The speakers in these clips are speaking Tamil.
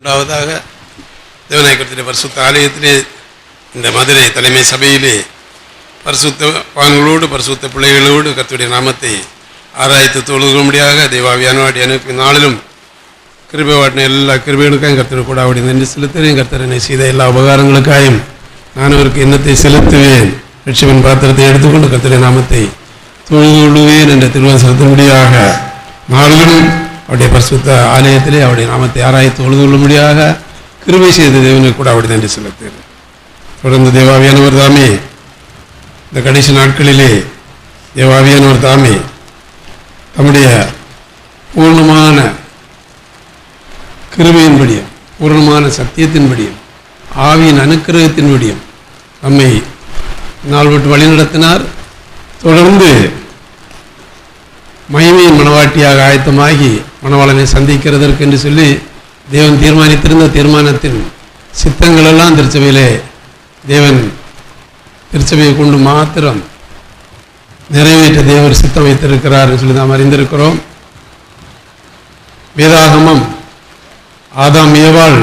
முதலாவதாக தேவநாயகத்திலே பரிசுத்த ஆலயத்திலே இந்த மதுரை தலைமை சபையிலே பரிசுத்த பாங்களோடு பரிசுத்த பிள்ளைகளோடு கர்த்தருடைய நாமத்தை ஆராய்த்து தொழுகும்படியாக தேவாவியானவாடி எனக்கு நாளிலும் கிருபை வாட்டின எல்லா கிருபைகளுக்காயும் கர்த்தர் கூட அவருடைய நன்றி செலுத்துகிறேன். கர்த்தரனை செய்த எல்லா உபகாரங்களுக்காயும் நான் அவருக்கு எண்ணத்தை செலுத்துவேன். லட்சுமன் பாத்திரத்தை எடுத்துக்கொண்டு கர்த்தருடைய நாமத்தை தொழுது கொள்ளுவேன் என்ற திருவசனத்தின்படியாக நாளிலும் அவருடைய பரிசுத்த ஆலயத்திலே அவருடைய நாமத்தை ஆராய்த்து தொழுது கொள்ளும்படியாக கிருபை செய்த தேவனுக்கு கூட அவருடைய நன்றி செலுத்துகிறேன். தொடர்ந்து தேவாவியானவர் தாமே இந்த கடைசி நாட்களிலே தேவாவியானவர் தாமே தம்முடைய பூர்ணமான கிருபையின்படியும் பூர்ணமான சத்தியத்தின்படியும் ஆவியின் அனுக்கிரகத்தின்படியும் நம்மை நாள் விட்டு வழிநடத்தினார். தொடர்ந்து மகிமையின் மணவாட்டியாக ஆயத்தமாகி மணவாளனை சந்திக்கிறதற்கு என்று சொல்லி தேவன் தீர்மானித்திருந்த தீர்மானத்தின் சித்தங்களெல்லாம் திருச்சபையிலே தேவன் திருச்சபையை கொண்டு மாத்திரம் நிறைவேற்ற தேவர் சித்தம் வைத்திருக்கிறார் என்று சொல்லி நாம் அறிந்திருக்கிறோம். வேதாகமம் ஆதாம் ஏவாள்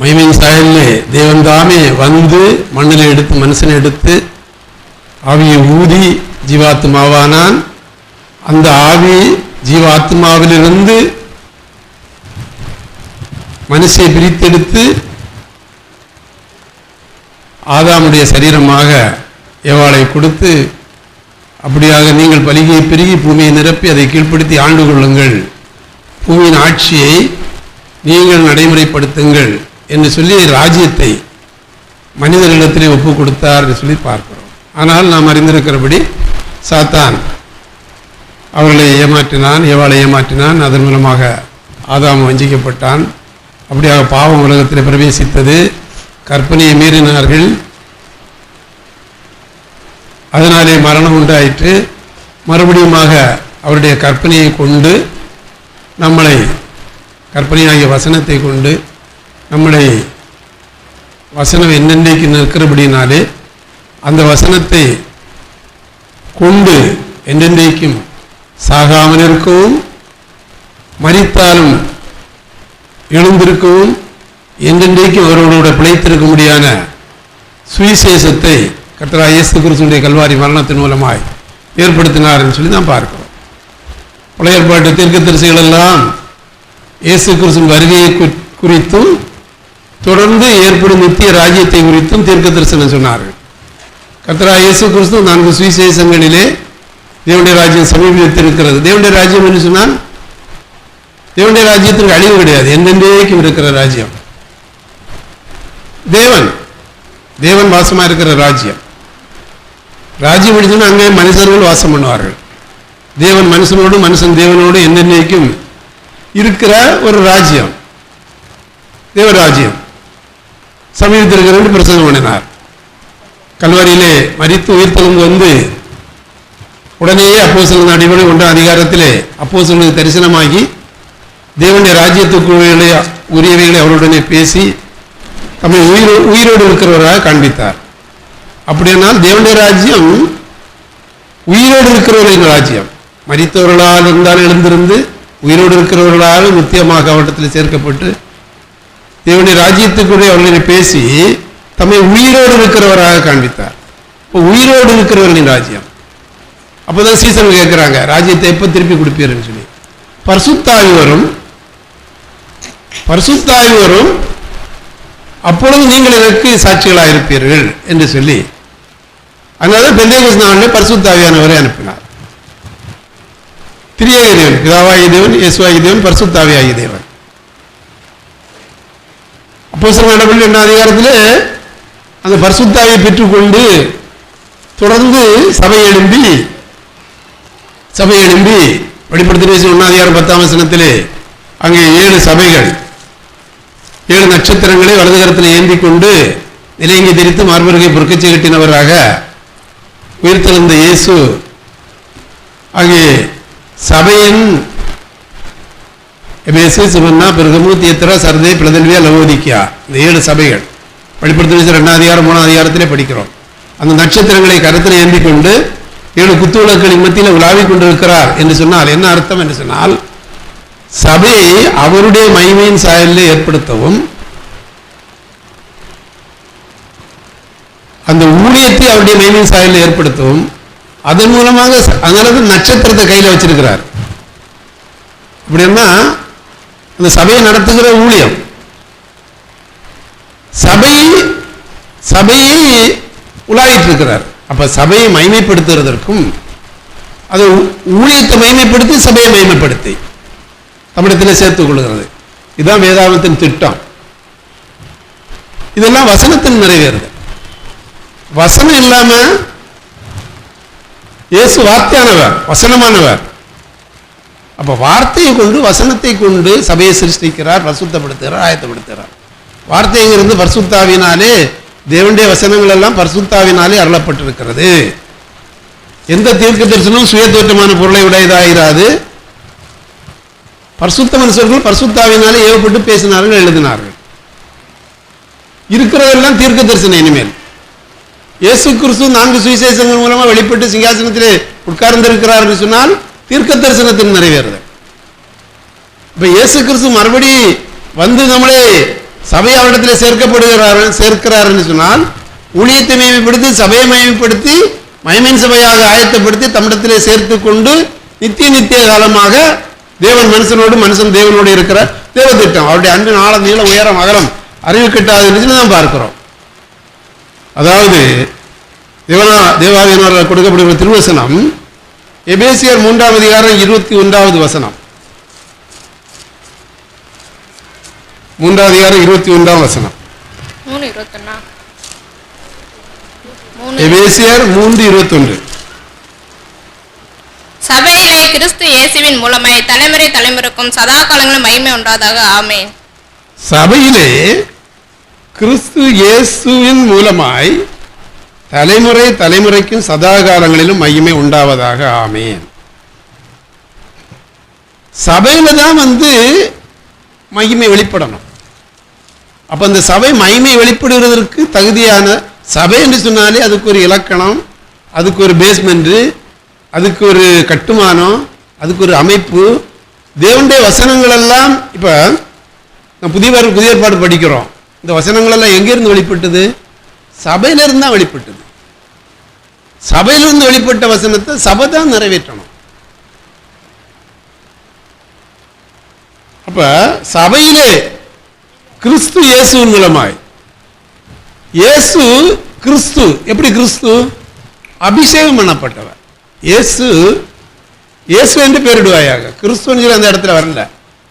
மகிமையின் சாயலிலே தேவன் தாமே வந்து மண்ணில் எடுத்து மனுஷனை எடுத்து ஆவியை ஊதி ஜீவாத்மாவானான். அந்த ஆவி ஜீவாத்மாவிலிருந்து மனுஷனை பிரித்தெடுத்து ஆதாமுடைய சரீரமாக ஏவாளை கொடுத்து, அப்படியாக நீங்கள் பலிகையை பெருகி பூமியை நிரப்பி அதை கீழ்ப்படுத்தி ஆண்டு கொள்ளுங்கள், பூமியின் ஆட்சியை நீங்கள் நடைமுறைப்படுத்துங்கள் என்று சொல்லி ராஜ்யத்தை மனிதர்களிடத்திலே ஒப்பு கொடுத்தார் என்று சொல்லி பார்க்கிறோம். ஆனால் நாம் அறிந்திருக்கிறபடி சாத்தான் அவர்களை ஏமாற்றினான், ஏவாளை ஏமாற்றினான். அதன் மூலமாக ஆதாம் வஞ்சிக்கப்பட்டான். அப்படியாக பாவம் உலகத்தில் பிரவேசித்தது. கற்பனையை மீறினார்கள். அதனாலே மரணம் உண்டாயிற்று. மறுபடியுமாக அவருடைய கற்பனையை கொண்டு நம்மளை கற்பனையாகிய வசனத்தை கொண்டு நம்மளை வசனம் என்னென்னைக்கு நிற்கிறபடினாலே அந்த வசனத்தை கொண்டு என்றென்றைக்கும் சாகாமல் இருக்கவும் மரித்தாலும் எழுந்திருக்கவும் என்றென்றைக்கும் அவர்களோட பிழைத்திருக்க முடியான சுவிசேஷத்தை கர்த்தராகிய இயேசு கிறிஸ்துவின் கல்வாரி மரணத்தின் மூலமாய் ஏற்படுத்தினார் என்று சொல்லி நாம் பார்க்கிறோம். பழைய ஏற்பாட்டு தீர்க்கதரிசிகள் எல்லாம் இயேசு கிறிஸ்துவின் வருகையை குறித்தும் தொடர்ந்து ஏற்படும் நித்திய ராஜ்யத்தை குறித்தும் தீர்க்க தரிசனம் சொன்னார்கள். கர்த்தராகிய இயேசு கிறிஸ்து 4 சுவிசேஷங்களிலே தேவனுடைய ராஜ்யம் சமீபத்திருக்கிறது. தேவனுடைய ராஜ்யம் என்று சொன்னால் தேவனுடைய ராஜ்யத்திற்கு அழிவு கிடையாது, என்றென்றைக்கும் இருக்கிற ராஜ்யம். தேவன் வாசமா இருக்கிற ராஜ்யம். ராஜ்யம் முடிச்சுன்னா அங்கே மனுஷர்கள் வாசம் பண்ணுவார்கள். தேவன் மனுஷனோடு மனுஷன் தேவனோடு என்னென்னைக்கும் இருக்கிற ஒரு ராஜ்யம், தேவராஜ்யம் சமீபத்திருக்கிறது பிரசங்கம் பண்ணினார். கல்வாரியிலே மரித்து உயிர்த்தெழுந்து வந்து உடனேயே அப்போஸ்தலர் அடிப்படை 1ஆம் அதிகாரத்திலே அப்போஸ்தலருக்கு தரிசனமாகி தேவனுடைய ராஜ்யத்துக்கு உரியவைகளை அவருடனே பேசி தம்மை உயிரோடு இருக்கிறவராக காண்பித்தார். அப்படியானால் தேவனுடைய ராஜ்யம் உயிரோடு இருக்கிறவர்களின் ராஜ்யம். மரித்தவர்களால் இருந்தால் எழுந்திருந்து உயிரோடு இருக்கிறவர்களால் நித்தியமாக அவரிடத்தில் சேர்க்கப்பட்டு தேவனுடைய ராஜ்யத்துக்குரிய அவர்களை பேசி தம்மை உயிரோடு இருக்கிறவராக காண்பித்தார். இப்போ உயிரோடு இருக்கிறவர்களின் ராஜ்யம். அப்போதான் சீசன் கேட்குறாங்க, ராஜ்யத்தை எப்போ திருப்பி கொடுப்பீர்னு சொல்லி. பரிசுத்தாவி வரும், அப்பொழுது நீங்கள் எனக்கு சாட்சிகளாக இருப்பீர்கள் என்று சொல்லி, அதனால பெந்தேகோஸ்து நாளிலே பரிசுத்தாவியானவரை அனுப்பினார். திரியேக தேவன், பிதாவாகிய தேவன், இயேசுவாகிய தேவன், பரிசுத்தாவியாகிய தேவன். அப்போஸ்தலர் நடவடிக்கை 2ஆம் அதிகாரத்திலே அந்த பரிசுத்தாவியை பெற்றுக்கொண்டு தொடர்ந்து சபை எழும்பி வெளிப்படுத்தின 1ஆம் அதிகாரம் 10ஆம் வசனத்திலே அங்கே 7 சபைகள் 7 நட்சத்திரங்களை வலது கரத்தில் ஏந்தி கொண்டு நிலையங்கி தெரித்து மார்பருகை பொற்கச்சை கட்டினவராக உயிர்த்தெழுந்த இயேசு அங்கே சபையின் எபேசு, சிமர்னா, பெர்கமு, தியத்திரா, சர்தே, பிலதெல்பியா, லவோதிக்கியா, இந்த 7 சபைகள் வெளிப்படுத்தின 2ஆம் அதிகாரம் 3ஆம் அதிகாரத்திலே படிக்கிறோம். அந்த நட்சத்திரங்களை கருத்தில் ஏந்தி கொண்டு 7 குத்துவிளக்குகளின் மத்தியில் உலாவிக் கொண்டிருக்கிறார் என்று சொன்னால் என்ன அர்த்தம் என்று சொன்னால், சபையை அவருடைய மகிமையின் சாயலில் ஏற்படுத்தவும் அந்த ஊழியத்தை அவருடைய மகிமையின் சாயலில் ஏற்படுத்தவும் அதன் மூலமாக அதனால நட்சத்திரத்தை கையில் வச்சிருக்கிறார். அப்படின்னா அந்த சபையை நடத்துகிற ஊழியம் சபையை உலாவிட்டு இருக்கிறார். அப்ப சபையை மகிமைப்படுத்துவதற்கும் அது ஊழியத்தை மகிமைப்படுத்தி சபையை மகிமைப்படுத்தி தமிழத்தில் சேர்த்துக் கொள்கிறது. இதுதான் வேதாகமத்தின் திட்டம். இதெல்லாம் வசனத்தின் நிறைவேறுது. வசனம் இல்லாம இயேசு வார்த்தையானவர், வசனமானவர். அப்ப வார்த்தையை கொண்டு வசனத்தை கொண்டு சபையை சிருஷ்டிக்கிறார், பரிசுத்தப்படுத்துகிறார், ஆயத்தப்படுத்துகிறார். வார்த்தைங்கிறது பரிசுத்தாவினாலே, தேவனுடைய வசனங்கள் எல்லாம் பரிசுத்தாவினாலே அருளப்பட்டிருக்கிறது. எந்த தீர்க்க தரிசனமும் சுய தோற்றமான பொருளை உடையதாயிராது. பரிசுத்த மனுஷர்கள் பரிசுத்தாவினாலே ஏவப்பட்டு பேசினார்கள், எழுதினார்கள். இருக்கிறதெல்லாம் தீர்க்க தரிசனம். இனிமேல் இயேசு கிறிஸ்து 4 சுவிசேஷங்கள் மூலமா வெளிப்பட்டு சிங்காசனத்திலே உட்கார்ந்திருக்கிறார் என்று சொன்னால் தீர்க்க தரிசனத்தின் நிறைவேறுது. இப்ப இயேசு கிறிஸ்து மறுபடி வந்து நம்மளே சபை அவரிடத்திலே சேர்க்கிறார் என்று சொன்னால் ஊழியத்தை மகிமைப்படுத்தி சபையை மகிமைப்படுத்தி மகிமையின் சபையாக ஆயத்தப்படுத்தி தம்மிடத்திலே சேர்த்து கொண்டு நித்திய காலமாக தேவன் மனுஷனோடு மனுஷன் தேவனோடு இருக்கிற தேவ திட்டம். அவருடைய அன்பின் ஆழம் நீளம் உயரம் அகலம் அறிவு கெட்டாது தான் பார்க்கிறோம். அதாவது தேவாவியனால் கொடுக்கப்படுகிற திருவசனம் எபேசியர் 3ஆம் அதிகாரம் 21வது வசனம். 3ஆம் அதிகாரம் 21ஆம் வசனம். எபேசியர் 3:21. சபையிலே கிறிஸ்து இயேசுவின் மூலமாய் தலைமுறை தலைமுறைக்கும் சதா காலங்களும் மகிமை உண்டாதாக ஆமென். சபையிலே கிறிஸ்து இயேசுவின் மூலமாய் தலைமுறை தலைமுறைக்கும் சதா காலங்களிலும் மகிமை உண்டாவதாக ஆமென். சபையில தான் மகிமை வெளிப்படணும். அப்ப அந்த சபை மகிமை வெளிப்படுவதற்கு தகுதியான சபை என்று சொன்னாலே அதுக்கு ஒரு இலக்கணம், அதுக்கு ஒரு பேஸ்மெண்ட், அதுக்கு ஒரு கட்டுமானம், அதுக்கு ஒரு அமைப்பு. தேவனுடைய வசனங்கள் எல்லாம் இப்ப புதிய ஏற்பாடு படிக்கிறோம். இந்த வசனங்கள் எல்லாம் எங்கிருந்து வெளிப்பட்டது? சபையிலிருந்து தான் வெளிப்பட்டது. சபையிலிருந்து வெளிப்பட்ட வசனத்தை சபை தான் நிறைவேற்றணும். அப்ப சபையிலே கிறிஸ்து இயேசுவின் மூலமாய், இயேசு கிறிஸ்து எப்படி கிறிஸ்து அபிஷேகம் பண்ணப்பட்டவர். இயேசு என்று பெயரிடுவாயாக. கிறிஸ்துவ அந்த இடத்துல வரல,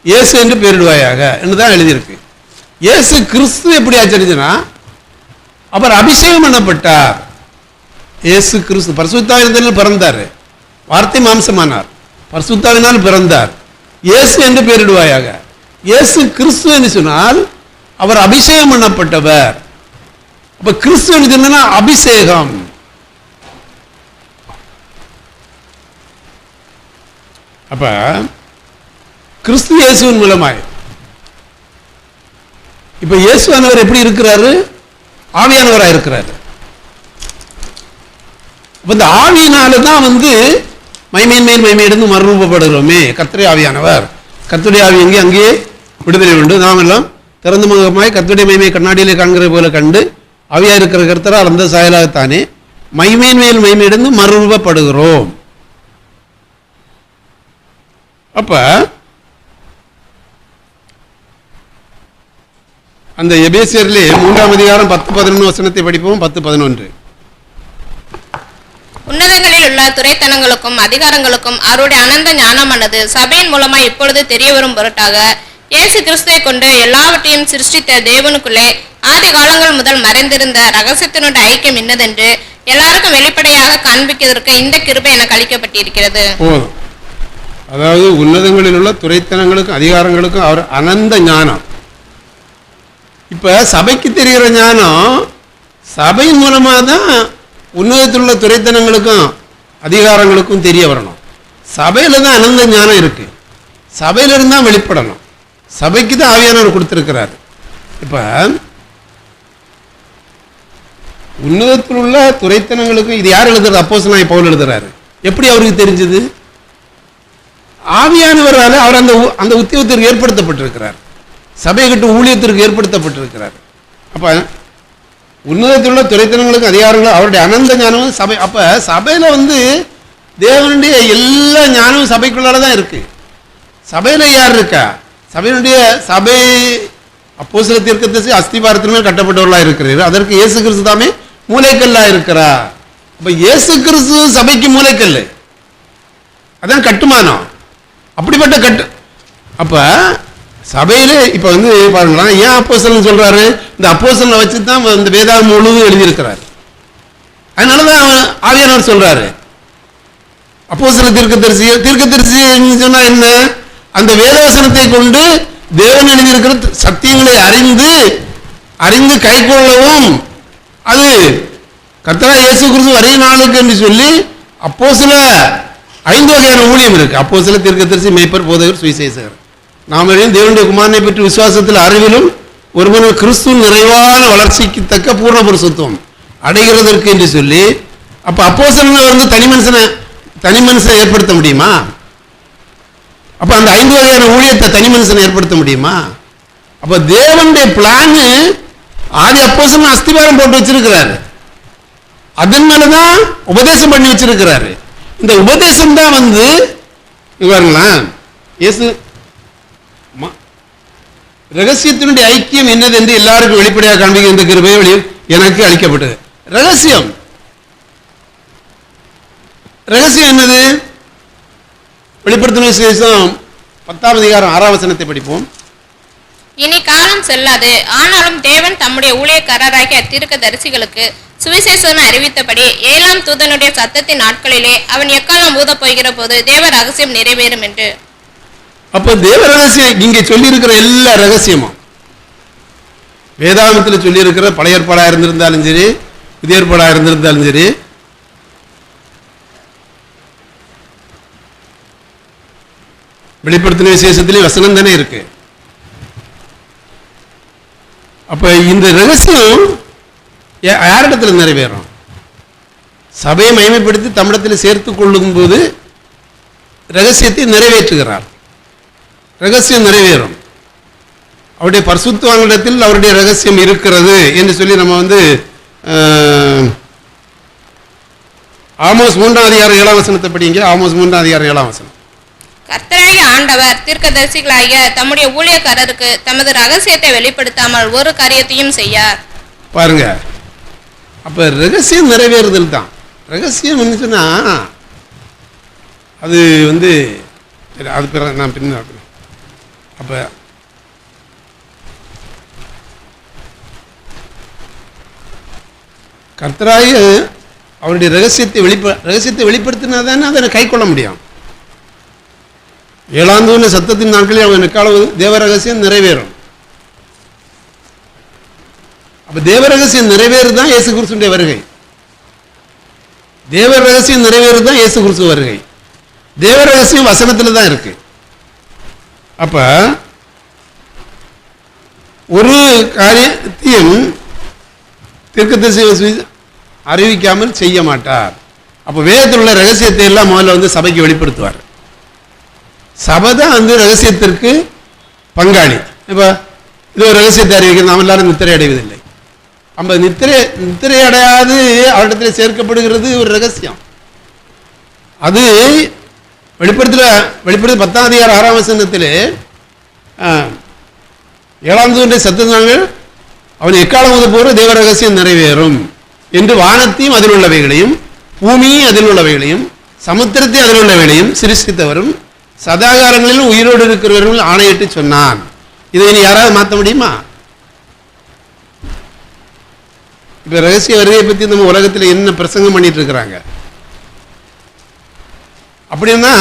இயேசு என்று பெயரிடுவாயாக என்றுதான் எழுதியிருக்கு. இயேசு கிறிஸ்து எப்படி ஆச்சரிச்சுன்னா அவர் அபிஷேகம் பண்ணப்பட்டார். இயேசு கிறிஸ்து பரிசுத்தாவினால் பிறந்தார், வார்த்தை மாம்சமானார், பரிசுத்தாவினால் பிறந்தார். இயேசு என்று பெயரிடுவாயாக. இயேசு கிறிஸ்து என்று சொன்னால் அவர் அபிஷேகம் பண்ணப்பட்டவர். அப்ப கிறிஸ்து என்று சொன்னா அபிஷேகம். அப்ப கிறிஸ்து இயேசுவின் மூலமாய் இப்ப இயேசுவானவர் எப்படி இருக்கிறாரு? ஆவியானவராக இருக்கிறாரு. இந்த ஆவியினால்தான் மகிமையின் மேல் மகிமையிலிருந்து மறுரூபப்படுகிறோமே. கர்த்தருடைய ஆவியானவர், கர்த்தருடைய ஆவி எங்கே அங்கேயே விடுதலை உண்டு. நாம் எல்லாம் திறந்த முகமாய் கர்த்தருடைய மகிமையை கண்ணாடியிலே காண்கிற போல கண்டு ஆவியா இருக்கிற கர்த்தரால் அந்த சாயலாகத்தானே மகிமையின் மேல் மகிமையிலிருந்து மறுரூபப்படுகிறோம். அப்ப அந்த எபேசியரிலே 3ஆம் அதிகாரம் 10-11 வசனத்தை படிப்போம். 10-11. உன்னதங்களில் உள்ள துரைத்தனங்களுக்கும் அதிகாரங்களுக்கும் அவருடைய அனந்த ஞானமானது சபையின் மூலமா இப்பொழுது தெரிய வரும் பொருட்டாக இயேசு கிறிஸ்துவை கொண்டு எல்லாவற்றையும் சிருஷ்டித்த தேவனுக்குள்ளே ஆதி காலங்கள் முதல் மறைந்திருந்த ரகசியத்தினுடைய ஐக்கியம் இன்னதென்று எல்லாருக்கும் வெளிப்படையாக காண்பிப்பதற்கு இந்த கிருபை எனக்கு அளிக்கப்பட்டிருக்கிறது. அதாவது உன்னதங்களில் உள்ள துரைத்தனங்களுக்கும் அதிகாரங்களுக்கும் அவர் அனந்த ஞானம். இப்ப சபைக்கு தெரிகிற ஞானம் சபையின் மூலமா தான் உன்னதத்தில் உள்ள துரைத்தனங்களுக்கும் அதிகாரங்களுக்கும் தெரிய வரணும். சபையில தான் அனந்த ஞானம் இருக்கு. சபையில இருந்தா வெளிப்படணும். சபைக்கு தான் ஆவியானவர் கொடுத்திருக்கிறார். இப்ப உன்னதத்தில் உள்ள துரைத்தனங்களுக்கும் இது யார் எழுதுறது? அப்போஸ்தலனாகிய பவுல் எழுதுறாரு. எப்படி அவருக்கு தெரிஞ்சது? ஆவியானவரால் அவர் அந்த உத்தியோகத்திற்கு ஏற்படுத்தப்பட்டிருக்கிறார், சபை கட்டும் ஊழியத்திற்கு ஏற்படுத்தப்பட்டிருக்கிறார். அப்ப உன்னதத்தில் உள்ள துறைத்தனங்களுக்கு அதிகாரங்களும் அவருடைய அனந்த ஞானமும் சபை. அப்ப சபையில தேவனுடைய எல்லா ஞானமும் சபைக்குள்ளால தான் இருக்கு. சபையில யார் இருக்கா? சபை அப்போஸ்தல தீர்க்கதரிசி அஸ்திபாரத்தின் மேல் கட்டப்பட்டவர்களா இருக்கிறார். அதற்கு இயேசு கிறிஸ்து தாமே மூலைக்கல்லா இருக்கிறார். அப்ப இயேசு கிறிஸ்து சபைக்கு மூலைக்கல், அதான் கட்டுமானம். அப்படிப்பட்ட அப்ப சபையில இப்ப பாருங்களா, ஏன் அப்போஸ்தலன் சொல்றாரு? இந்த அப்போஸ்தலனை வச்சு தான் இந்த வேதாகம் முழுவதும் எழுதியிருக்கிறார். அதனாலதான் ஆவியானவர் சொல்றாரு அப்போஸ்தல தீர்க்கதரிசி சொன்னா என்ன? அந்த வேதவசனத்தை கொண்டு தேவன் எழுதியிருக்கிற சத்தியங்களை அறிந்து கை கொள்ளவும், அது கர்த்தராகிய இயேசு கிறிஸ்து வரைய நாளுக்கு என்று சொல்லி அப்போஸ்தல 5 வகையான ஊழியம் இருக்கு. அப்போஸ்தல தீர்க்கதரிசி, மேய்ப்பர், போதகர், சுவிசேஷகர். நாம் தேவனுடைய குமாரனை பற்றி விசுவாசத்தில் அறிவிலும் ஒருவன் கிறிஸ்துவின் நிறைவான வளர்ச்சிக்கு தக்க பூர்ண பரிசுத்தம் அடைகிறதற்கு என்று சொல்லி, அப்ப அப்போஸ்தலனை தனி மனுஷனை ஏற்படுத்த முடியுமா? அப்ப அந்த 5 வகையான ஊழியத்தை தனி மனுஷனை ஏற்படுத்த முடியுமா? அப்ப தேவனுடைய பிளான் ஆதி அப்போஸ்தலன் அஸ்திபாரம் போட்டு வச்சிருக்கிறாரு, அதன் மேலதான் உபதேசம் பண்ணி வச்சிருக்கிறாரு. இந்த உபதேசம் தான் பாருங்களா, இயேசு ரகசியத்தினுடைய ஐக்கியம் என்னது என்று எல்லாருக்கும் வெளிப்படையாக காண்பிக்க இந்த கிருபை எனக்கு அளிக்கப்பட்டது. ரகசியம் என்னது? வெளிப்படுத்தின விசேஷம் 10ஆம் அதிகாரம் 6ஆம் வசனத்தை படிப்போம். இனி காலம் செல்லாது, ஆனாலும் தேவன் தம்முடைய ஊழியக்காரராகிய தீர்க்கதரிசிகளுக்கு சுவிசேஷம் அறிவித்தபடி 7ஆம் தூதனுடைய சத்தத்தின் நாட்களிலே அவன் எக்காலம் ஊதப் போகிற போது தேவ ரகசியம் நிறைவேறும் என்று. அப்ப தேவ ரகசியம் இங்கே சொல்லி இருக்கிற எல்லா ரகசியமும் வேதாகமத்தில் சொல்லி இருக்கிற பழைய ஏற்பாடா இருந்திருந்தாலும் சரி, புதிய ஏற்பாடா இருந்திருந்தாலும் சரி, வெளிப்படுத்தின விசேஷத்திலே வசனம் தானே இருக்கு. அப்ப இந்த ரகசியம் யாரிடத்தில் நிறைவேறும்? சபையை மகிமைப்படுத்தி தமிழத்தில் சேர்த்துக் கொள்ளும் போது ரகசியத்தை நிறைவேற்றுகிறார். ரகசியம் நிறைவேறும். அவருடைய பரிசுத்தவான்களிடத்தில் அவருடைய ரகசியம் இருக்கிறது என்று சொல்லி நம்ம ஆமோஸ் 3ஆம் அதிகாரம் 7ஆம் வசனத்தை படிங்க. ஆமோஸ் 3ஆம் அதிகாரம் 7ஆம் வசனம். கர்த்தராகிய ஆண்டவர் தீர்க்கதரிசிகளாகிய தம்முடைய ஊழியக்காரருக்கு தமது ரகசியத்தை வெளிப்படுத்தாமல் ஒரு காரியத்தையும் செய்யார். பாருங்க, அப்ப ரகசியம் நிறைவேறுதல் தான். ரகசியம் சொன்னா அது அது நான் பின்ன. அப்ப கர்த்தராகிய அவருடைய ரகசியத்தை வெளிப்படுத்தினா தானே அதை கை கொள்ள முடியும். 7ஆம் தூதனுடைய சத்தத்தின் நாட்களில் அவன் எக்கால தேவ ரகசியம் நிறைவேறும். அப்ப தேவ ரகசியம் நிறைவேறுதான் இயேசு கிறிஸ்துவின் வருகை. தேவ ரகசியம் நிறைவேறுதான் இயேசு கிறிஸ்து வருகை. தேவ ரகசியம் வசனத்துல தான் இருக்கு. அப்ப ஒரு காரியத்தையும் தீர்க்கதரிசி அறிவிக்காமல் செய்ய மாட்டார். அப்ப வேதத்தில் உள்ள ரகசியத்தை எல்லாம் முதல்ல சபைக்கு வெளிப்படுத்துவார். சபை தான் ரகசியத்திற்கு பங்காளி. இப்ப இது ஒரு ரகசியத்தை அறிவிக்கிறது, நாம் எல்லாரும் நித்திரை அடைவதில்லை. நம்ம நித்திரை அடையாது அவரிடத்தில் சேர்க்கப்படுகிறது ஒரு ரகசியம். அது வெளிப்படுத்தி 10ஆம் அதிகாரம் 6ஆம் வசனத்திலே 7ஆம் தூதனுடைய சத்தத்தினாங்கள் அவன் எக்காலம் ஊத போற தேவ ரகசியம் நிறைவேறும் என்று வானத்தையும் அதில் உள்ளவைகளையும் பூமியும் அதில் உள்ளவைகளையும் சமுத்திரத்தை அதில் உள்ளவைகளையும் சிருஷ்டித்தவரும் சதாகாரங்களிலும் உயிரோடு இருக்கிறவர்கள் ஆணையிட்டு சொன்னான். இதை இனி யாராவது மாற்ற முடியுமா? இப்ப ரகசிய வருகையை பத்தி நம்ம உலகத்தில் என்ன பிரசங்கம் பண்ணிட்டு இருக்கிறாங்க? அப்படின்னா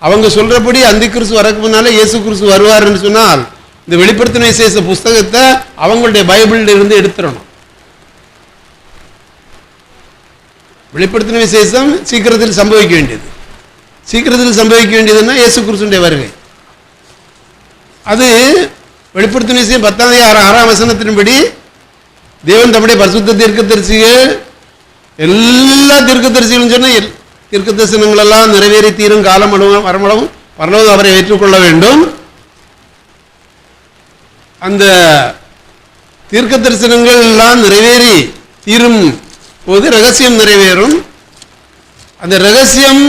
அவங்க சொல்றபடி அந்தி கிறிஸ்து வரக்கு முன்னாலே இயேசு கிறிஸ்து வருவார்னு சொன்னால் இந்த வெளிப்படுத்தின விசேஷ புஸ்தகத்தை அவங்களுடைய பைபிள்ல இருந்து எடுத்துடணும். வெளிப்படுத்தின விசேஷம் சீக்கிரத்தில் சம்பவிக்க வேண்டியது. சீக்கிரத்தில் சம்பவிக்க வேண்டியதுன்னா இயேசு கிறிஸ்துவின் வருகை. அது வெளிப்படுத்தின விசேஷம் 10ஆம் அதிகாரம் 6ஆம் வசனத்தின்படி தேவன் தம்முடைய பரிசுத்த தீர்க்கதரிசிகள் எல்லா தீர்க்கதரிசிகளும் சொன்ன தீர்க்க தரிசனங்கள் எல்லாம் நிறைவேறி தீரும் காலம் வரமளவும் பரலோகம் அவரை ஏற்றுக்கொள்ள வேண்டும். அந்த தீர்க்க தரிசனங்கள் எல்லாம் நிறைவேறி தீரும் போது ரகசியம் நிறைவேறும். அந்த ரகசியம்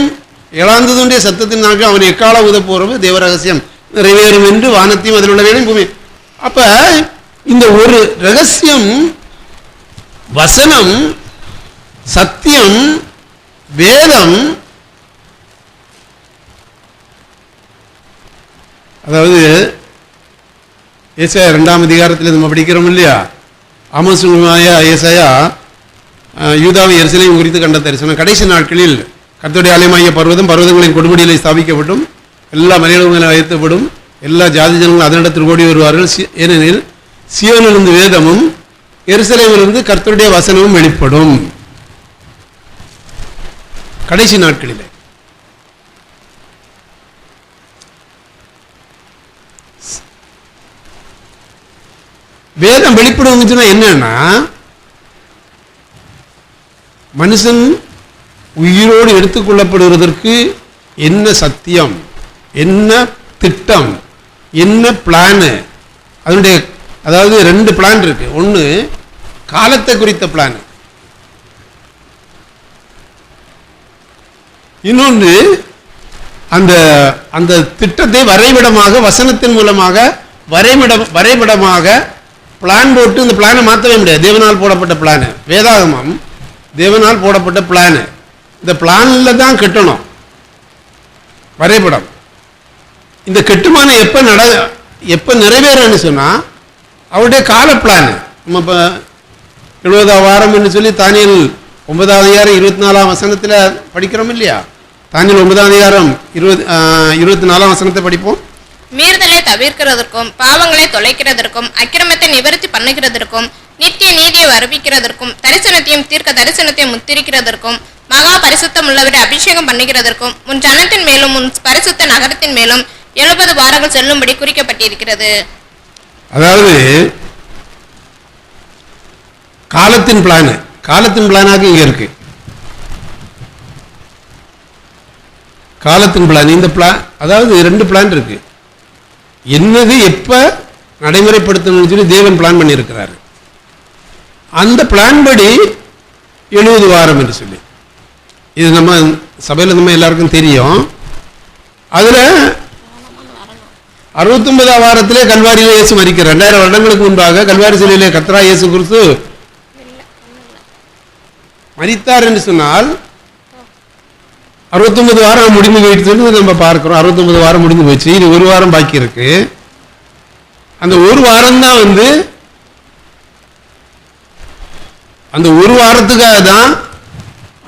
இழந்ததுடைய சத்தத்தின் நாட்கள் அவன் எக்கால உத போறது தேவ ரகசியம் நிறைவேறும் என்று வானத்தையும் அதில் உள்ள வேணும் பூமி. அப்ப இந்த ஒரு ரகசியம், வசனம், சத்தியம், வேதம், அதாவது ஏசாயா 2ஆம் அதிகாரத்தில் நம்ம படிக்கிறோம் இல்லையா, ஆமோசுமாயா ஏசாயா யூதாவை எருசலேம் குறித்து கண்ட தரிசனம். கடைசி நாட்களில் கர்த்தருடைய ஆலயமாகிய பர்வதங்களின் கொடுமுடியிலே ஸ்தாபிக்கப்படும், எல்லா மலைகளும் வைத்தப்படும், எல்லா ஜாதி ஜனங்களும் அதனிடத்தில் ஓடி வருவார்கள். ஏனெனில் சீயோனிலிருந்து வேதமும் எருசலேமிலிருந்து கர்த்தருடைய வசனமும் வெளிப்படும். கடைசி நாட்களிலே வேதம் வெளிப்படுச்சுன்னா என்னன்னா, மனுஷன் உயிரோடு எடுத்துக்கொள்ளப்படுவதற்கு என்ன சத்தியம், என்ன திட்டம், என்ன பிளானு, அதனுடைய அதாவது 2 பிளான் இருக்கு. ஒன்று காலத்தை குறித்த பிளான், இன்னொன்று அந்த அந்த திட்டத்தை வரைபடமாக வசனத்தின் மூலமாக வரைபடமாக பிளான் போட்டு இந்த பிளானை மாற்றவே முடியாது. தேவனால் போடப்பட்ட பிளானு, வேதாகமம் தேவனால் போடப்பட்ட பிளானு. இந்த பிளானில் தான் கட்டணும் வரைபடம். இந்த கட்டுமானம் எப்போ நிறைவேறன்னு சொன்னால் அவருடைய கால பிளான். நம்ம இப்போ 70ஆம் வாரம் என்று சொல்லி தானியேல் 9ஆம் அதிகாரம் 24ஆம் வசனத்தில் படிக்கிறோம் இல்லையா. தானியேல் 9ஆம் அதிகாரம் 24ஆம் வசனத்தை படிப்போம். மீறுதலை தவிர்க்கிறதற்கும் பாவங்களை தொலைக்கிறதற்கும் அக்கிரமத்தை நிவர்த்தி பண்ணுகிறதற்கும் நித்திய நீதியை வருவிக்கிறதற்கும் தரிசனத்தையும் தீர்க்க தரிசனத்தையும் முத்திரிக்கிறதற்கும் மகா பரிசுத்தம் உள்ளவரை அபிஷேகம் பண்ணுகிறதற்கும் உன் ஜனத்தின் மேலும் உன் பரிசுத்த நகரத்தின் மேலும் 70 வாரங்கள் செல்லும்படி குறிக்கப்பட்டிருக்கிறது. அதாவது காலத்தின் பிளானாக இங்க இருக்கு. காலத்தின் பிளான், இந்த பிளான், அதாவது 2 பிளான் இருக்கு. என்னது எப்ப நடைமுறைப்படுத்தணும்னு சொல்லி தேவன் பிளான் பண்ணியிருக்கிறாரு. அந்த பிளான் படி 70 வாரம் என்று சொல்லி, இது நம்ம சபையில் நம்ம எல்லாருக்கும் தெரியும். அதுல 69ஆம் வாரத்திலே கல்வாரியிலே இயேசு மரிக்கிறார். 2000 வருடங்களுக்கு முன்பாக கல்வாரி சிலையிலே கர்த்தராகிய இயேசு கிறிஸ்து மரித்தார் என்று சொன்னால் 69 வாரம் முடிந்து போயிடுச்சு நம்ம பார்க்கிறோம். 69 வாரம் முடிந்து போயிடுச்சு, இது 1 வாரம் பாக்கி இருக்கு. அந்த 1 வாரம் தான் அந்த 1 வாரத்துக்காக தான்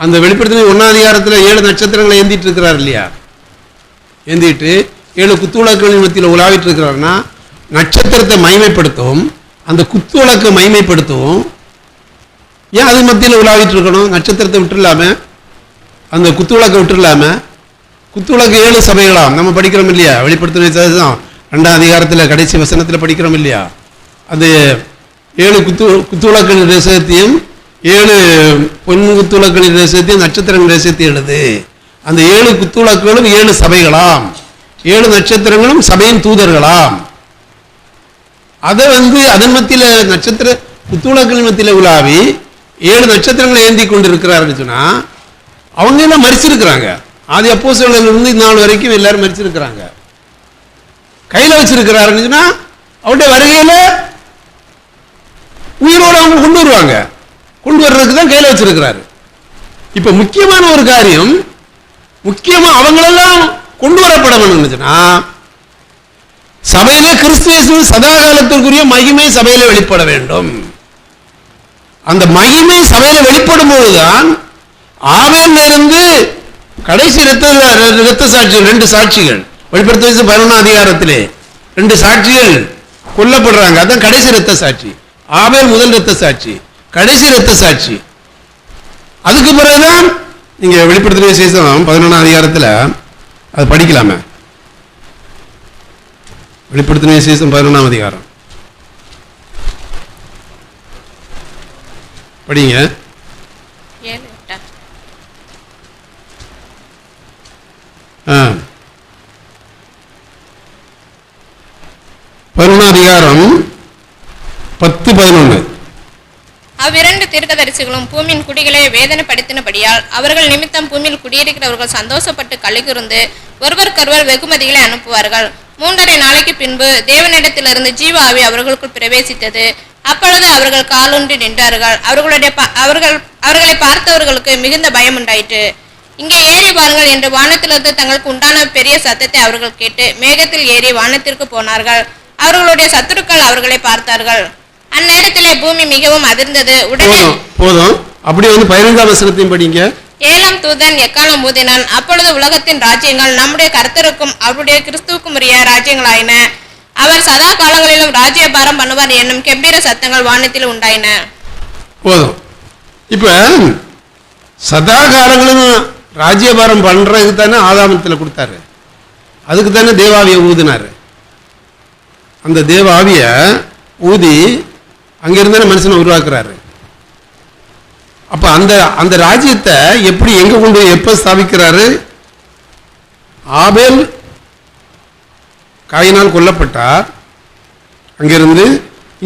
அந்த வெளிப்படுத்தின 1ஆம் அதிகாரத்தில் 7 நட்சத்திரங்களை ஏந்திட்டு இருக்கிறார் இல்லையா. ஏந்திட்டு 7 குத்துவிளக்குகளின் மத்தியில் உலாவிட்டு இருக்கிறாருன்னா நட்சத்திரத்தை மைமைப்படுத்தவும் அந்த குத்துவிளக்கை மைமைப்படுத்தவும். ஏன் அது மத்தியில் உலாவிட்டு இருக்கணும்? நட்சத்திரத்தை விட்டுலாம, அந்த குத்துவிளக்கை விட்டுலாம. குத்துவிளக்கு 7 சபைகளாம் நம்ம படிக்கிறோம் இல்லையா. வெளிப்படுத்தின 2ஆம் அதிகாரத்தில் கடைசி வசனத்தில் படிக்கிறோம் இல்லையா. அந்த 7 குத்துவிளக்களின் ரகசியத்தையும் 7 பொன் குத்துவிளக்களின் ரகசியத்தையும் நட்சத்திரங்களின் ரகசியத்தையும் எழுது. அந்த 7 குத்துவிளக்குகளும் 7 சபைகளாம், 7 நட்சத்திரங்களும் சபையின் தூதர்களாம். அதை அதன் மத்தியில நட்சத்திர குத்துவிளக்களின் மத்தியில உலாவி 7 நட்சத்திரங்களை ஏந்தி கொண்டு இருக்கிறாருன்னு சொன்னா அவங்க எல்லாம் மரிச்சிருக்கிறாங்க. ஆதி அப்போஸ்தலர்களிலிருந்து இந்த நாள் வரைக்கும் எல்லாரும் மரிச்சிருக்கிறாங்க. கையில வச்சிருக்கிறாருன்னு சொன்னா அவருடைய வருகையில உயிரோடு அவங்க கொண்டு வருவாங்க. கொண்டு வர்றதுக்கு தான் கையில வச்சிருக்கிறாரு. இப்ப முக்கியமான ஒரு காரியம், முக்கியமா அவங்களெல்லாம் கொண்டு வரப்பட வேணும்னுச்சுன்னா சபையிலே கிறிஸ்து இயேசுவின் சதா காலத்திற்குரிய மகிமை சபையில வெளிப்பட வேண்டும். அந்த மகிமை சபையில வெளிப்படும் போதுதான் ஆவேல்ல இருந்து கடைசி இரத்த சாட்சிகள் 2 சாட்சிகள் வெளிப்படுத்த 11ஆம் அதிகாரத்திலே 2 சாட்சிகள் கொல்லப்படுறாங்க. அதான் கடைசி இரத்த சாட்சி. ஆவேல் முதல் இரத்த சாட்சி, கடைசி இரத்த சாட்சி. அதுக்கு பிறகுதான் நீங்க வெளிப்படுத்தின விசேஷம் 11ஆம் அதிகாரத்தில் அது படிக்கலாமே. வெளிப்படுத்தின விசேஷம் 11ஆம் அதிகாரம் படிங்க. அதிகாரம் 10-11. அவ்விரண்டு தீர்க்கதரிசிகளும் பூமியின் குடிகளை வேதனைப்படுத்தினபடியால் அவர்கள் நிமித்தம் பூமியில் குடியிருக்கிறவர்கள் சந்தோஷப்பட்டு களிகூர்ந்து ஒருவருக்கொருவர் வெகுமதிகளை அனுப்புவார்கள். 3.5 நாளைக்கு பின்பு தேவனிடத்திலிருந்து ஜீவ ஆவி அவர்களுக்குள் பிரவேசித்தது. அப்பொழுது அவர்கள் காலூன்றி நின்றார்கள். அவர்களை பார்த்தவர்களுக்கு மிகுந்த பயம் உண்டாயிற்று. இங்கே ஏறி பாருங்கள் என்று வானத்திலிருந்து தங்களுக்கு உண்டான பெரிய சத்தத்தை அவர்கள் கேட்டு மேகத்தில் ஏறி வானத்திற்கு போனார்கள். அவர்களுடைய சத்துருக்கள் அவர்களை பார்த்தார்கள். அந்நேரத்திலே பூமி மிகவும் அதிர்ந்தது. உடனே போதும். அப்படி 15ஆம் வசனத்தையும் படிங்க. 7ஆம் தூதன் எக்காலம் ஊதினான். அப்பொழுது உலகத்தின் ராஜ்யங்கள் நம்முடைய கர்த்தருக்கும் அவருடைய கிறிஸ்துவுக்கும் உரிய ராஜ்யங்களாயின. அவர் சதா காலங்களிலும் ராஜ்யபாரம் பண்ணுவார் என்னும் கெம்பீர சத்தங்கள் வானத்தில் உண்டாயின. போதும். இப்ப சதா காலங்களிலும் ராஜ்யபாரம் பண்றதுக்கு தானே ஆதாமத்தில் கொடுத்தாரு. அதுக்கு தானே தேவாவியை ஊதினாரு. அந்த தேவாவிய ஊதி அங்கிருந்தானே மனுஷனை உருவாக்குறாரு. அப்ப அந்த ராஜ்யத்தை எப்படி எங்க கொண்டு எப்ப ஸ்தாபிக்கிறாரு? ஆபேல் காயினால் கொல்லப்பட்டார். அங்கிருந்து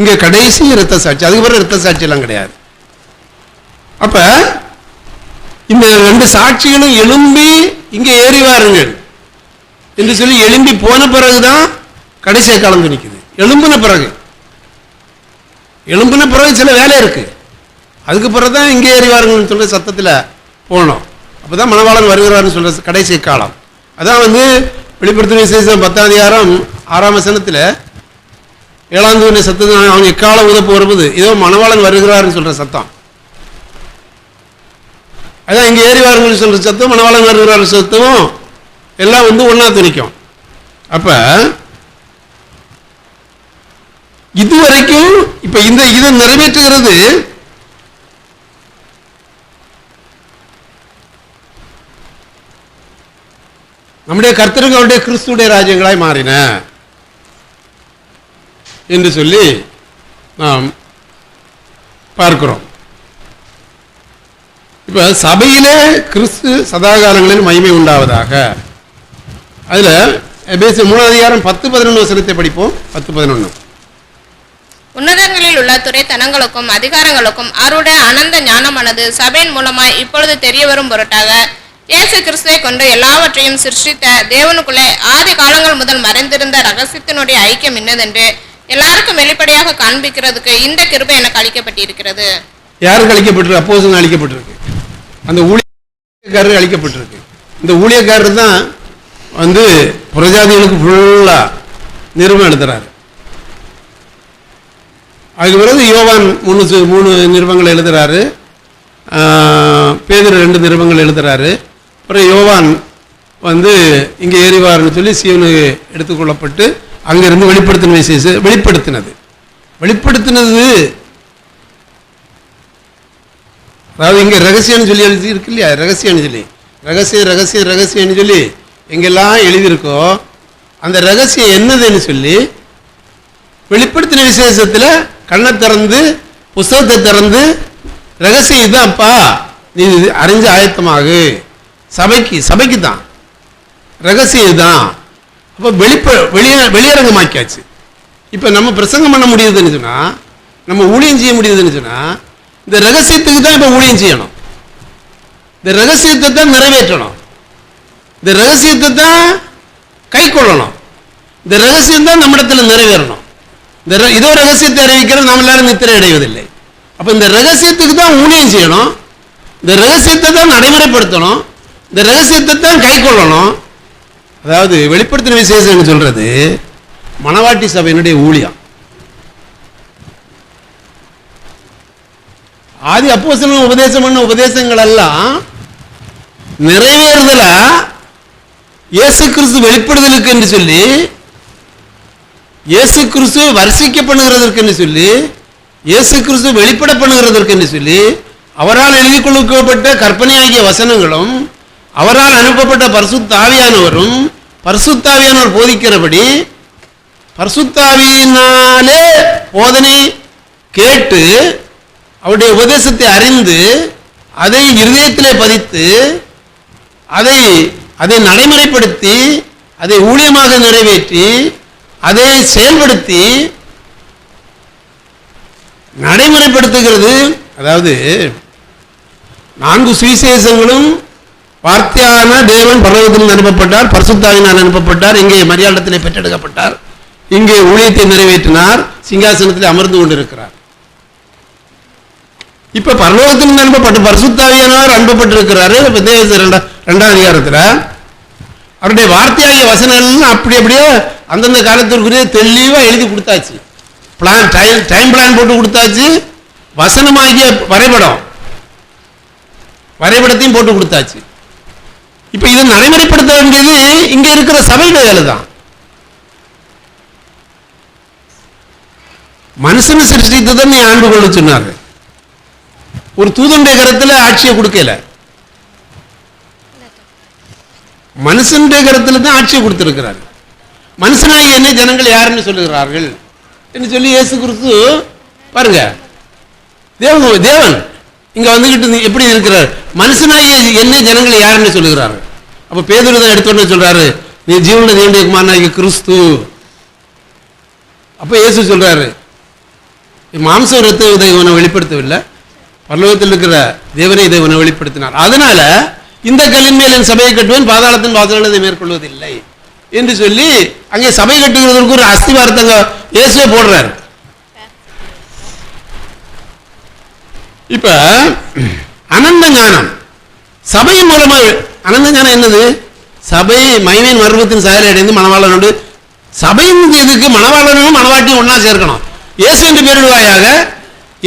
இங்க கடைசி இரத்த சாட்சி. அதுக்கு பிறகு இரத்த சாட்சி எல்லாம் கிடையாது. அப்ப இந்த 2 சாட்சிகளும் எழும்பி இங்க ஏறி வாருங்கள் என்று சொல்லி எழும்பி போன பிறகுதான் கடைசிய காலம் நிற்குது. எழும்பின பிறகு சில வேலை இருக்கு. அதுக்கு பிறகுதான் இங்கே ஏறி வாருங்கன்னு சொல்ற சத்தத்தில் போனோம். அப்பதான் மணவாளன் வருகிறார்னு சொல்ற கடைசி காலம். அதான் வெளிப்படுத்தின விசேஷம் 10ஆம் அதிகாரம் 6ஆம் வசனத்தில் 7ஆம் தூதனுடைய சத்தத்தை அவங்க எக்காலம் உதப்பு வருவது இதோ மணவாளன் வருகிறார்னு சொல்ற சத்தம். அதான் இங்கே ஏறி வாருங்கன்னு சொல்ற சத்தம், மணவாளன் வருகிறார் சத்தமும் எல்லாம் ஒன்னா துணிக்கும். அப்ப இதுவரைக்கும் இப்ப இதை நிறைவேற்றுகிறது நம்முடைய கர்த்தருக்கு அவருடைய கிறிஸ்துடைய ராஜ்யங்களாய் மாறின என்று சொல்லி நாம் பார்க்கிறோம். இப்ப சபையிலே கிறிஸ்து சதாகாலங்களில் மகிமை உண்டாவதாக. அதுல எபேசியர் 3ஆம் அதிகாரம் 10-11 வசனத்தை படிப்போம். 10-11. உன்னதங்களில் உள்ள துரைத்தனங்களுக்கும் அதிகாரங்களுக்கும் அவருடைய அனந்த ஞானமானது சபையின் மூலமாய் இப்பொழுது தெரிய வரும் பொருட்டாக இயேசு கிறிஸ்துவை கொண்டு எல்லாவற்றையும் சிருஷ்டித்த தேவனுக்குள்ளே ஆதி காலங்கள் முதல் மறைந்திருந்த ரகசியத்தினுடைய ஐக்கியம் என்னதென்று எல்லாருக்கும் வெளிப்படையாக காண்பிக்கிறதுக்கு இந்த கிருபை எனக்கு அளிக்கப்பட்டிருக்கிறது. யாருக்கு அளிக்கப்பட்டிருக்கு? அப்போஸ்தலனுக்கு அளிக்கப்பட்டிருக்கு. அந்த ஊழியக்காரருக்கு அளிக்கப்பட்டிருக்கு. இந்த ஊழியக்காரர் தான் புறஜாதிகளுக்கு ஃபுல்லா நிருபம் எழுதுறாரு. அதுக்கு பிறகு யோவான் 3 நிருபங்கள் எழுதுறாரு. பேதுரு 2 நிருபங்கள் எழுதுறாரு. அப்புறம் யோவான் இங்கே ஏறிவார்னு சொல்லி சீவனுக்கு எடுத்துக்கொள்ளப்பட்டு அங்கிருந்து வெளிப்படுத்தினது அதாவது இங்கே ரகசியம்னு சொல்லி எழுதி இருக்கு இல்லையா? ரகசியம்னு சொல்லி ரகசியம்னு சொல்லி எங்கெல்லாம் எழுதியிருக்கோ அந்த ரகசியம் என்னதுன்னு சொல்லி வெளிப்படுத்தின விசேஷத்தில் கண்ணை திறந்து புஸ்தகத்தை திறந்து ரகசியம் இதுதான்ப்பா, நீ அறிஞ்ச ஆயத்தமாகு. சபைக்கு தான் ரகசியம் இதுதான். அப்போ வெளியரங்கமாக்கியாச்சு. இப்போ நம்ம பிரசங்கம் பண்ண முடியுதுன்னு சொன்னா, நம்ம ஊழியம் செய்ய முடியுதுன்னு சொன்னா, இந்த ரகசியத்துக்கு தான் இப்போ ஊழியம் செய்யணும். இந்த ரகசியத்தை தான் நிறைவேற்றணும். இந்த ரகசியத்தை தான் கை கொள்ளணும். இந்த ரகசியம் தான் நம்மிடத்தில் நிறைவேறணும். இதோ ரகசியத்தை அறிவிக்கிற நம்ம எல்லாரும் நித்திரை அடைவதில்லை. அப்ப இந்த ரகசியத்துக்கு தான் ஊழியம் செய்யணும். இந்த ரகசியத்தை தான் நடைமுறைப்படுத்தணும். இந்த ரகசியத்தை தான் கை கொள்ளணும். அதாவது வெளிப்படுத்தின விசேஷம் சொல்றது மணவாட்டி சபையினுடைய ஊழியம். ஆதி அப்போஸ்தலன் உபதேசம் பண்ண உபதேசங்கள் எல்லாம் நிறைவேறுதலா இயேசு கிறிஸ்து வெளிப்படுதலுக்கு என்று சொல்லி, இயேசு கிறிஸ்து வரிசைக்க பண்ணுகிறதற்கு என்று சொல்லி, இயேசு கிறிஸ்து வெளிப்பட பண்ணுகிறதற்கு என்று சொல்லி அவரால் எழுதி கொடுக்கப்பட்ட கற்பனையாகிய வசனங்களும் அவரால் அனுப்பப்பட்ட பரிசுத்தாவியானவரும் பரிசுத்தாவியானவர் போதிக்கிறபடி பரிசுத்தாவியினாலே போதனை கேட்டு அவருடைய உபதேசத்தை அறிந்து அதை இருதயத்திலே பதித்து அதை அதை நடைமுறைப்படுத்தி அதை ஊழியமாக நிறைவேற்றி அதை செயல்படுத்தி நடைமுறைப்படுத்துகிறது. அதாவது 4 சுவிசேஷங்களும் வார்த்தையான தேவன் பரலோகத்தில் அனுப்பப்பட்டார், பரிசுத்த ஆவியினால் அனுப்பப்பட்டார், இங்கே மரியாதத்திலே பெற்றெடுக்கப்பட்டார், இங்கே ஊழியத்தை நிறைவேற்றினார், சிங்காசனத்தில் அமர்ந்து கொண்டிருக்கிறார். இப்ப பரலோகத்தில் அனுப்பப்பட்ட பரிசுத்த ஆவியானவர் அனுப்பப்பட்டிருக்கிறாரு. 2ஆம் அதிகாரத்தில் அவருடைய வார்த்தையாகிய வசனம் அப்படி அப்படியே அந்தந்த காலத்திற்குரிய தெளிவா எழுதி கொடுத்தாச்சு. டைம் பிளான் போட்டு கொடுத்தாச்சு. வசனமாகிய வரைபடத்தையும் போட்டு கொடுத்தாச்சு. இப்ப இதை நடைமுறைப்படுத்த வேண்டியது இங்க இருக்கிற சபையில வேலை தான். மனுஷனை சிருஷ்டித்ததை ஆண்டு கொள்ள சொன்னாங்க. ஒரு தூதனுடைய கரத்துல ஆட்சியை கொடுக்கல, மனுஷனுடைய கரத்துல தான் ஆட்சியை கொடுத்திருக்கிறார். மனுஷனாகி என்ன ஜனங்கள் யாருன்னு சொல்லுகிறார்கள் என்று சொல்லி இயேசு கிறிஸ்து பாருங்க, தேவன் இங்க வந்துகிட்டு எப்படி இருக்கிறார், மனுஷனாகிய என்ன ஜனங்கள் யாருன்னு சொல்லுகிறார்கள். அப்ப பேதுரு தான் எடுத்தோன்னு சொல்றாரு, நீ ஜீவனுள்ள தேவனுடைய குமாரனாகிய கிறிஸ்து. அப்ப இயேசு சொல்றாரு, மாம்ச ரத்த இதை இவனை வெளிப்படுத்தவில்லை, பரலோகத்தில் இருக்கிற தேவனை இதை இவனை வெளிப்படுத்தினார். அதனால இந்த கல்லின் மேல் என் சபையை கட்டுவேன், பாதாளத்தின் வாசல்களை இதை மேற்கொள்வதில்லை என்று சொல்லி அங்கே சபை கட்டுகிறதற்கு ஒரு அஸ்திவாரத்தங்க இயேசுவே போடுறாரு. இப்ப அனந்த ஞானம் சபையின் மூலமா, அனந்த ஞானம் என்னது? சபை மைமையின் மர்வத்தின் சாயலை அடைந்து மணவாளனோடு, சபையின் இதுக்கு மணவாளனும் மணவாட்டியும் ஒன்னா சேர்க்கணும். இயேசு என்று பெயரிடுவாயாக,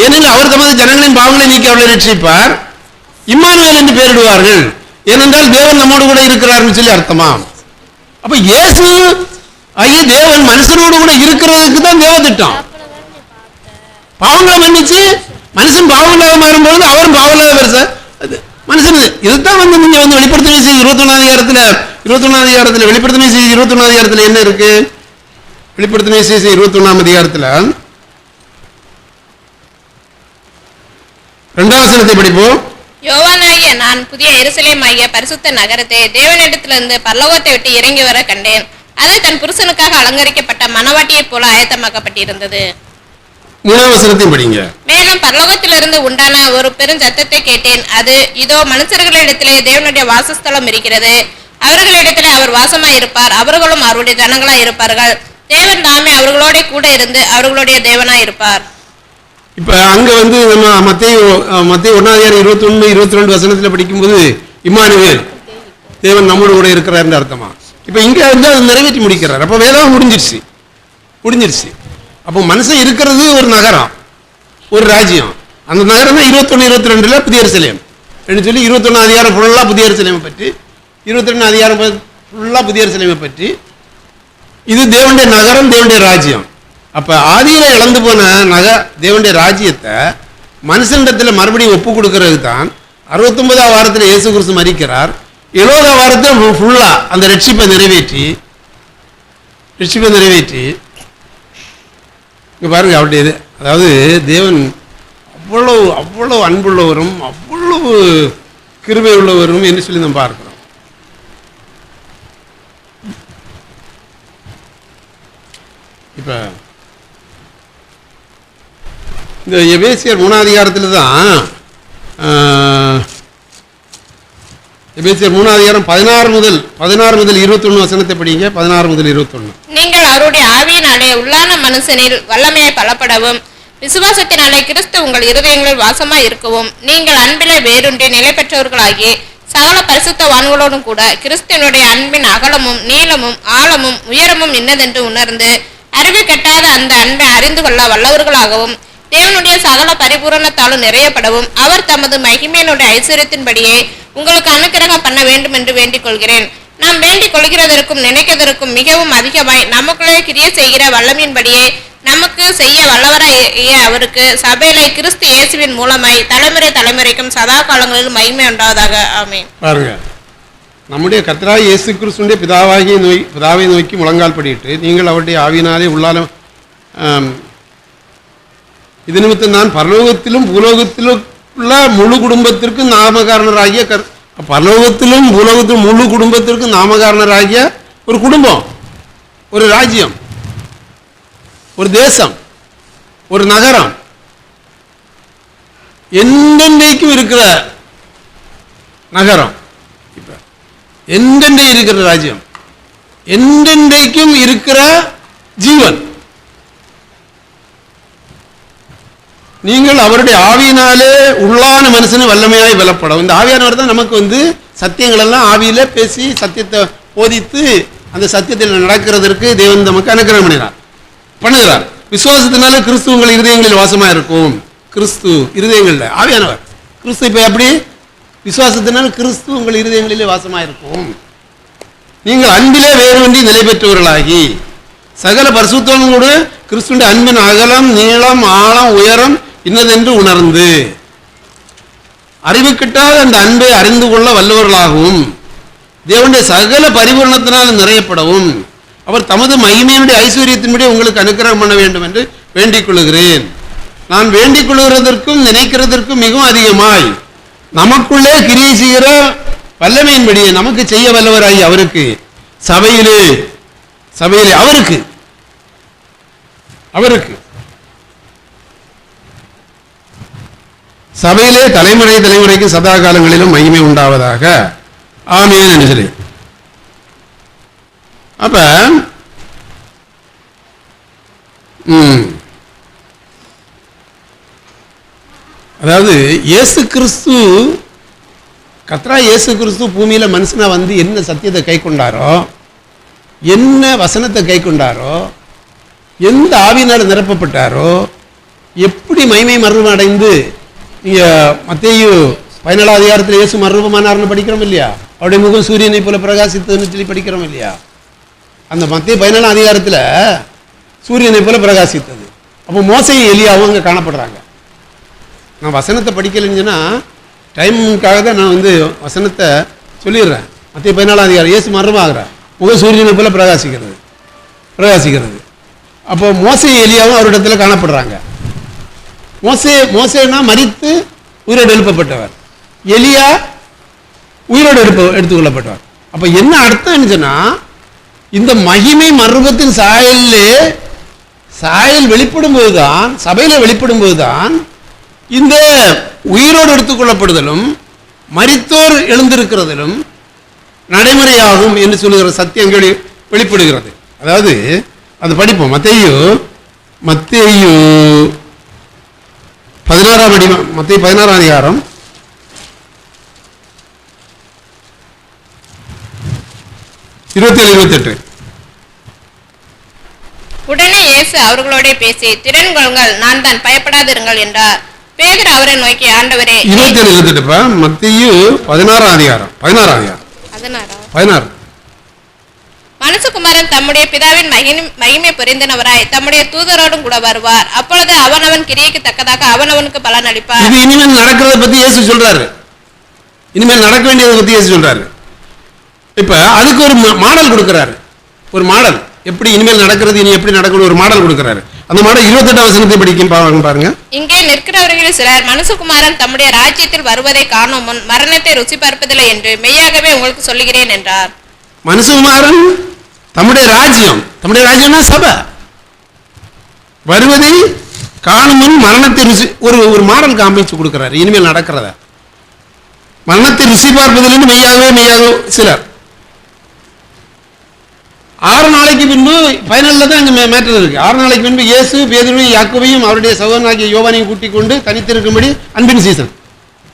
ஏனெனில் அவர் தமது ஜனங்களின் பாவங்களை நீக்கி அவர்களை ரட்சிப்பார். இம்மானுவேல் என்று பெயரிடுவார்கள், ஏனென்றால் தேவன் நம்மோடு கூட இருக்கிறார்னு சொல்லி அர்த்தமா. அப்ப இயேசு ஆகிய தேவன் மனுஷனோடு கூட இருக்கிறதுக்கு தான் தேவ திட்டம். பாவங்களை மன்னிச்சு மனுஷன் பாவம் இல்லாத மாறும்போது அவரும் பாவம் இல்லாத பெருசா மனுஷன். இதுதான் நீங்க வெளிப்படுத்தின செய்தி 21ஆம் அதிகாரத்தில் வெளிப்படுத்தின செய்தி 21ஆம் அதிகாரத்தில் என்ன இருக்கு? வெளிப்படுத்தின செய்தி 21ஆம் அதிகாரத்தில் 2ஆம் வசனத்தை படிப்போம். யோவானாகிய நான் புதிய எருசலேம் ஆகிய பரிசுத்த நகரத்தை தேவனிடத்திலிருந்து பரலோகத்தை விட்டு இறங்கி வர கண்டேன். அது தன் புருஷனுக்காக அலங்கரிக்கப்பட்ட மணவாட்டியைப் போல ஆயத்தமாக்கப்பட்டிருந்தது. 3ஆம் வசனத்தையும் படிங்க. மேலும் பரலோகத்திலிருந்து உண்டான ஒரு பெரும் சத்தத்தை கேட்டேன். அது, இதோ மனுஷர்களிடத்திலே தேவனுடைய வாசஸ்தலம் இருக்கிறது, அவர்களிடத்திலே அவர் வாசமாயிருப்பார், அவர்களும் அவருடைய ஜனங்களாய் இருப்பார்கள். தேவன் தாமே அவர்களோட கூட இருந்து அவர்களுடைய தேவனாய் இருப்பார். இப்ப அங்க நம்ம மத்தேயு 1ஆம் அதிகாரம் 21, 22 வசனத்துல படிக்கும்போது இம்மானுவேல் தேவன் நம்மோடு கூட இருக்கிறார் அர்த்தமா. இப்ப இங்க அதை நிறைவேற்றி முடிக்கிறார். அப்ப வேதம் முடிஞ்சிருச்சு. அப்போ மனுஷன் இருக்கிறது ஒரு நகரம், ஒரு ராஜ்யம். அந்த நகரம் தான் 21, 22 புதிய எருசலேம் சொல்லி 21ஆம் அதிகாரம் ஃபுல்லா புதிய எருசலேமை பற்றி, 22ஆம் அதிகாரம் ஃபுல்லா புதிய எருசலேமை பற்றி. இது தேவனுடைய நகரம், தேவனுடைய ராஜ்யம். அப்ப ஆதியில இழந்து போன தேவனுடைய ராஜ்யத்தை மனுஷனிடத்தில் மறுபடியும் ஒப்பு கொடுக்கிறது தான் 69ஆம் வாரத்தில் இயேசு கிறிஸ்து மரிக்கிறார். 70ஆம் வாரத்தில் ஃபுல்லா அந்த ரட்சிப்பை நிறைவேற்றி இங்க பாருங்க அவருடைய இது. அதாவது தேவன் அவ்வளவு அன்புள்ளவரும் அவ்வளவு கிருபை உள்ளவரும் என்று சொல்லி நம்ம பார்க்கிறோம். இப்ப இந்த எபேசியர் 3ஆம் அதிகாரத்தில் தான் எபேசியர் 3ஆம் அதிகாரம் 16 முதல் 21 வசனத்தை படிங்க. 16 முதல் 21. நீங்கள் அவருடைய ஆவியினாலே உள்ளான மனுஷனில் வல்லமையை பலப்படவும், விசுவாசத்தினாலே கிறிஸ்து உங்கள் இருதயங்களில் வாசமாய் இருக்கவும், நீங்கள் அன்பிலே வேரூன்றி நிலை பெற்றவர்களாகி சகல பரிசுத்தவான்களோடும் கூட கிறிஸ்துவனுடைய அன்பின் அகலமும் நீளமும் ஆழமும் உயரமும் இன்னதென்று உணர்ந்து அறிவு கெட்டாத அந்த அன்பை அறிந்து கொள்ள வல்லவர்களாகவும், தேவனுடைய சகல பரிபூரணத்தாலும் நிறையப்படவும் அவர் தமது மகிமையினுடைய ஐஸ்வர்யத்தின்படியே உங்களுக்கு அனுக்கிரகம் பண்ண வேண்டும் என்று வேண்டிக் கொள்கிறேன். நாம் வேண்டிக் கொள்கிறதற்கும் நினைக்கிறதற்கும் மிகவும் அதிகமாய் நமக்குள்ளே கிரியை செய்கிற வல்லமையின்படியே நமக்கு செய்ய வல்லவராகிய அவருக்கு சபையிலே கிறிஸ்து இயேசுவின் மூலமாய் தலைமுறை தலைமுறைக்கும் சதா காலங்களில் மகிமை உண்டாவதாக. ஆமென். பாருங்க, நம்முடைய கர்த்தராகிய இயேசு கிறிஸ்துவின் பிதாவை நோக்கி முழங்கால் படியிட்டு, நீங்கள் அவருடைய ஆவியினாலே உள்ளாலும் இது நிமித்தம் நான் பரலோகத்திலும் பூலோகத்திலும் உள்ள முழு குடும்பத்திற்கும் நாமகாரணராகிய பரலோகத்திலும் பூலோகத்திலும் முழு குடும்பத்திற்கும் நாமகாரணராகிய ஒரு குடும்பம், ஒரு ராஜ்யம், ஒரு தேசம், ஒரு நகரம், என்றென்றைக்கும் இருக்கிற நகரம், என்றென்றைக்கும் இருக்கிற ராஜ்யம், என்றென்றைக்கும் இருக்கிற ஜீவன். நீங்கள் அவருடைய ஆவியினாலே உள்ளான மனுஷனை வல்லமையாய் பலப்படும். இந்த ஆவியானவர் தான் நமக்கு சத்தியங்கள் எல்லாம் ஆவியில பேசி சத்தியத்தை போதித்து அந்த சத்தியத்தில் நடக்கிறதற்கு தேவன் நமக்கு அனுக்கிரகம் பண்ணுகிறார். விசுவாசத்தினால கிறிஸ்து உங்கள் இருதயங்களில் வாசமா இருக்கும். கிறிஸ்து இருதயங்கள்ல ஆவியானவர் கிறிஸ்து இப்ப எப்படி விசுவாசத்தினால் கிறிஸ்து உங்கள் இருதயங்களிலே வாசமா இருக்கும். நீங்கள் அன்பிலே வேறுவன்றி நிலை பெற்றவர்களாகி சகல பரிசுத்தோடு கிறிஸ்துவின் அன்பின் அகலம் நீளம் ஆழம் உயரம் இன்னதென்று உணர்ந்து அறிவு கிட்டாத அந்த அன்பை அறிந்து கொள்ள வல்லவர்களாகவும் தேவனுடைய சகல பரிபூரணத்தினால் நிறையப்படவும் அவர் தமது மகிமையினுடைய ஐஸ்வர்யத்தின்படி உங்களுக்கு அனுக்கிரகம் பண்ண வேண்டும் என்று வேண்டிக் கொள்கிறேன். நான் வேண்டிக் கொள்கிறதற்கும் நினைக்கிறதற்கும் மிகவும் அதிகமாய் நமக்குள்ளே கிரியை செய்கிற வல்லமையின்படியே நமக்கு செய்ய வல்லவராகி அவருக்கு சபையிலே சபையிலே தலைமுறைக்கு சதா காலங்களிலும் மகிமை உண்டாவதாக. ஆமென் என்று சொல்லி அப்ப அதாவது இயேசு கிறிஸ்து கர்த்தராகிய இயேசு கிறிஸ்து பூமியில மனுஷனா என்ன சத்தியத்தை கை கொண்டாரோ, என்ன வசனத்தை கை கொண்டாரோ, எந்த ஆவியினால் நிரப்பப்பட்டாரோ, எப்படி மகிமை மர்வம் அடைந்து நீங்க மத்தேயு 14 அதிகாரத்தில் இயேசு மர்வமானார்னு படிக்கிறோம் இல்லையா? அவருடைய முகம் சூரியனை போல பிரகாசித்ததுன்னு சொல்லி படிக்கிறோம் இல்லையா? அந்த மத்தேயு 14 அதிகாரத்தில் சூரியனை போல பிரகாசித்தது. அப்போ மோசேயும் எலியாவும் அங்கே காணப்படுறாங்க. நான் வசனத்தை படிக்கலைன்னு சொன்னால் டைமுக்காக தான் நான் வசனத்தை சொல்லிடுறேன். மத்தேயு 14 அதிகாரம் இயேசு மர்வமாகிறார், முகம் சூரியனை போல பிரகாசிக்கிறது. அப்போ மோசேயும் எலியாவும் அவரிடத்துல காணப்படுறாங்க. மோசேனா மரித்து உயிரோடு எழுப்பப்பட்டவர், எலியா உயிரோடு எடுத்துக்கொள்ளப்பட்டவர். அப்ப என்ன அர்த்தம் சொன்னா, இந்த மகிமை மர்வத்தின் சாயல் வெளிப்படும் போதுதான், சபையில வெளிப்படும் போதுதான் இந்த உயிரோடு எடுத்துக்கொள்ளப்படுதலும் மரித்தோர் எழுந்திருக்கிறதிலும் நடைமுறையாகும் என்று சொல்லுகிற சத்தியங்கள் வெளிப்படுகிறது. அதாவது அது படிப்போம். மத்தேயு 16 அதிகாரம் 27-28. உடனே இயேசு அவர்களோட பேசி, திடன் கொள்ளுங்கள், நான் தான், பயப்படாதிருங்கள் என்றார். பேதுரு அவரை நோக்கி, ஆண்டவரே. 27-28 மத்தேயு 16 அதிகாரம் 16. மனுஷகுமாரன் தம்முடைய பிதாவின் மகிமை பொருந்தினவராய் தம்முடைய தூதரோடும் கூட வருவார். அப்பொழுது அவனவன் கிரியைக்கு தக்கதாக அவனவனுக்கு பலன் அளிப்பார். இது இனிமேல் நடக்கிறத பத்தி இயேசு சொல்றாரு. இனிமேல் நடக்க வேண்டியதை பத்தி இயேசு சொல்றாரு. இப்ப அதுக்கு ஒரு மாடல் கொடுக்கிறாரு. ஒரு மாடல் எப்படி இனிமேல் நடக்கிறது, இனி எப்படி நடக்கணும், ஒரு மாடல் கொடுக்கிறாரு. அந்த மாடல் 28 வசனத்தை படிக்கும் பாருங்க. இங்கே நிற்கிறவர்களில் சிலர் மனுஷகுமாரன் தம்முடைய ராஜ்யத்தில் வருவதை காணும் முன் மரணத்தை ருசி பார்ப்பதில்லை என்று மெய்யாகவே உங்களுக்கு சொல்லுகிறேன் என்றார். மனுஷகுமாரன் தம்முடைய ராஜ்யம்னா சபை வருவதை காணும் முன் மரணத்தை ருசி ஒரு மாடல் காமிச்சு கொடுக்கிறாரு. இனிமேல் நடக்கிறத மரணத்தை ருசி பார்ப்பதில் மெய்யாகவே சிலர் 6 நாளைக்கு பின்பு ஃபைனல்ல தான் இங்க மேட்டர் இருக்கு. 6 நாளைக்கு பின்பு இயேசு பேதுருவையும் யாக்கோபையும் அவருடைய சகோதரனாகிய யோவானையும் கூட்டிக் கொண்டு தனித்திருக்கும்படி அன்பின் சீசன்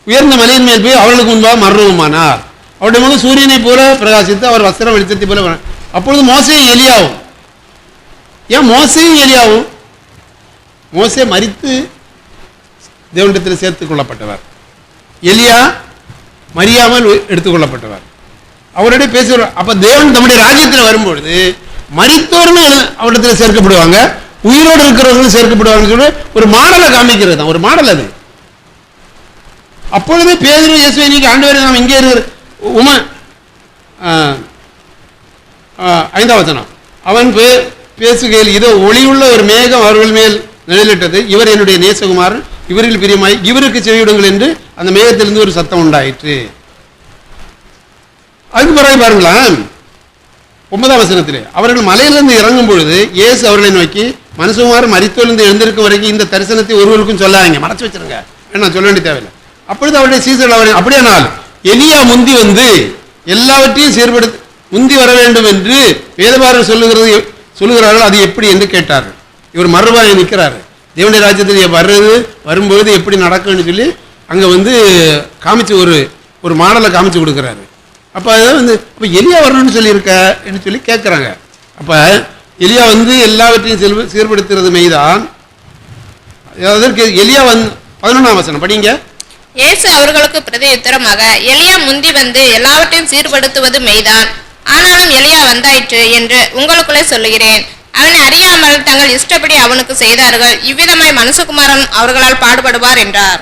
உயர்ந்த மலையின் மேல் போய் அவர்களுக்கு முன்பாக மரணமானார். அவருடைய முகம் சூரியனை போல பிரகாசித்து அவர் வஸ்திரம் வெளிச்சத்தை போல. அப்பொழுது மோசேயும் எலியாவும். ஏன் மோசேயும் எலியாவும்? மோசே மரித்து தேவனிடத்தில் சேர்த்துக் கொள்ளப்பட்டவர், எலியா மரியாமல் எடுத்துக்கொள்ளப்பட்டவர். அவருடைய பேசுவார். அப்ப தேவன் தம்முடைய ராஜ்யத்தில் வரும்பொழுது மரித்தோர்னு அவரிடத்தில் சேர்க்கப்படுவாங்க, உயிரோடு இருக்கிறவர்களும் சேர்க்கப்படுவாங்கன்னு சொல்லி ஒரு மாடலை காமிக்கிறது தான். ஒரு மாடல் அது. அப்பொழுது பேதுரு இயேசுவை இன்னைக்கு ஆண்டவரே நாம் இங்கே இருக்கிற 5ஆம் வசனம். அவன் பேசுகையில் இதோ ஒளியுள்ள ஒரு மேகம் அவர்கள் மேல் நிழலிட்டது, இவர் என்னுடைய நேசகுமாரன், இவரில் பிரியமாய் இவருக்கு செவியிடுங்கள் என்று அந்த மேகத்திலிருந்து ஒரு சத்தம் உண்டாயிற்று. அதுக்கு பிறகு பாருங்களேன் 9ஆம் வசனத்திலே அவர்கள் மலையிலிருந்து இறங்கும் பொழுது இயேசு அவர்களை நோக்கி மனுஷகுமாரன் மரித்தோலிருந்து எழுந்திருக்கும் வரைக்கும் இந்த தரிசனத்தை ஒருவருக்கும் சொல்லாதீங்க, மறைச்சு வச்சிருங்க, நான் சொல்ல வேண்டிய தேவையில்லை. அப்பொழுது அவருடைய சீசர்கள் அவரை அப்படியானால் எலியா முந்தி வந்து எல்லாவற்றையும் சீர்படுத்தி முந்தி வர வேண்டும் என்று வேதபாரர் சொல்லுகிறார்கள், அது எப்படி என்று கேட்டார்கள். இவர் மறுபாயை நிற்கிறாரு, தேவனுடைய ராஜ்யத்தில் வரும்பொழுது எப்படி நடக்கும்னு சொல்லி அங்கே வந்து காமிச்சு ஒரு மாடலை காமிச்சு கொடுக்குறாரு. அப்போ அதை வந்து அப்போ எலியா வரணும்னு சொல்லியிருக்கன்னு சொல்லி கேட்குறாங்க. அப்போ எலியா வந்து எல்லாவற்றையும் சீர்படுத்துறது மெய்தான். அதற்கு எலியா வந்து 11ஆம் வசனம் படிங்க. இயேசு அவர்களுக்கு பிரதியுத்தரமாக, எலியா முந்தி வந்து எல்லாவற்றையும் சீர்படுத்துவது மெய்தான், ஆனாலும் எலியா வந்தாயிற்று என்று உங்களுக்குள்ளே சொல்லுகிறேன். அவனை அறியாமல் தங்கள் இஷ்டப்படி அவனுக்கு செய்தார்கள், இவ்விதமாய் மனுஷகுமாரன் அவர்களால் பாடுபடுவார் என்றார்.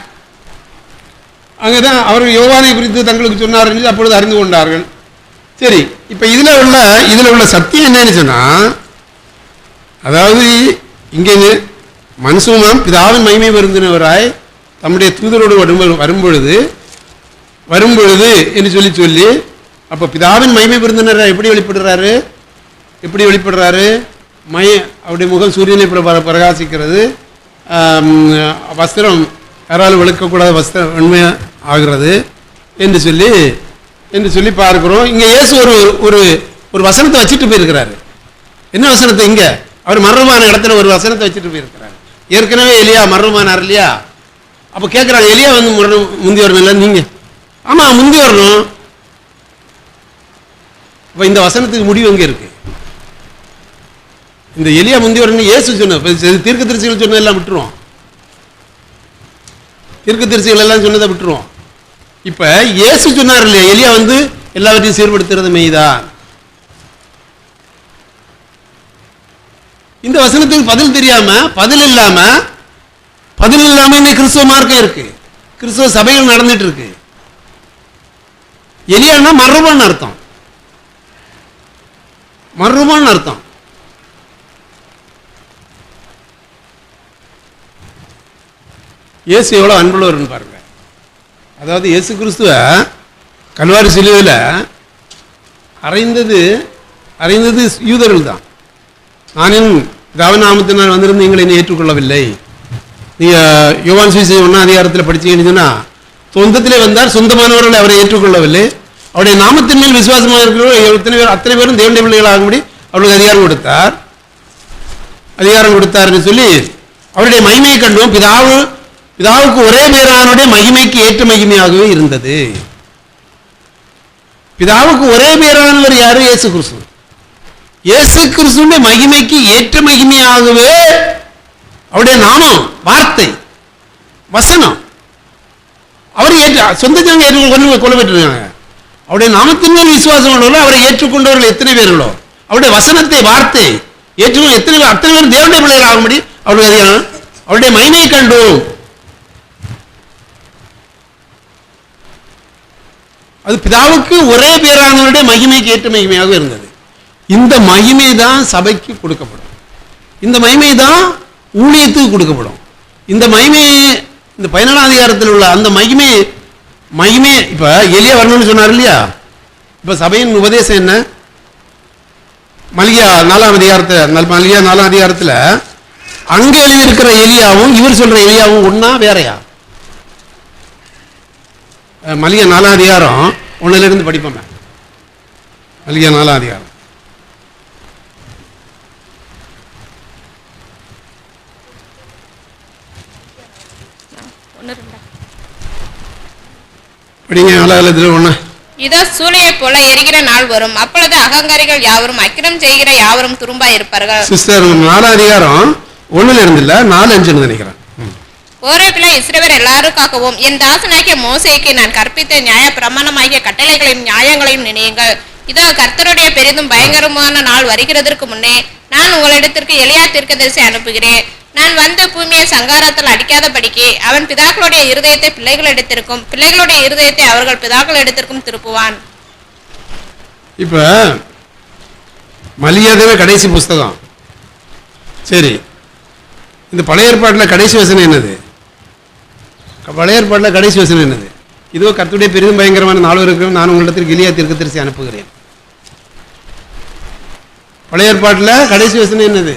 அங்கதான் அவர்கள் யோவானை குறித்து தங்களுக்கு சொன்னார் என்று அப்பொழுது அறிந்து கொண்டார்கள். சரி, இப்ப இதுல உள்ள சத்தியம் என்னன்னு சொன்னா, அதாவது இங்கே மனுஷமாம் பிதாவின் மகிமை வருந்தினவராய் தம்முடைய தூதரோடு வரும்பொழுது என்று சொல்லி அப்போ பிதாவின் மகிமை விருந்தினராய் எப்படி வெளிப்படுறாரு? அவருடைய முகம் சூரியனை பிரகாசிக்கிறது, வஸ்திரம் யாராலும் வெளுக்கக்கூடாத வஸ்திரம் வெண்மையா ஆகிறது என்று சொல்லி பார்க்கிறோம். இங்க இயேசு ஒரு வசனத்தை வச்சுட்டு போயிருக்கிறாரு. என்ன வசனத்தை? இங்க அவர் மர்மமான இடத்துல ஒரு வசனத்தை வச்சுட்டு போயிருக்கிறார். ஏற்கனவே எலியா மர்மமானார் இல்லையா? அப்ப கேட்கிறாங்க, எலியா வந்து முந்தி வரணும் இல்லை நீங்க? ஆமா, முந்தி வரணும். அப்ப இந்த வசனத்துக்கு முடிவு எங்க இருக்கு? இந்த எலியா முந்தி வரணும் இயேசு சொன்ன தீர்க்கதரிசிகள் சொன்னதெல்லாம் விட்டுருவோம், தீர்க்கதரிசிகள் எல்லாம் சொன்னதை விட்டுருவோம். இப்ப இயேசு சொன்னார் இல்லையா, எலியா வந்து எல்லாவற்றையும் சீர்படுத்துறது மெய்தான். இந்த வசனத்துக்கு பதில் இல்லாம இந்த கிறிஸ்துவ மார்க்கம் இருக்கு, கிறிஸ்துவ சபைகள் நடந்துட்டு இருக்கு. எலியான்னா மர்மமான அர்த்தம். இயேசு எவ்வளவு அன்புள்ளவர்னு பாருங்க. அதாவது இயேசு கிறிஸ்துவ கல்வாரி சிலுவையில் அறைந்தது யூதர்கள் தான். நானும் பிதாவின் வந்திருந்து நீங்கள் என்னை ஏற்றுக்கொள்ளவில்லை. நீங்க யோவான் சுவிசேஷம் 1ஆம் அதிகாரத்தில் படிச்சீங்கன்னு சொன்னா, சொந்தத்திலே வந்தார், சொந்தமானவர்களை அவரை ஏற்றுக்கொள்ளவில்லை. அவருடைய நாமத்தின் மேல் விசுவாசமாக இருக்கிறவர்கள் அத்தனை பேரும் தேவனுடைய பிள்ளைகள் ஆகும்படி அவர்களுக்கு அதிகாரம் கொடுத்தார்னு சொல்லி அவருடைய மகிமையை கண்டோம். பிதாவுக்கு ஒரே பேரானுடைய மகிமைக்கு ஏற்ற மகிமையாகவே இருந்தது. பிதாவுக்கு ஒரே பேரானவர் யாரு? இயேசு கிறிஸ்து. இயேசு கிறிஸ்துவின் மகிமைக்கு ஏற்ற மகிமையாகவே அவருடைய நாமம், வார்த்தை, வசனம் அவரை சொந்த ஜனங்க கொண்டு பெற்றிருக்காங்க. அவருடைய நாமத்தின் மேல் விசுவாசம் உள்ளவர்கள், அவரை ஏற்றுக்கொண்டவர்கள் எத்தனை பேர்களோ, அவருடைய வசனத்தை, வார்த்தை ஏற்றுக்கொண்டு அத்தனை பேர் தேவனுடைய பிள்ளைகள் ஆகும்படி அவருடைய மகிமையை கண்டோம். அது பிதாவுக்கு ஒரே பேரானவருடைய மகிமைக்கு ஏற்ற மகிமையாக இருந்தது. இந்த மகிமை தான் சபைக்கு கொடுக்கப்படும், இந்த மகிமை தான் ஊழியத்துக்கு கொடுக்கப்படும். இந்த மகிமை இந்த 14ஆம் அதிகாரத்தில் உள்ள அந்த மகிமை இப்ப எலியா வரணும்னு சொன்னார் இல்லையா? இப்ப சபையின் உபதேசம் என்ன? மல்கியா 4ஆம் அதிகாரத்தில் அங்க எழுதியிருக்கிற எலியாவும் இவர் சொல்ற எலியாவும் ஒன்னா வேறையா? மல்கியா 4ஆம் அதிகாரம் 1லிருந்து படிப்போம். மல்கியா 4ஆம் அதிகாரம் படிங்க. 4 இதோ சூளையை போல எரிகிற நாள் வரும், அப்பொழுது அகங்காரிகள் யாவரும் அக்கிரம் செய்கிற யாவரும் துரும்பாய் இருப்பார்கள். சிஸ்டர் 4ஆம் அதிகாரம் 1லிருந்து இல்ல 4:5 நினைக்கிறேன். ஓரேபிலே இஸ்ரவேல் எல்லாருக்காகவும் என் தாசனாகிய மோசேக்கு நான் கற்பித்த நியாய பிரமாணமாகிய கட்டளைகளையும் நியாயங்களையும் நினையுங்கள். இதோ கர்த்தருடைய பெரிதும் பயங்கரமான நாள் வருகிறதற்கு முன்னே நான் உங்களிடத்திற்கு எலியா தீர்க்கதரிசி அனுப்புகிறேன். நான் வந்து பூமியை சங்காரத்தில் அடிக்காதபடிக்கு அவன் பிதாக்களுடைய இருதயத்தை பிள்ளைகளிடத்திற்கும் பிள்ளைகளுடைய இருதயத்தை அவர்கள் பிதாக்களிடத்திற்கும் திருப்புவான். இப்ப மல்கியாவே கடைசி புஸ்தகம். சரி, இந்த பழைய ஏற்பாட்டில் கடைசி வசனம் என்னது? இதோ கர்த்தருடைய பெரிதும் பயங்கரமான நாள் இருக்கிற நான் உங்களிடத்தில் எலியா தீர்க்கதரிசி அனுப்புகிறேன். பழைய ஏற்பாட்டில் கடைசி வசனம் என்னது?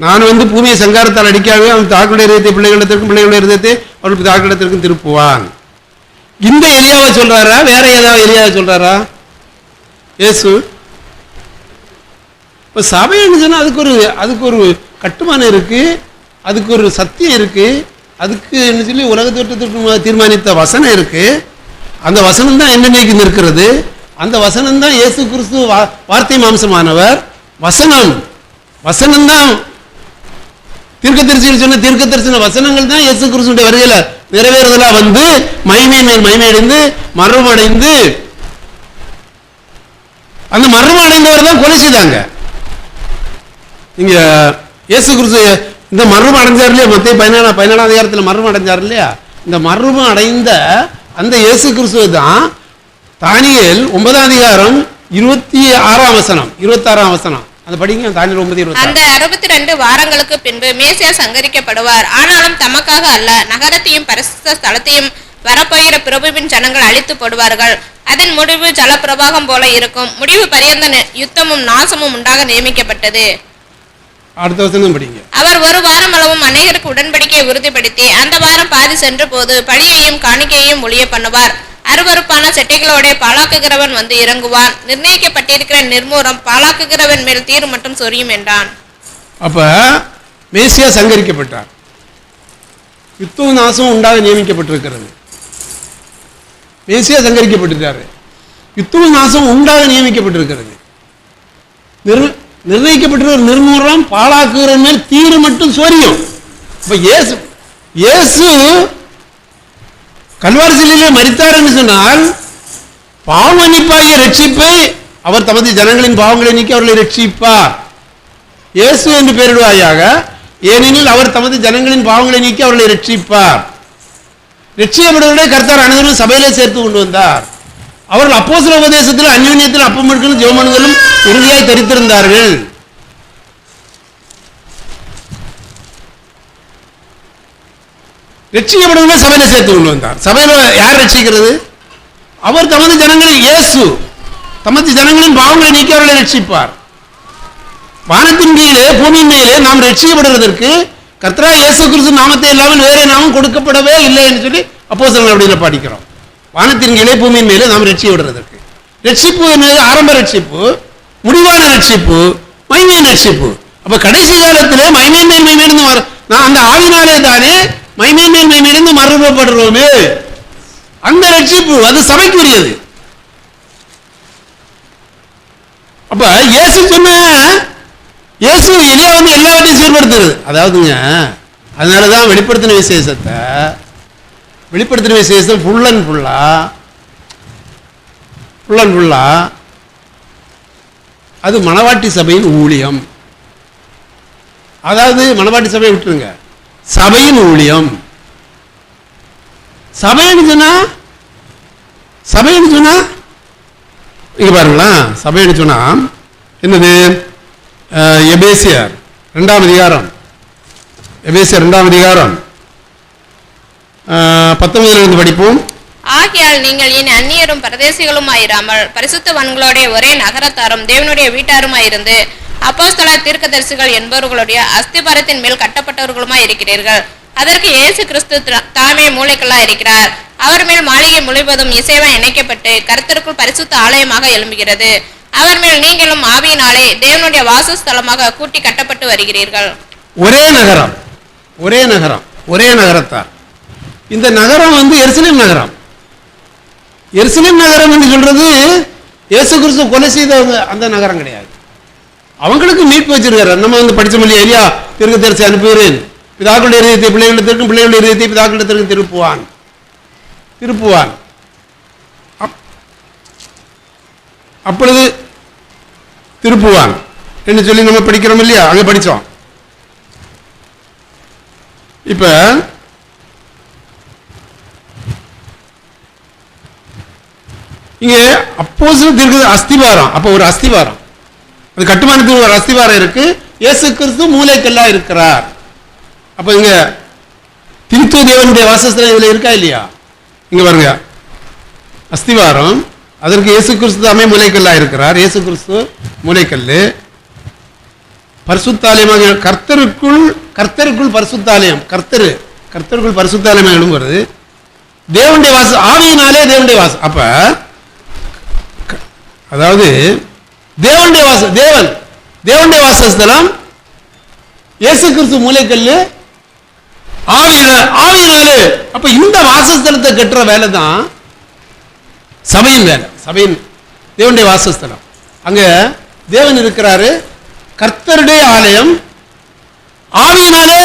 நான் வந்து பூமியை சங்காரத்தால் அடிக்காவே அவன் தாக்களுடைய இதயத்தை பிள்ளைகளிடத்திற்கும் பிள்ளைகளுடைய இதயத்தை அவளுக்கு தாக்களிடத்திற்கும் திருப்புவான். இந்த எலியாவை சொல்றாரா வேற ஏதாவது எலியாவை சொல்றாரா? இயேசு. இப்போ சபைன்னு சொன்னா அதுக்கு ஒரு கட்டுமானம் இருக்கு, அதுக்கு ஒரு சத்தியம் இருக்கு, அதுக்கு சொல்லி உலக தோற்றத்திற்கு தீர்மானித்த வசனம் இருக்கு. அந்த வசனம் தான் என்னைக்கு நிற்கிறது. அந்த வசனம் தான் இயேசு கிறிஸ்து வார்த்தை மாம்சமானவர். வசனம் தான் தீர்க்கதரிசிகள் சொன்ன தீர்க்கதரிசன வசனங்கள் தான் இயேசு கிறிஸ்துடைய வருகையில நிறைவேறுதலா வந்து மகிமை மேல் மகிமை அடைந்து மரணமடைந்து அந்த மரணம் அடைந்தவர் தான் கொலை செய்தாங்க. நீங்க இயேசு கிறிஸ்து இந்த மர்மம் அடைஞ்சார் இல்லையா? மத்திய 17ஆம் அதிகாரத்தில் மர்மம் அடைஞ்சார் இல்லையா? இந்த மர்மம் அடைந்த அந்த இயேசு கிறிஸ்துவ தான் தானியேல் 9ஆம் அதிகாரம் 26ஆம் வசனம் 26ஆம் வசனம் அந்த படிங்க. தானியேல் 9:26. அந்த 62 வாரங்களுக்கு பின்பு மேசியா சங்கரிக்கப்படுவார். ஆனாலும் தமக்காக அல்ல, நகரத்தையும் பரிசுத்த ஸ்தலத்தையும் வரப்போகிற பிரபுவின் ஜனங்கள் அழித்து போடுவார்கள். அதன் முடிவு ஜலப்பிரவாகம் போல இருக்கும். முடிவு பரியந்த யுத்தமும் நாசமும் உண்டாக நியமிக்கப்பட்டது. அடுத்த வசனம் படிங்க. அவர் ஒரு வாரம் அளவும் அநேகருக்கு உடன்படிக்கையை உறுதிப்படுத்தி அந்த வாரம் பாதி சென்ற போது பழியையும் காணிக்கையையும் ஒழிய பண்ணுவார். அருவருப்பான செட்டைகளோட பாலாக்குகிறவன் வந்து இறங்குவான். நிர்ணயிக்கப்பட்டிருக்கிற நிர்மூலம் பாலாக்குகிறவன் மேல் தீர் மட்டும் சொரியும் என்றான். அப்ப மேசியா சங்கரிக்கப்பட்டார். யுத்தமும் நாசமும் உண்டாக நியமிக்கப்பட்டிருக்கிறது. மேசியா சங்கரிக்கப்பட்டிருக்காரு. யுத்தமும் நாசமும் உண்டாக நியமிக்கப்பட்டிருக்கிறது. நிர்ணயிக்கப்பட்டிருக்கிற நிர்மூலம் பாலாக்குகிற மேல் தீர் மட்டும் சொரியும். இப்ப இயேசு கல்வாரி சிலுவையிலே மரித்தார் என்று சொன்னால் பாவ மன்னிப்பாகிய ரட்சிப்பை அவர் தமது ஜனங்களின் பாவங்களை நீக்கி அவர்களை ரட்சிப்பார். இயேசு என்று பெயரிடுவாயாக, ஏனெனில் அவர் தமது ஜனங்களின் பாவங்களை நீக்கி அவர்களை ரட்சிப்பார். ரட்சிக்கப்படுவதை கர்த்தர் அனைவரும் சபையிலே சேர்த்து கொண்டு வந்தார். அவர்கள் அப்போஸ்தல உபதேசத்தில் அந்யோன்யத்தில் அப்பமட்களும் ஜெபமனுகளும் உறுதியாய் தரித்திருந்தார்கள். ரட்சிக்கப்படுவதை சபையில சேர்த்து கொண்டு வந்தார். சபையில யார் ரட்சிக்கிறது? அவர் தமது ஜனங்களின் இயேசு தமது ஜனங்களின் பாவங்களை நீக்கி அவர்களை ரட்சிப்பார். வானத்தின் கீழே பூமியின் மேலே நாம் ரட்சிக்கப்படுவதற்கு கர்த்தராகிய இயேசு கிறிஸ்து நாமத்தை இல்லாமல் வேற நாமம் கொடுக்கப்படவே இல்லை என்று சொல்லி அப்போஸ்தலர் அப்படியில படிக்கிறோம். வானத்தின் கீழே பூமியின் மேலே நாம் ரட்சிக்கப்படுவதற்கு ரட்சிப்பு என்பது ஆரம்ப ரட்சிப்பு, முடிவான ரட்சிப்பு, மகிமையின் ரட்சிப்பு. அப்ப கடைசி காலத்திலே மகிமையின் மேல் மகிமையிலிருந்து நான் அந்த ஆவினாலே தானே மகிமையின் மேல் மகிமையிலிருந்து மறுபடுறோமே. அந்த ரட்சிப்பு அது சபைக்குரியது. அப்ப இயேசு சொன்ன இயேசு எலியா வந்து எல்லாவற்றையும் செயல்படுத்துறது. அதாவதுங்க, அதனாலதான் வெளிப்படுத்தின விசேஷம் ஃபுல் அண்ட் ஃபுல்லா அது மணவாட்டி சபையின் ஊழியம். அதாவது மணவாட்டி சபையை விட்டுருங்க, சபையின் ஊழியம். சபைன்னு சொன்னா இங்க பாருங்களா, சபைன்னு சொன்னா என்னது? எபேசியர் 2ஆம் அதிகாரம் 19 படிப்போம். ஆகையால் நீங்கள் இனி அந்நியரும் பரதேசிகளுமாயிராமல் பரிசுத்தவான்களோட ஒரே நகரத்தாரும் தேவனுடைய வீட்டாருமாயிருந்து அப்போஸ்தலர் தீர்க்கதரிசிகள் என்பவர்களுடைய அஸ்திபாரத்தின் மேல் கட்டப்பட்டவர்களுமாய் இருக்கிறீர்கள். அதற்கு இயேசு கிறிஸ்து தாமே மூளைக்கல்லா இருக்கிறார். அவர் மேல் மாளிகை முழுவதும் இசைவா இணைக்கப்பட்டு கர்த்தருக்குள் பரிசுத்த ஆலயமாக எழும்புகிறது. அவர் மேல் நீங்களும் ஆவியினாலே தேவனுடைய வாசஸ்தலமாக கூட்டி கட்டப்பட்டு வருகிறீர்கள். ஒரே நகரத்தார். இந்த நகரம் வந்து எருசலேம் நகரம். எருசலேம் நகரம் என்று சொல்றது இயேசு கிறிஸ்து கொலை செய்தவங்க அந்த நகரம் கிடையாது. அவங்களுக்கு மீட்பு வச்சிருக்காரு. நம்ம வந்து படிச்ச மொழி எலியா தீர்க்கதரிசி அனுப்புகிறேன், பிதாக்களுடைய இதயத்தை பிள்ளைகளிடத்திற்கும் பிள்ளைகளுடைய இதயத்தை பிதாக்களிடத்திற்கும் திருப்புவான். அப்பொழுது திருப்புவான் என்று சொல்லி நம்ம படிக்கிறோம் இல்லையா? அங்க படிச்சோம். இப்ப இங்க அப்போஸ்தலர் தீர்க்க அஸ்திவாரம். அப்ப ஒரு அஸ்திவாரம், அது கட்டுமானத்துக்கு ஒரு அஸ்திவாரம் இருக்கு. இயேசு கிறிஸ்து மூளைக்கல்லா இருக்கிறார். அப்ப இங்க திருத்துவ தேவனுடைய வாசஸ்தலம் இதுல இருக்கா இல்லையா? இங்க பாருங்க, அஸ்திவாரம், அதற்கு இயேசு கிறிஸ்து தாமே மூலைக்கல்லா இருக்கிறார். இயேசு கிறிஸ்து மூலைக்கல். பரிசுத்தாலயமாக கர்த்தருக்குள் பரிசுத்தாலயம், கர்த்தருக்குள் பரிசுத்தாலயம் எழும்புறது தேவனுடைய வாசம், ஆவியினாலே தேவனுடைய வாசம். அப்ப அதாவது தேவனுடைய வாசம், தேவனுடைய வாசஸ்தலம் இயேசு கிறிஸ்து மூலைக்கல்லு, ஆவியினாலே. அப்ப இந்த வாசஸ்தலத்தை கட்டுற வேலை தான் சபையின் வேலை. சபையின் தேவனுடைய வாசஸ்தலம், அங்க தேவன் இருக்கிறாரு, கர்த்தருடைய ஆலயம், ஆவியினாலே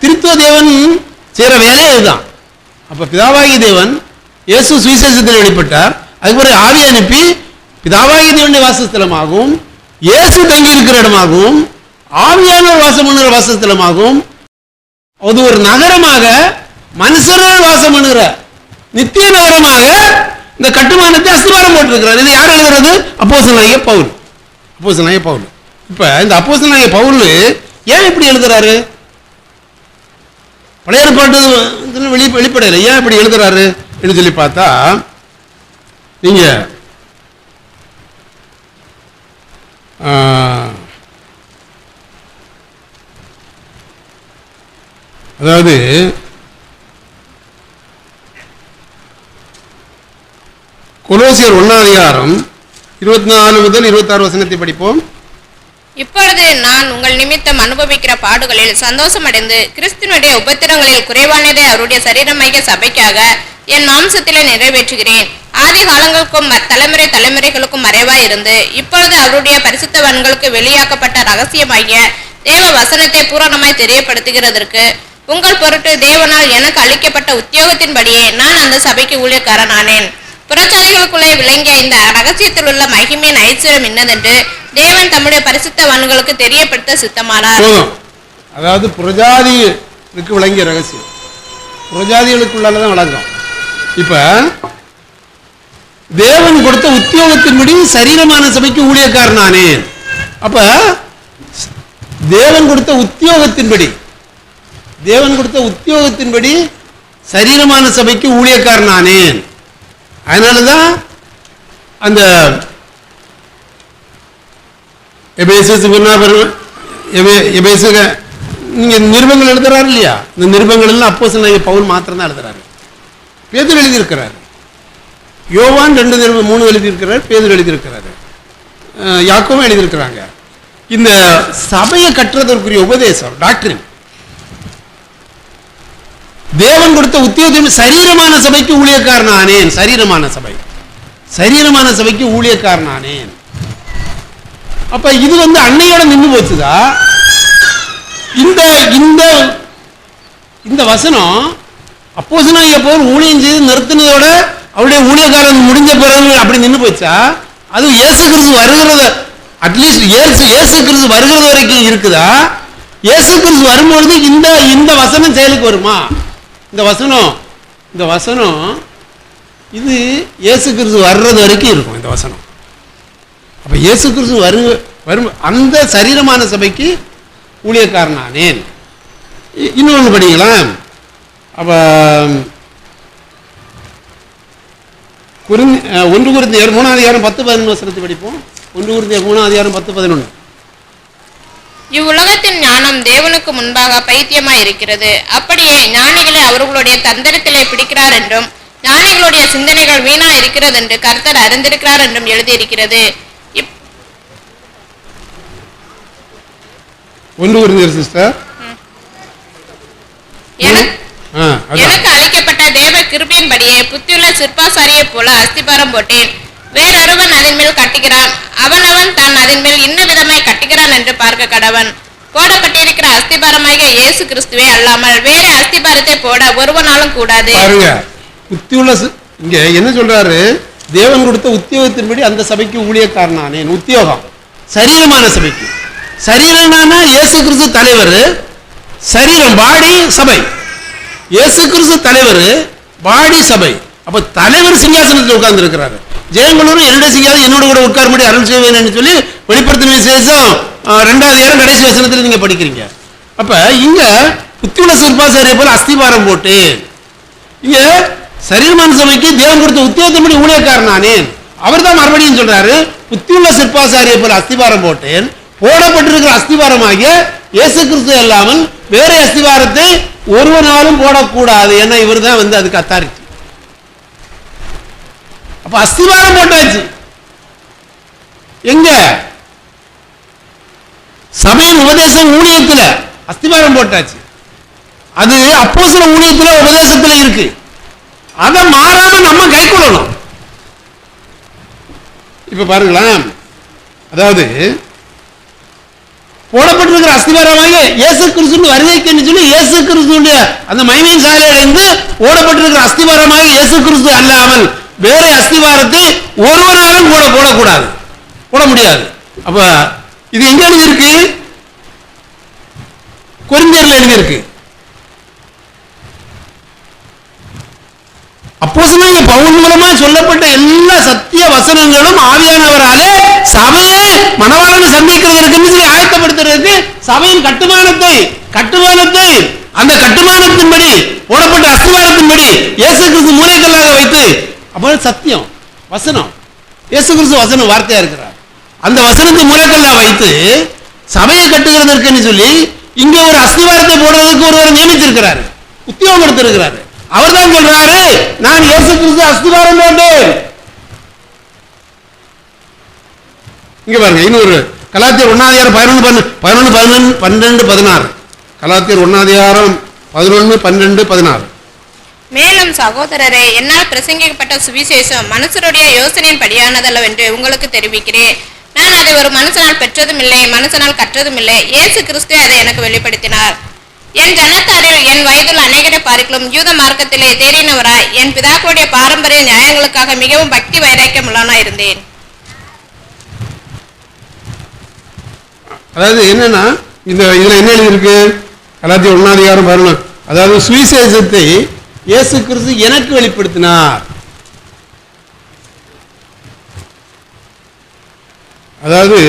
திருத்துவ தேவன் செய்யற வேலையே இதுதான். அப்ப பிதாவாகி தேவன் இயேசு சுவிசேஷத்தில் வெளிப்பட்டார், அதுக்கு ஆவி அனுப்பி பிதாவாகி தேவனுடைய வாசஸ்தலமாகவும், இயேசு தங்கி இருக்கிற இடமாகவும், ஆவியானவர் வாசம் பண்ணுகிற வாசஸ்தலமாகவும், அது ஒரு நகரமாக மனுஷர்கள் வாசம் பண்ணுகிற நித்திய நகரமாக இந்த கட்டுமானத்தை அஸ்திவாரம் போட்டிருக்கிறார். இது யார் எழுதுறது? அப்போஸ்தலனாகிய பவுல். அப்போஸ்தலனாகிய பவுல். இப்ப இந்த அப்போஸ்தலனாகிய பவுல் ஏன் இப்படி எழுதுறாரு? பழைய ஏற்பாட்டு வெளிப்படையில் ஏன் இப்படி எழுதுறாரு என்று சொல்லி பார்த்தா, நீங்க அதாவது கொலோசியர் 1:24 முதல் 26 வசனத்தை படிப்போம். இப்பொழுது நான் உங்கள் நிமித்தம் அனுபவிக்கிற பாடுகளில் சந்தோஷமடைந்து கிறிஸ்துவனுடைய உபத்திரங்களில் குறைவானதை அவருடைய சரீரமாகிய சபைக்காக என் மாம்சத்திலே நிறைவேற்றுகிறேன். ஆதி காலங்களுக்கும் தலைமுறைகளுக்கும் மறைவாய் இருந்து இப்பொழுது அவருடைய பரிசுத்தவான்களுக்கு வெளியாக்கப்பட்ட ரகசியமாகிய தேவ வசனத்தை பூரணமாய் தெரியப்படுத்துகிறதற்கு உங்கள் பொருட்டு தேவனால் எனக்கு அளிக்கப்பட்ட உத்தியோகத்தின்படியே நான் அந்த சபைக்கு ஊழியக்காரன் ஆனேன். புறச்சாதிகளுக்குள்ளே விளங்கிய இந்த ரகசியத்தில் உள்ள மகிமையின் ஐஸ்வர்யம் என்னதென்று தேவன் தம்முடைய பரிசுத்தவான்களுக்கு தெரியப்படுத்த சித்தமானார். அதாவது புறஜாதிகளுக்கு விளங்கிய ரகசியம் புறஜாதிகளுக்குள்ளதான் விளங்கும். இப்ப தேவன் கொடுத்த உத்தியோகத்தின்படி சரீரமான சபைக்கு ஊழியக்காரன் ஆனேன். அப்ப தேவன் கொடுத்த உத்தியோகத்தின்படி சரீரமான சபைக்கு ஊழியக்காரன் ஆனேன். அதனாலதான் அந்த நீங்க நிருபங்கள் எழுதுறாரு இல்லையா, இந்த நிருபங்கள் எல்லாம் அப்போஸ்தலனாகிய பவுல் மாத்திரம் தான் எழுதுறாரு. பேதுரு எழுதியிருக்கிறார், யோவான் 2:3 எழுதியிருக்கிறார், பேதுரு எழுதியிருக்கிறாரு, யாக்கோபு எழுதியிருக்கிறாங்க. இந்த சபையை கட்டுறதற்குரிய உபதேசம் டாக்டரின் தேவன் கொடுத்த உத்தியோகம் சரீரமான சபைக்கு ஊழியக்காரன் ஆனேன். சரீரமான சபைக்கு ஊழியக்காரன் ஆனேன். அப்ப இது அன்னையோட நின்று போச்சுதா? இந்த வசனம் அப்போஸ்தலனாகிய பவுல் ஊழியம் செய்து நிறுத்தினதோட அவருடைய ஊழியக்காரன் முடிஞ்ச பிறகு அப்படி நின்று போச்சா? அது இயேசு கிறிஸ்து வருகிறது, அட்லீஸ்ட் இயேசு கிறிஸ்து வருகிறது வரைக்கும் இருக்குதா? இயேசு கிறிஸ்து வரும்பொழுது இந்த வசனம் செயலுக்கு வருமா? இந்த வசனம் இது இயேசு கிறிஸ்து வர்றது வரைக்கும் இருக்கும் இந்த வசனம். அப்ப இயேசு கிறிஸ்து வரும் அந்த சரீரமான சபைக்கு ஊழியக்காரனானேன். இன்னொன்று படிக்கலாம். அப்ப 1 கொரிந்தியர் 3:10-11 வசனத்தை படிப்போம். 1 கொரிந்தியர் 3:10-11. இவ்வுலகத்தின் ஞானம் தேவனுக்கு முன்பாக பைத்தியமாய் இருக்கிறது. அப்படியே ஞானிகளை அவர்களுடைய தந்திரத்திலே பிடிக்கிறார் என்றும் ஞானிகளுடைய சிந்தனைகள் வீணா இருக்கிறது என்று கர்த்தர் அறிந்திருக்கிறார் என்றும் எழுதியிருக்கிறது. 1 கொரிந்தியர் சிஸ்டர், எனக்கு அளிக்கப்பட்ட தேவ கிருபையின்படியே புத்தியுள்ள சிற்பாசாரியை போல அஸ்திபாரம் போட்டேன். வேறொருவன் அதன் மேல் கட்டுகிறான், அவனவன் தான் அதன் மேல் இன்ன விதமாய் கட்டுகிறான் என்று பார்க்க கடவன். போடப்பட்டிருக்கிற அஸ்திபாரமாகிய இயேசு கிறிஸ்துவே அல்லாமல் வேற அஸ்திபாரத்தை போட ஒருவனாலும் கூடாது. பாருங்க, புத்தியுள்ள இங்க என்ன சொல்றாரு? தேவன் கொடுத்த உத்தியோகத்தின்படி அந்த சபைக்கு ஊழியக்காரனானேன். உத்தியோகம் சரீரமான சபைக்கு. சரீரம்னா இயேசு கிறிஸ்து தலைவர், சரீரம் பாடி சபை. இயேசு கிறிஸ்து தலைவர், பாடி சபை. அப்ப தலைவர் சிங்காசனத்தில் உட்கார்ந்து இருக்கிறாரு. ஜெயங்களூர் என்னுடைய சிங்காசனம் என்னோட கூட உட்காரும்படி அருள் செய்வேன் சொல்லி வெளிப்படுத்தின விசேஷம் 2வது கடைசி வசனத்தில் நீங்க படிக்கிறீங்க. அப்ப இங்க புத்தியுள்ள சிற்பாசாரியை போல அஸ்திபாரம் போட்டு இங்க சரீரமான சபைக்கு தேவன் கொடுத்த உத்தியோகத்தின்படி ஊழியக்காரன் நானேன். அவர் தான் மறுபடியும் சொல்றாரு, புத்தியுள்ள சிற்பாசாரியை போல அஸ்திவாரம் போட்டேன், போடப்பட்டிருக்கிற அஸ்திவாரமாகிய இயேசு கிறிஸ்து இல்லாமல் வேற அஸ்திவாரத்தை ஒருவனாலும் போடக்கூடாது. ஏன்னா இவர் தான் அதுக்கு அத்தாரிட்டி. அப்ப அஸ்திவாரம் போட்டாச்சு. எங்க? சபையின் உபதேசம் ஊழியத்துல அஸ்திவாரம் போட்டாச்சு. அது அப்போஸ்தல ஊழியத்துல உபதேசத்துல இருக்கு. அதை மாறாம நம்ம கைக்கொள்ளணும். இப்ப பாருங்களேன், அதாவது போடப்பட்டிருக்கிற அஸ்திவாரமாக இயேசு கிறிஸ்து வருகைக்கு சொல்லி இயேசு கிறிஸ்துடைய அந்த மகிமையின் சாலையிலிருந்து போடப்பட்டிருக்கிற அஸ்திவாரமாக இயேசு கிறிஸ்து அல்லாமல் வேற அஸ்திவாரத்தை ஒருவராலும் போடக்கூடாது, போட முடியாது. அப்ப இது எங்க எழுதியிருக்கு? கொரிந்தியர்ல எழுதியிருக்கு. அப்போஸ்தலனாகிய பவுல் மூலமா சொல்லப்பட்ட எல்லா சத்திய வசனங்களும் ஆவியானவராலே சபையை மணவாளனை சந்திக்கிறதற்கு சொல்லி ஆயத்தப்படுத்துறதுக்கு சபையின் கட்டுமானத்தை அந்த கட்டுமானத்தின்படி போடப்பட்ட அஸ்திவாரத்தின்படி இயேசு கிறிஸ்து மூலைக்கல்லாக வைத்து, அப்போ சத்தியம் வசனம் இயேசு கிறிஸ்து வசனம் வார்த்தையா இருக்கிறார். அந்த வசனத்தை மூலைக்கல்லா வைத்து சபையை கட்டுகிறதற்கு சொல்லி இங்க ஒரு அஸ்திவாரத்தை போடுறதுக்கு ஒருவர் நியமித்திருக்கிறார், உத்தியோகம் எடுத்திருக்கிறார். அவர் தான் சொல்றாரு, நான் இயேசு கிறிஸ்து அஸ்திவாரம் போட்டேன். இங்க பாருங்க, இன்னொரு கலாத்தியர் 1:11-12-16. கலாத்தியர் 1:11-12-16. மேலும் சகோதரரே, என்னால் பிரசங்கிக்கப்பட்ட சுவிசேஷம் மனுஷருடைய யோசனையின் படியானதல்லவென்று உங்களுக்கு தெரிவிக்கிறேன். நான் அதை ஒரு மனுஷனால் பெற்றதும் இல்லை, மனுஷனால் கற்றதும் இல்லை. இயேசு கிறிஸ்து அதை எனக்கு வெளிப்படுத்தினார். என் ஜனத்தாரில் என் வயதில் அநேகரை பார்க்கலும் யூத மார்க்கத்திலே தேறினவராய் என் பிதாக்களுடைய பாரம்பரிய நியாயங்களுக்காக மிகவும் பக்தி வைராக்கியம் உள்ளவனாய் இருந்தேன். அதாவது என்னன்னா, இதுல என்ன எழுதியிருக்கு? கலாத்தியர் 1:11. அதாவது சுவிசேஷத்தை இயேசு கிறிஸ்து எனக்கு வெளிப்படுத்தினார். அதாவது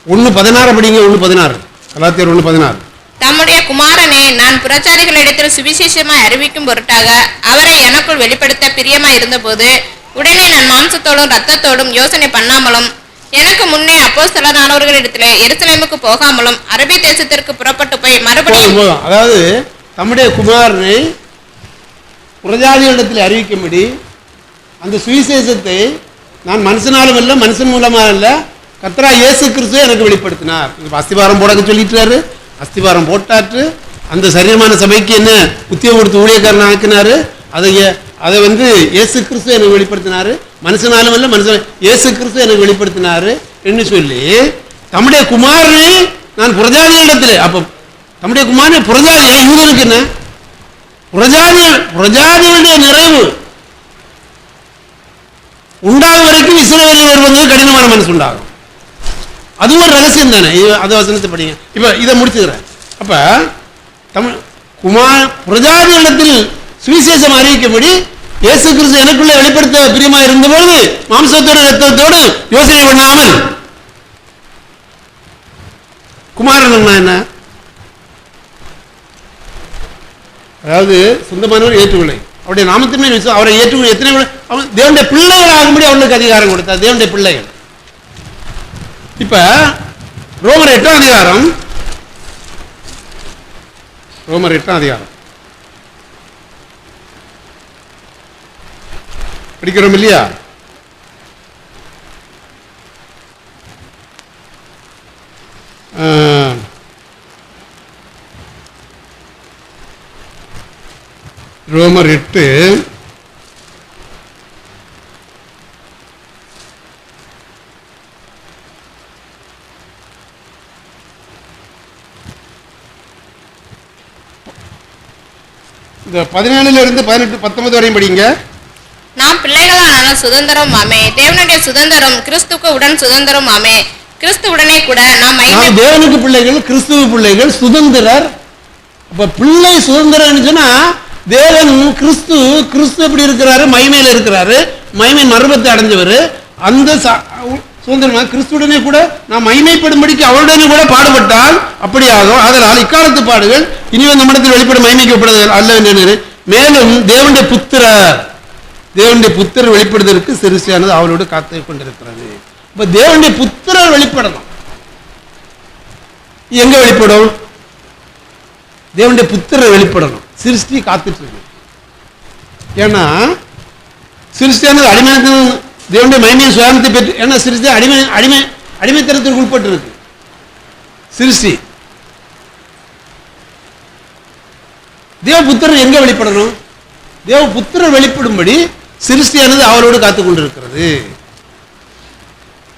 1:16 படிங்க. 1:16 கலாத்தியர் 1:16. தம்முடைய குமாரனை நான் புறச்சாரிகளிடத்தில் சுவிசேஷமாய் அறிவிக்கும் பொருட்டாக அவரை எனக்குள் வெளிப்படுத்த பிரியமாய் இருந்தபோது உடனே நான் மாம்சத்தோடும் இரத்தத்தோடும் யோசனை பண்ணாமலும் எனக்கு முன்னே அப்போஸ்தலரானவர்களிடத்திலே எருசலேமுக்கு போகாமலும் அரபி தேசத்திற்கு புறப்பட்டு போய் மறுபடியும், அதாவது தம்முடைய குமாரனை புறஜாதிகளிடத்தில் அறிவிக்கும்படி அந்த சுவிசேஷத்தை நான் மனுஷனாலும் இல்லை, மனுஷன் மூலமாக இல்லை, கர்த்தராகிய இயேசு கிறிஸ்து எனக்கு வெளிப்படுத்தினார். அஸ்திவாரம் போட சொல்லிட்டாரு, அஸ்திவாரம் போட்டாற்று. அந்த சரீரமான சபைக்கு என்ன உத்தியோகம் கொடுத்து ஊழியக்காரன் ஆக்கினாரு. அதை இயேசு கிறிஸ்து எனக்கு வெளிப்படுத்தினாரு. மனுஷனாலும் இல்லை, மனுஷன் இயேசு கிறிஸ்து எனக்கு வெளிப்படுத்தினாரு என்று சொல்லி தம்முடைய குமாரனை நான் புறஜாதிகளிடத்தில், அப்போ தம்முடைய குமாரனை புறஜாதி யூதனுக்கு என்ன புறஜாதிகளுடைய நிறைவு உண்டாகும் வரைக்கும் இஸ்ரவேலில் வருவது கடினமான மனசு உண்டாகும். அது ஒரு ரகசியம் தானே. அது வசனத்தை படிங்க. இப்ப இதை முடிச்சுக்கிறேன். அப்ப தமிழ் புறஜாதிகளிடத்தில் சுவிசேஷம் அறிவிக்கும்படி இயேசு கிறிஸ்து எனக்குள்ள வெளிப்படுத்த பிரியமா இருந்தபொழுது மாம்சத்தோடு ரத்தத்தோடு யோசனை பண்ணாமல் குமாரன் என்ன, அதாவது சொந்தமானவர் ஏற்றுக்கொள்ளை, அவருடைய நாமத்தின் அவரை ஏற்றுக்கொள்ள எத்தனை தேவனுடைய பிள்ளைகள் ஆகும்படி அவர்களுக்கு அதிகாரம் கொடுத்தார். தேவனுடைய பிள்ளைகள். இப்ப ரோமர் 8ஆம் அதிகாரம், ரோமர் 8ஆம் அதிகாரம் படிக்கிறோம் இல்லையா? ரோமர் 8 இந்த 17 18 19 வரையும் படிங்க. நாம் பிள்ளைகளான சுதந்திரம் ஆமே, தேவனுடைய சுதந்திரம் கிறிஸ்துக்கு உடன் சுதந்திரம் ஆமே. கிறிஸ்துவுடனே கூட நாம் தேவனுக்கு பிள்ளைகள், கிறிஸ்துவ பிள்ளைகள், சுதந்திரர். அப்ப பிள்ளை சுதந்திரம் சொன்னா தேவன் கிறிஸ்து எப்படி இருக்கிறாரு? மகிமையில இருக்கிறாரு, மகிமை மறுபத்தை அடைஞ்சவர். அந்த சுதந்திரமாக கிறிஸ்துடனே கூட நாம் மகிமைப்படும்படிக்கு அவருடனே கூட பாடுபட்டால் அப்படியாகும். அதனால் இக்காலத்து பாடுகள் இனிவன் நம்மிடத்தில் வெளிப்படும் மகிமைக்கப்படுதல் அல்ல என்று, மேலும் தேவனுடைய புத்திரர் வெளிப்படுவதற்கு சிறுசியானது அவளோடு காத்து கொண்டிருக்கிறது. இப்ப தேவனுடைய புத்திரர் வெளிப்படணும். எங்க வெளிப்படும்? தேவனுடைய புத்திரர் வெளிப்படணும். சிருஷ்டி காத்துட்டு இருக்கு. ஏன்னா சிருஷ்டியானது அடிமைத்தனம், தேவனுடைய மகிமையை சுயானத்தை பெற்று, ஏன்னா சிருஷ்டி அடிமைத்தனத்திற்கு உட்பட்டு இருக்கு. சிருஷ்டி தேவ புத்திரர் எங்க வெளிப்படணும்? தேவ புத்திரர் வெளிப்படும்படி சிருஷ்டியானது அவரோடு காத்துக் கொண்டிருக்கிறது.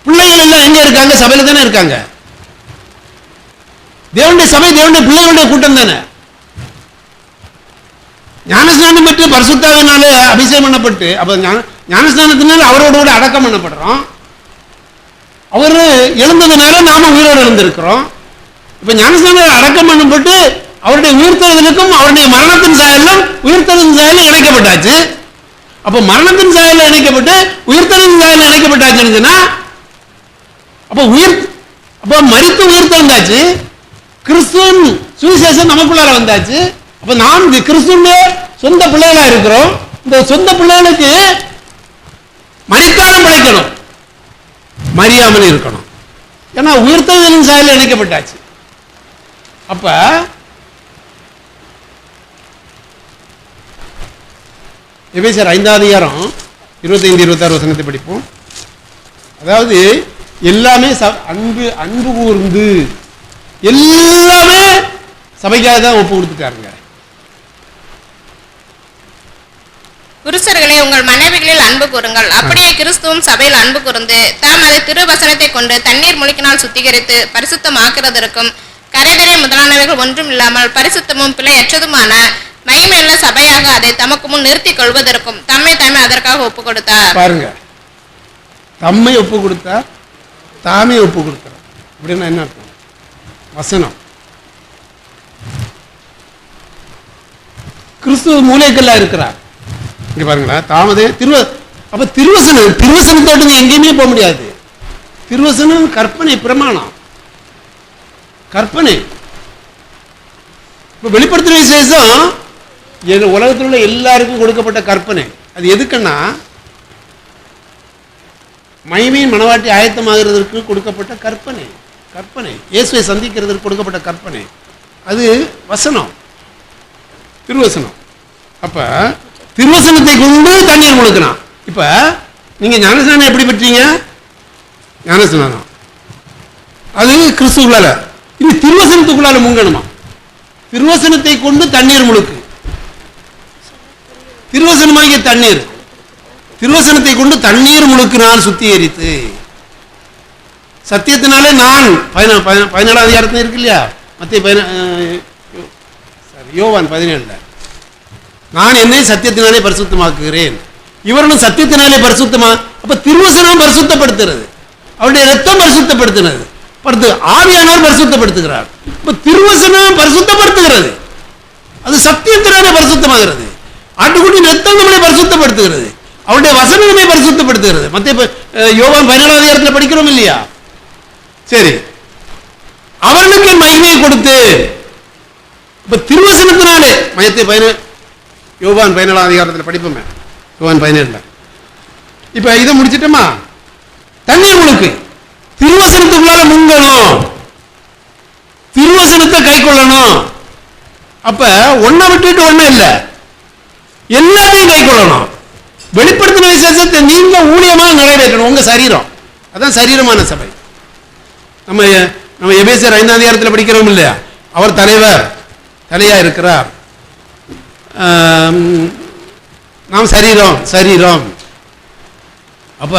பிள்ளைகள் எல்லாம் எங்க இருக்காங்க? சபையில தானே இருக்காங்க. தேவனுடைய சபை தேவனுடைய பிள்ளைகளுடைய கூட்டம் தானே. ஞானஸ்நானம் பெற்று பரிசுத்தாவினாலே அபிஷேகம் பண்ணப்பட்டு, அப்ப ஞானஸ்நானத்தினால அவரோட கூட அடக்கம் பண்ணப்படுறோம். அவர் எழுந்ததுனால நாம உயிரோடு எழுந்திருக்கிறோம். இப்ப ஞானஸ்நானம் அடக்கம் பண்ணப்பட்டு அவருடைய உயிர்த்தெழுதலுக்கும் அவருடைய மரணத்தின் சாயலும் உயிர்த்தெழுதல் சாயலும் இணைக்கப்பட்டாச்சு. அப்ப மரணத்தின் சாயல இணைக்கப்பட்டு உயிர்த்தெழுதல் சாயல இணைக்கப்பட்டாச்சுன்னா அப்ப மரித்து உயிர்த்தெழுந்தாச்சு. கிறிஸ்துவின் சுவிசேஷம் நமக்குள்ளார வந்தாச்சு. அப்ப நாம் கிறிஸ்துவின் சொந்த பிள்ளைகளா இருக்கிறோம். இந்த சொந்த பிள்ளைகளுக்கு மரித்தாலும் பிழைக்கணும், மரியாமல் இருக்கணும். ஏன்னா உயிர்த்தெழுதலின் சாயல இணைக்கப்பட்டாச்சு. அப்ப எபேசியர் 5ஆம் அதிகாரம் 25-26 வசனத்தை படிப்போம். அதாவது எல்லாமே அன்பு கூர்ந்து எல்லாமே சபைக்காக தான் ஒப்பு கொடுத்துட்டாருங்க. புருஷர்களே, உங்கள் மனைவிகளில் அன்பு கூறுங்கள், அப்படியே கிறிஸ்துவும் சபையில் அன்பு கூர்ந்து தாம் அதை திருவசனத்தை கொண்டு தண்ணீர் முழுக்கினால் சுத்திகரித்து பரிசுத்தமாக்குறதற்கும் கரைதரை முதலானவைகள் ஒன்றும் இல்லாமல் பரிசுத்தமும் பிழையற்றதுமான மகிமையுள்ள சபையாக அதை தமக்கு முன் நிறுத்திக் கொள்வதற்கும் தம்மை அதற்காக ஒப்பு கொடுத்தார். பாருங்க, தம்மை ஒப்பு கொடுத்தார், தாமே ஒப்பு கொடுத்தார். அப்படின்னா என்ன அர்த்தம்? வசனம் கிறிஸ்துவ மூலைக்கல்லா இருக்கிறார். இங்க பாருங்களா, தாமதே அப்ப திருவசனத்தோடு எங்கேயுமே போக முடியாது. திருவசனம் கற்பனை, பிரமாணம், கற்பனை. இப்ப வெளிப்படுத்தின விசேஷம் உலகத்தில் உள்ள எல்லாருக்கும் கொடுக்கப்பட்ட கற்பனை. அது எதுக்குன்னா மகிமையின் மனவாட்டி ஆயத்தமாகிறதற்கு கொடுக்கப்பட்ட கற்பனை. கற்பனை இயேசுவை சந்திக்கிறதுக்கு கொடுக்கப்பட்ட கற்பனை. அது வசனம், திருவசனம். அப்ப திருவசனத்தை கொண்டு தண்ணீர் முழுக்கணும். இப்ப நீங்க ஞானஸ்நானம் எப்படி பெற்றீங்க? ஞானஸ்நானம் அது கிறிஸ்துக்குள்ளால, இது திருவசனத்துக்குள்ளால முங்கணுமா? திருவசனத்தை கொண்டு தண்ணீர் முழுக்கு. திருவசனமாகிய தண்ணீர், திருவசனத்தை கொண்டு தண்ணீர் முழுக்கு நான் சுத்திகரித்து சத்தியத்தினாலே நான் 14ஆம் அதிகாரத்தில் இருக்கு இல்லையா, யோவான் 17 நான் என்னை சத்தியத்தினாலே பரிசுத்தமாக்குகிறேன், இவர்களும் சத்தியத்தினாலே பரிசுத்தமா. அப்ப திருவசனம் பரிசுத்தப்படுத்துறது, அவருடைய ரத்தம் பரிசுத்தப்படுத்தினது, ஆவியானவர் பரிசுத்தப்படுத்துகிறார். இப்ப திருவசனம் பரிசுத்தப்படுத்துகிறது, அது சத்தியத்தினாலே பரிசுத்தமாகிறது. ஆட்டுக்குட்டி ரத்தம் நம்மளை பரிசுத்தப்படுத்துகிறது, அவருடைய வசனம் நம்மை பரிசுத்தப்படுத்துகிறது. யோவான் 17ஆம் அதிகாரத்தில் படிக்கிறோம் இல்லையா? சரி, அவர்களுக்கு மகிமையை கொடுத்து இப்ப திருவசனத்தினாலே யோவான் 17ஆம் அதிகாரத்தில் படிப்போமே, யோவான் 17. இப்ப இதை முடிச்சிட்டோமா? தண்ணீர் முழுக்கு திருவசனத்துக்குள்ளால முங்கணும், திருவசனத்தை கை கொள்ளணும். அப்ப ஒன்ன விட்டுட்டு ஒண்ணும் இல்லை, எல்லாத்தையும் கை கொள்ளணும். வெளிப்படுத்தின விசேஷத்தை நீங்க ஊழியமாக நிறைவேற்றணும். உங்க சரீரம், அதான் சரீரமான சபை. நம்ம எபேசியர் 5ஆம் அதிகாரத்தில் படிக்கிறோம் இல்லையா, அவர் தலையா இருக்கிறார், நாம் சரீரம். அப்ப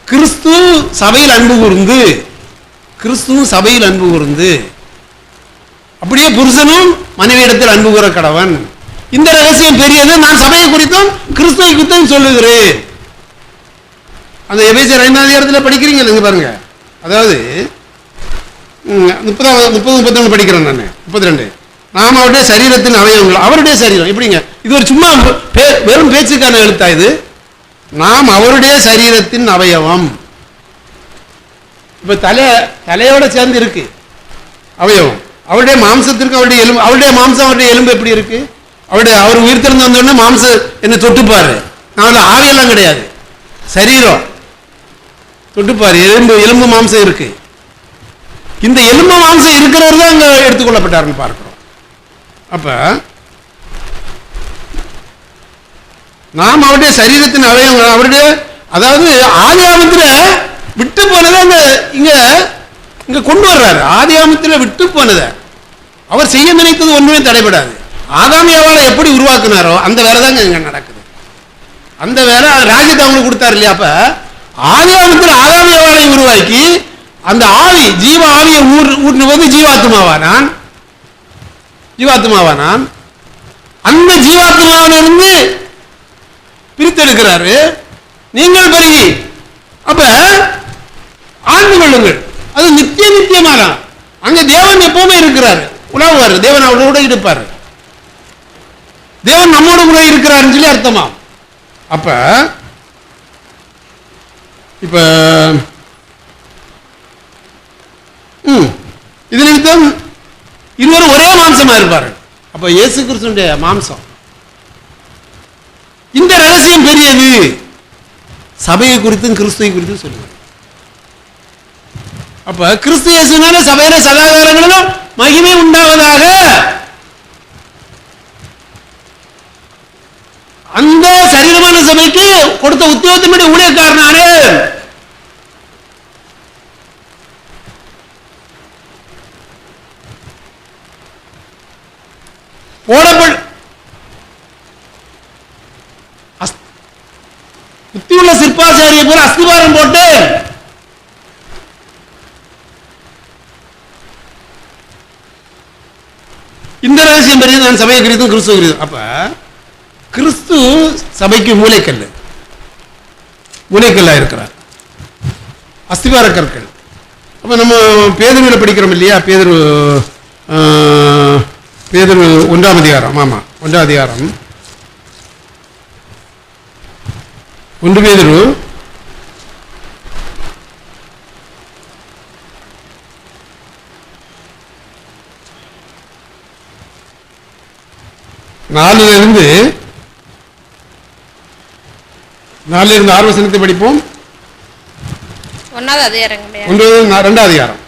கிறிஸ்து சபையில் அன்பு கூர்ந்து அப்படியே புருஷனும் மனைவியிடத்தில் அன்பு கூற கடவன். இந்த ரகசியம் பெரியது, நான் சபையை குறித்தும் கிறிஸ்துவை குறித்தும் சொல்லுகிறேன். அந்த எபேசியர் 5ஆம் அதிகாரத்தில் படிக்கிறீங்க பாருங்க. அதாவது 30-31 படிக்கிறேன் நான். 32 நாம் அவருடைய சரீரத்தின் அவயவங்கள். அவருடைய சரீரம் எப்படிங்க? இது ஒரு சும்மா வெறும் பேச்சுக்கான எழுத்தா? இது நாம் அவருடைய சரீரத்தின் அவயவம். இப்ப தலையோட சேர்ந்து இருக்கு அவயவம். அவருடைய மாம்சத்திற்கு அவருடைய மாம்சம் அவருடைய எலும்பு எப்படி இருக்கு? அவர் உயிர் திறந்து வந்தோடனே மாம்சம் என்ன தொட்டுப்பாரு. நான் ஆவியெல்லாம் கிடையாது, சரீரம் தொட்டுப்பாரு. எலும்பு மாம்சம் இருக்கு. இந்த எலும்பு மாம்சம் இருக்கிறவர் தான் அங்க எடுத்துக்கொள்ளப்பட்டாருன்னு பார்க்கிறோம். அப்ப நாம் அவருடைய சரீரத்தின் அவயவங்கள், அவருடைய அதாவது ஆதியாமத்துல விட்டு போனதை இங்க கொண்டு வர்றாரு. ஆதியாமத்துல விட்டு போனதை அவர் செய்ய நினைத்தது ஒன்றுமே தடைபடாது. ஆதாம் ஏவாளை எப்படி உருவாக்குனாரோ அந்த வேலை தாங்க இங்க நடக்குது. அந்த வேலை ராஜ்யத்தை அவங்களுக்கு கொடுத்தாரு இல்லையா? அப்ப ஆதியாமத்தில் ஆதாம் ஏவாளை உருவாக்கி அந்த ஆவி ஜீவ ஆவியை ஊற்றுவது ஜீவாத்மாவானான். அந்த ஜீவாத்மாவிலிருந்து பிரித்தெடுக்கிறாரு. நீங்கள் பெருகி அப்ப ஆண்டு கொள்ளுங்கள். அது நித்தியமான அங்க தேவன் எப்பவுமே இருக்கிறாரு, உலகுவாரு. தேவன் அவரோட இருப்பாரு. தேவன் நம்மோட கூட இருக்கிறாருன்னு சொல்லி அர்த்தமா. அப்ப இப்ப இது நிமித்தம் இருவரும் ஒரே மாம்சமா இருப்பாரு. அப்ப இயேசு கிறிஸ்துடைய மாம்சம். இந்த ரகசியம் பெரியது. சபையை குறித்தும் கிறிஸ்துவை குறித்தும் சொல்லுவார். அப்ப கிறிஸ்து இயேசுனால சபையில சதாகாரங்களிலும் மகிமை உண்டாவதாக. அந்த சரீரமான சபைக்கு கொடுத்த உத்தியோகத்தினுடைய ஊழியக்காரனாரு. புத்தியுள்ள சிற்பாசாரியை போல அஸ்திவாரம் போட்டு இந்த ரகசியம் பெரிய நான் சபையை குறித்தும் கிறிஸ்துவ குறித்தும். அப்ப கிறிஸ்து சபைக்கு மூளைக்கல்லா இருக்கிறார், அஸ்திவார கற்கள். அப்ப நம்ம பேதுருவில படிக்கிறோம் இல்லையா? பேதுரு 1ஆம் அதிகாரம். ஆமா, 1ஆம் அதிகாரம் 1 பேதுரு 4 6 வசனத்தை படிப்போம். 1ஆவது அதிகாரம் 2ஆம் அதிகாரம்.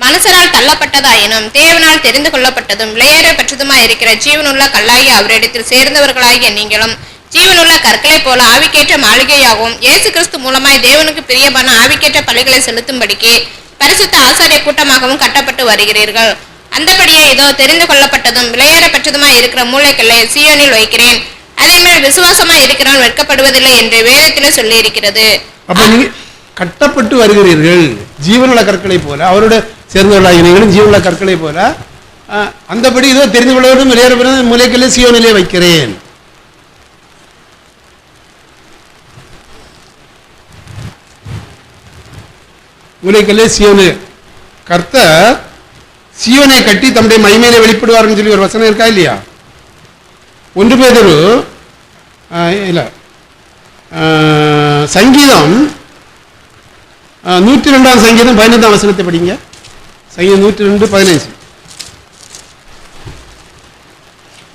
மனுஷரால் தள்ளப்பட்டதாயினும் தேவனால் தெரிந்து கொள்ளப்பட்டதும் விளையாட பெற்றதுமாய் இருக்கிற ஜீவனுள்ள கல்லாகி அவரிடத்தில் சேர்ந்தவர்களாகிய நீங்களும் ஜீவனுள்ள கற்களை போல ஆவிக்கேற்ற மாளிகையாகவும் இயேசு கிறிஸ்து மூலமாய் தேவனுக்கு பிரியமான ஆவிக்கேற்ற பலிகளை செலுத்தும்படிக்கு பரிசுத்த ஆசாரிய கூட்டமாகவும் கட்டப்பட்டு வருகிறீர்கள். அந்தபடியே இதோ தெரிந்து கொள்ளப்பட்டதும் விளையாட பெற்றதுமாய் இருக்கிற மூளைக்கல்லை சீயோனில் வைக்கிறேன், அதே மேல் விசுவாசமாய் இருக்கிறவன் வெட்கப்படுவதில்லை என்று வேதத்திலே சொல்லி இருக்கிறது. அப்ப நீங்க கட்டப்பட்டு வருகிறீர்கள் ஜீவனுள்ள கற்களை போல, அவரோட சேர்ந்தவர்களாகிய நீங்களும் ஜீவனுள்ள கற்களை போல. அந்தபடி இதோ தெரிந்து கொள்ளவரும் விளையாட மூளைக்கல்லை சீயோனிலே வைக்கிறேன். மூளைக்கல்லே சீயோனு. கர்த்தர் சீயோனை கட்டி தம்முடைய மகிமையிலே வெளிப்படுவார்னு சொல்லி ஒரு வசனம் இருக்கா இல்லையா? 1 பேதுரு இல்ல சங்கீதம் 102ஆம் சங்கீதம் 15ஆம் வசனத்தை படிங்க. சங்கீதம் 102:15.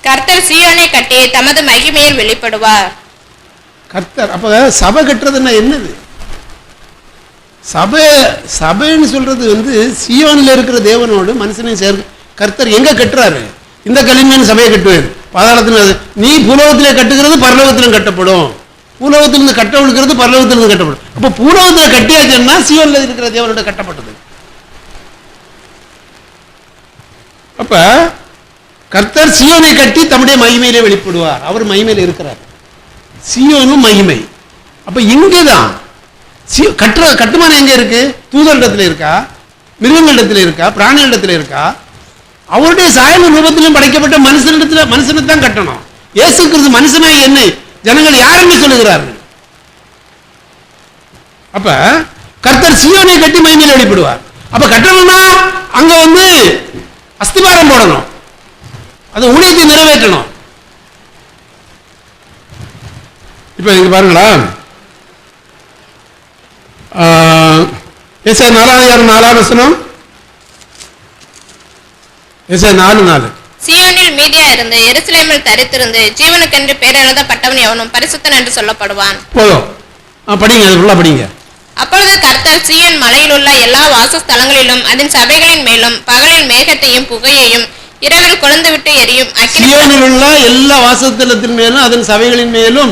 கர்த்தர் சீயோனை கட்டி தமது மகிமையில் வெளிப்படுவார். கர்த்தர் அப்ப சபை கட்டுறதுன்னா என்னது? சபைன்னு சொல்றது சீயோனில் இருக்கிற தேவனோடு மனுஷனை கர்த்தர் எங்க கட்டுறாரு? இந்த களிமண் சபையை கட்டுவார். பாதாளத்தில் நீ பூலோகத்திலே கட்டுகிறது பரலோகத்திலும் கட்டப்படும், பூலோகத்திலிருந்து கட்ட விழுக்கிறது பரலோகத்திலிருந்து கட்டப்படும். அப்ப பூலோகத்தில் கட்டியாச்சுன்னா சீயோனில் இருக்கிற தேவனோட கட்டப்பட்டது. அப்ப கர்த்தர் சீயோனை கட்டி தம்முடைய மகிமையிலே வெளிப்படுவார். அவர் மகிமையில இருக்கிறார். சீயோனும் மகிமை. அப்ப இங்கேதான் கட்டுமானம் எங்க இருக்கு? தூதரிடத்துல இருக்கா, மிருகங்களிடத்துல இருக்கா, பிராணிகளிடத்துல இருக்கா? அவருடைய சாயல் ரூபத்திலும் படைக்கப்பட்ட மனுஷனை தான் கட்டணும். இயேசு கிறிஸ்து மனுஷனாய் என்ன ஜனங்கள் யாருன்னு சொல்லுகிறார்கள். அப்ப கர்த்தர் சீயோனை கட்டி மகிமையில வெளிப்படுவார். அப்ப கட்டணும்னா அங்க அஸ்திவாரம் போடணும், அது ஊழியத்தை நிறைவேற்றணும். இப்ப இங்க பாருங்களா, ஏசாயா 4:4 ஏசாயா 4:4 சீயோனில் மீதியா இருந்து எருசலேமில் தரித்திருந்து ஜீவனுக்கென்று பேர் எழுதப்பட்டவன் எவனும் பரிசுத்தன் என்று சொல்லப்படுவான். போதும், படிங்க, அது ஃபுல்லா படிங்க. அப்பொழுது கர்த்தர் சீயோன் மலையில் உள்ள எல்லா வாசஸ்தலங்களிலும் அதன் சபைகளின் மேலும் பகலில் மேகத்தையும் புகையையும் இரவில் கொழுந்து விட்டு எரியும் சீயோனில் உள்ள எல்லா வாசஸ்தலத்தின் மேலும் அதன் சபைகளின் மேலும்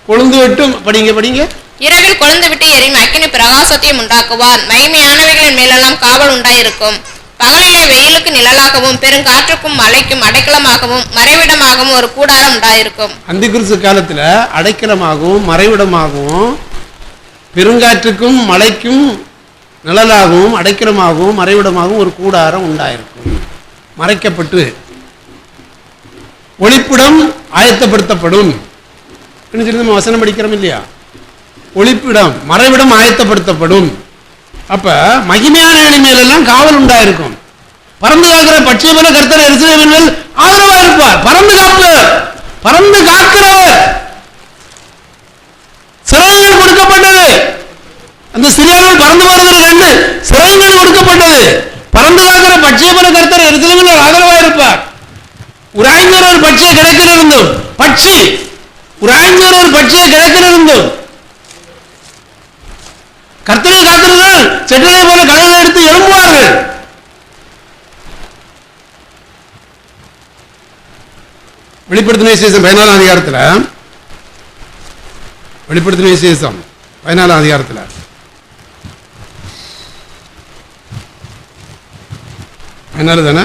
கொழுந்து விட்டும் படிங்க இரவில் கொழுந்து விட்டு எரியும் அக்கினி பிரகாசத்தையும் உண்டாக்குவார். மகிமையானவைகளின் மேலெல்லாம் காவல் உண்டாயிருக்கும். பகலிலே வெயிலுக்கு நிழலாகவும் பெருங்காற்றுக்கும் மழைக்கும் அடைக்கலமாகவும் மறைவிடமாகவும் ஒரு கூடாரம் உண்டாயிருக்கும். அந்தி கிறிஸ்து காலத்துல அடைக்கலமாகவும் மறைவிடமாகவும் பெருங்காற்றுக்கும் மழைக்கும் நிழலாகவும் அடைக்கலமாகவும் மறைவிடமாகவும் ஒரு கூடாரம் உண்டாயிருக்கும். மறைக்கப்பட்டு ஒளிப்பிடம் ஆயத்தப்படுத்தப்படும். நம்ம வசனம் படிக்கிறோம் இல்லையா? ஒளிப்பிடம் மறைவிடம் ஆயத்தப்படுத்தப்படும். அப்ப மகிமையான மேலெல்லாம் காவல் உண்டாயிருக்கும். பறந்து காக்கிற பட்சிய போல கர்த்தர் எருசலேமின் மேல் ஆதரவா இருப்பார். பறந்து காக்கிறவர். சிறைகள் கொடுக்கப்பட்டது. அந்த சிறியாவில் பறந்து போறதுக்கு 2 சிறைகள் கொடுக்கப்பட்டது. பறந்து காக்கிற பட்சிய போல கர்த்தர் எருசலேமின் மேல் ஆதரவா இருப்பார். உராய்ந்தோர் ஒரு பட்சியை கிடைக்கிறதும் உராய்ந்தோர் ஒரு பட்சியை கிடைக்கிறதும் கர்த்தரை காத்திருந்தால் செட்டலை போல கடலை எடுத்து எழும்புவார்கள். வெளிப்படுத்தின விசேஷம் 14ஆம் அதிகாரத்தில் 14ஆம் அதிகாரத்தில் தானே?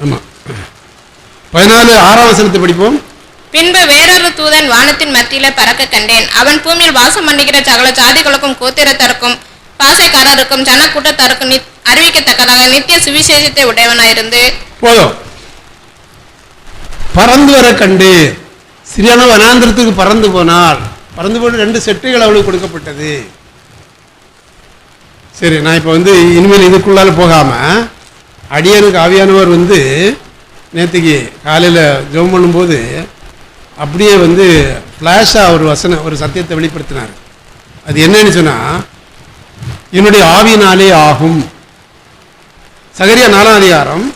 ஆமா, 14:6 வசனத்தை படிப்போம். பின்பு வேறொரு தூதன் வானத்தின் மத்தியில பறக்க கண்டேன். அவன் பூமியில் வாசம் பண்ணுகிற சகல ஜாதிகளுக்கும் கோத்திரத்தருக்கும் பாசைக்காரருக்கும் ஜன கூட்டத்தாருக்கும் அறிவிக்கத்தக்கதாக நித்திய சுவிசேஷத்தை உடையவனாயிருந்து போதும் பறந்து வர கண்டு சிறியான வனாந்திரத்துக்கு பறந்து போனார். பறந்து போன 2 செட்டுகள் அவளுக்கு கொடுக்கப்பட்டது. சரி, நான் இப்போ இனிமேல் இதுக்குள்ளால போகாம அடியனுக்கு ஆவியானவர் நேற்றுக்கு காலையில் ஜெபம் பண்ணும்போது அப்படியே ஃப்ளாஷாக ஒரு சத்தியத்தை வெளிப்படுத்தினார். அது என்னன்னு சொன்னால், என்னுடைய ஆவியினாலே ஆகும். சகரியா 4ஆம் அதிகாரம்,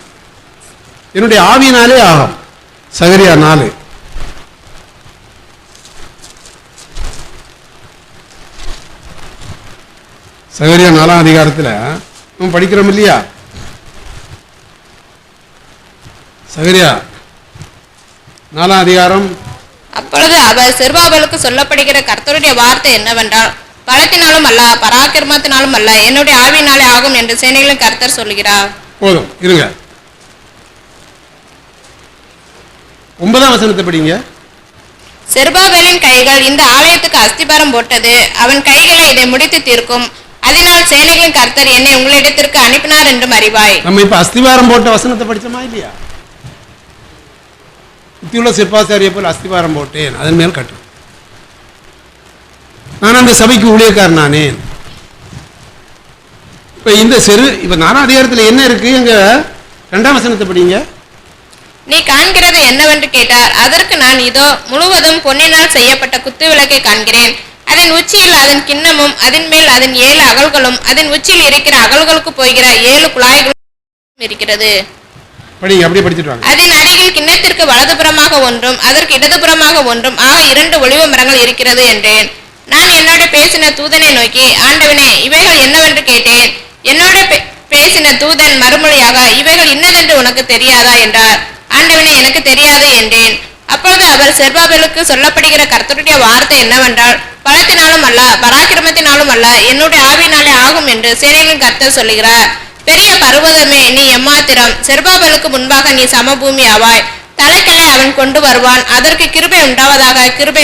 என்னுடைய ஆவியினாலே ஆகும். சகரியா 4. சகரியா 4ஆம் அதிகாரத்தில் நம்ம படிக்கிறோம் இல்லையா? சகரியா 4ஆம் அதிகாரம். அப்பொழுது அவர் செருபாபேலுக்கு சொல்லப்படுகிற கர்த்தருடைய வார்த்தை என்னவென்றால், பலத்தினாலும் அல்ல பராக்கிரமத்தினாலும் அல்ல என்னுடைய ஆவியினாலே ஆகும் என்று சேனைகளின் கர்த்தர் சொல்லுகிறார். போதும் இருங்க, 9ஆம் வசனத்தை படிங்க. செருபாபேலின் கைகள் இந்த ஆலயத்துக்கு அஸ்திபாரம் போட்டது. அவன் கைகளை இதை முடித்து தீர்க்கும். அதனால் சேனைகளின் கர்த்தர் என்னை உங்களிடத்திற்கு அனுப்பினார் என்றும் அறிவாய். நம்ம இப்ப அஸ்திபாரம் போட்ட வசனத்தை படிச்சோமா இல்லையா? புத்தியுள்ள சிற்பாசாரியை போல் அஸ்திபாரம் போட்டேன், அதன் மேல் கட்டு. நான் அந்த சபைக்கு ஊழியக்காரன் நானேன். இப்ப இப்ப 4ஆம் அதிகாரத்தில் என்ன இருக்கு? எங்க 2ஆம் வசனத்தை படிங்க. நீ காண்கிறது என்னவென்று கேட்டார். அதற்கு நான், இதோ முழுவதும் பொன்னினால் செய்யப்பட்ட குத்து விளக்கை காண்கிறேன். அதன் உச்சியில் அதன் கிண்ணமும் அதன் மேல் அதன் 7 அகல்களும் அதன் உச்சியில் இருக்கிற அகல்களுக்கு போகிற 7 குழாய்களும் இருக்கிறது. படிங்க, அப்படியே படிச்சுட்டு வாங்க. அதன் அருகில் கிண்ணத்திற்கு வலதுபுறமாக ஒன்றும் அதற்கு இடதுபுறமாக ஒன்றும் ஆக 2 ஒலிவ மரங்கள் இருக்கிறது என்றேன். நான் என்னோட பேசின தூதனை நோக்கி, ஆண்டவனே இவைகள் என்னவென்று கேட்டேன். என்னோட பேசின தூதன் மறுமொழியாக, இவைகள் இன்னதென்று உனக்கு தெரியாதா என்றார். ஆண்டவனே எனக்கு தெரியாது என்றேன். அப்பொழுது அவர் செருபாபேலுக்கு சொல்லப்படுகிற கர்த்தருடைய வார்த்தை என்னவென்றால், பலத்தினாலும் அல்ல பராக்கிரமத்தினாலும் அல்ல என்னுடைய ஆவியினாலே ஆகும் என்று சேனைகளின் கர்த்தர் சொல்லுகிறார். பெரிய பர்வதமே நீ எம்மாத்திரம், செருபாபேலுக்கு முன்பாக நீ சமபூமி ஆவாய். தலைக்கலை அவன் கொண்டு வருவான், அதற்கு கிருபை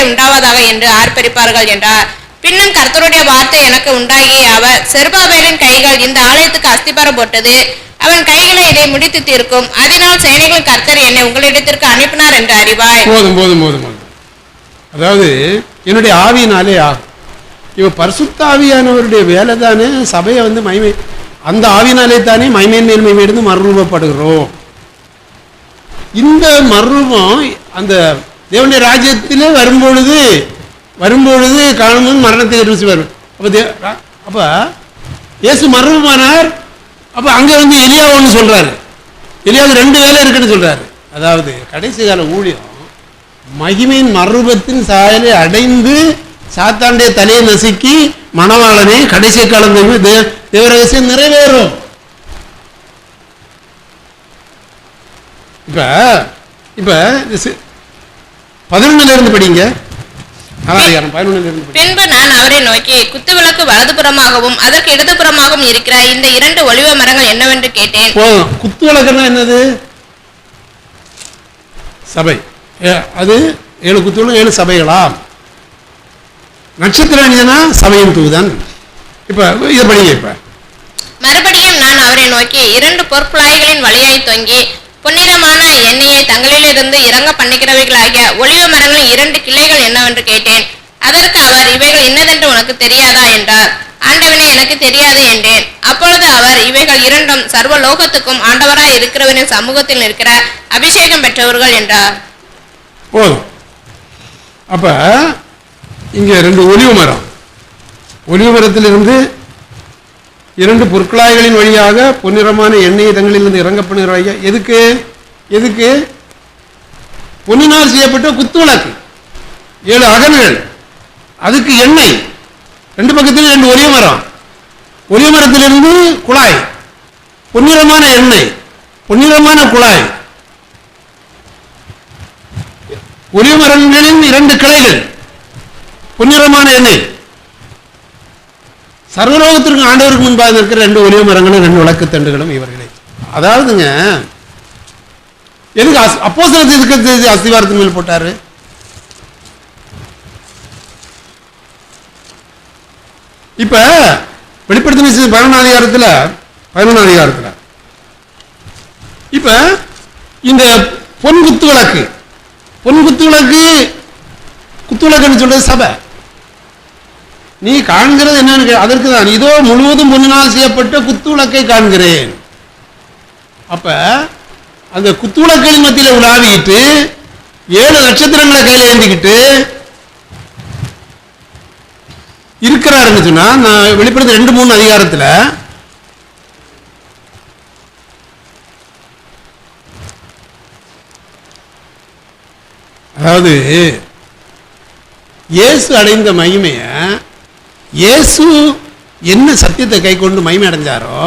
உண்டாவதாக என்று ஆர்ப்பரிப்பார்கள் என்றார். பின்னும் கர்த்தருடைய வார்த்தை எனக்கு உண்டாகி, அவர் செருபாபேலின் கைகள் இந்த ஆலயத்துக்கு அஸ்திபாரம் போட்டது. அவன் கைகளை இதை முடித்து தீர்க்கும். அதனால் சேனைகளின் கர்த்தர் என்னை உங்களிடத்திற்கு அனுப்பினார் என்று அறிவாய். போதும் போதும் போதும் போதும். அதாவது என்னுடைய ஆவியினாலே ஆகும். இவ பரிசுத்த ஆவியானவருடைய வேலை தானே சபையை மகிமை, அந்த ஆவியினாலே தானே மகிமையின் மேல் மகிமையிலிருந்து மறுரூபப்படுகிறோம். இந்த மறுரூபம் அந்த தேவனுடைய ராஜ்யத்திலே வரும்பொழுது காணும் மரணத்தை ருசி வரும். அப்போ இயேசு மரணமானார். அப்போ அங்கே வந்து எலியா ஒன்று சொல்றாரு, எலியாவுக்கு 2 வேலை இருக்குன்னு சொல்றாரு. அதாவது கடைசி கால ஊழியம் மகிமையின் மறுரூபத்தின் சாயலை அடைந்து சாத்தாண்டே தலையை நசுக்கி மணவாளனை கடைசி காலம் தேவரகசியம் நிறைவேறும். இப்ப 11 இருந்து படிங்க. 11 இருந்து. பின்பு நான் அவரை நோக்கி, குத்துவிளக்கு வலதுபுறமாகவும் அதற்கு இடதுபுறமாகவும் இருக்கிற இந்த 2 ஒலிவ மரங்கள் என்னவென்று கேட்டேன். குத்துவிளக்குன்னா என்னது? சபை. அது 7 குத்துவிளக்கு 7 சபைகளாம். நட்சத்திரனா சபையின் தூதன். இப்ப இதை படிங்க. இப்ப மறுபடியும் நான் அவரை நோக்கி, 2 பொற்குழாய்களின் வழியாய் தொங்கி பொன்னிறமான எண்ணெயை தங்களிலிருந்து இறங்க பண்ணுகிறவைகளாகிய ஒலிவ மரங்களின் 2 கிளைகள் என்னவென்று கேட்டேன். அதற்கு அவர், இவைகள் இன்னதென்று உனக்கு தெரியாதா என்றார். ஆண்டவனே, எனக்கு தெரியாது என்றேன். அப்பொழுது அவர், இவைகள் 2ம் சர்வ லோகத்துக்கும் ஆண்டவராய் இருக்கிறவரின் சமூகத்தில் இருக்கிற அபிஷேகம் பெற்றவர்கள் என்றார். போதும். அப்ப இங்க 2 ஒலிவ மரம், ஒலிவ மரத்திலிருந்து 2 பொற்குழாய்களின் வழியாக பொன்னிறமான எண்ணெயை தங்களிலிருந்து இறங்க பண்ணுகிறாங்க. எதுக்கு? பொன்னினால் செய்யப்பட்ட குத்துவிளக்கு 7 அகல்கள், அதுக்கு எண்ணெய். 2 பக்கத்திலும் 2 ஒலிவ மரம், ஒலிவ மரத்திலிருந்து குழாய், பொன்னிறமான எண்ணெய், பொன்னிறமான குழாய், ஒலிவ மரங்களின் 2 கிளைகள், பொன்னிறமான எண்ணெய். சர்வலோகத்திற்கு ஆண்டவருக்கு முன்பாக இருக்கிற 2 ஒலிவ மரங்களும் 2 விளக்கு தண்டுகளும் இவர்களே. அதாவதுங்க, எதுக்கு அப்போஸ்தலர்களுக்கு அஸ்திவாரத்தின் மேல் போட்டாரு? இப்ப வெளிப்படுத்தின 11 அதிகாரத்தில் இப்ப இந்த பொன் குத்துவிளக்குன்னு சொல்றது சபை. நீ காண்கிறது என்னன்னு அதற்கு தான், இதோ முழுவதும் பொன்னினால் செய்யப்பட்ட குத்துவிளக்கை காண்கிறேன். அப்ப அந்த குத்துவிளக்குகளின் மத்தியில் உலாவிட்டு 7 நட்சத்திரங்களை கையில் ஏந்திக்கிட்டு இருக்கிறாருன்னு சொன்னா, நான் வெளிப்படுத்த 2-3 அதிகாரத்தில் அதாவது இயேசு அடைந்த மகிமைய, இயேசு என்ன சத்தியத்தை கை கொண்டு மகிமை அடைஞ்சாரோ,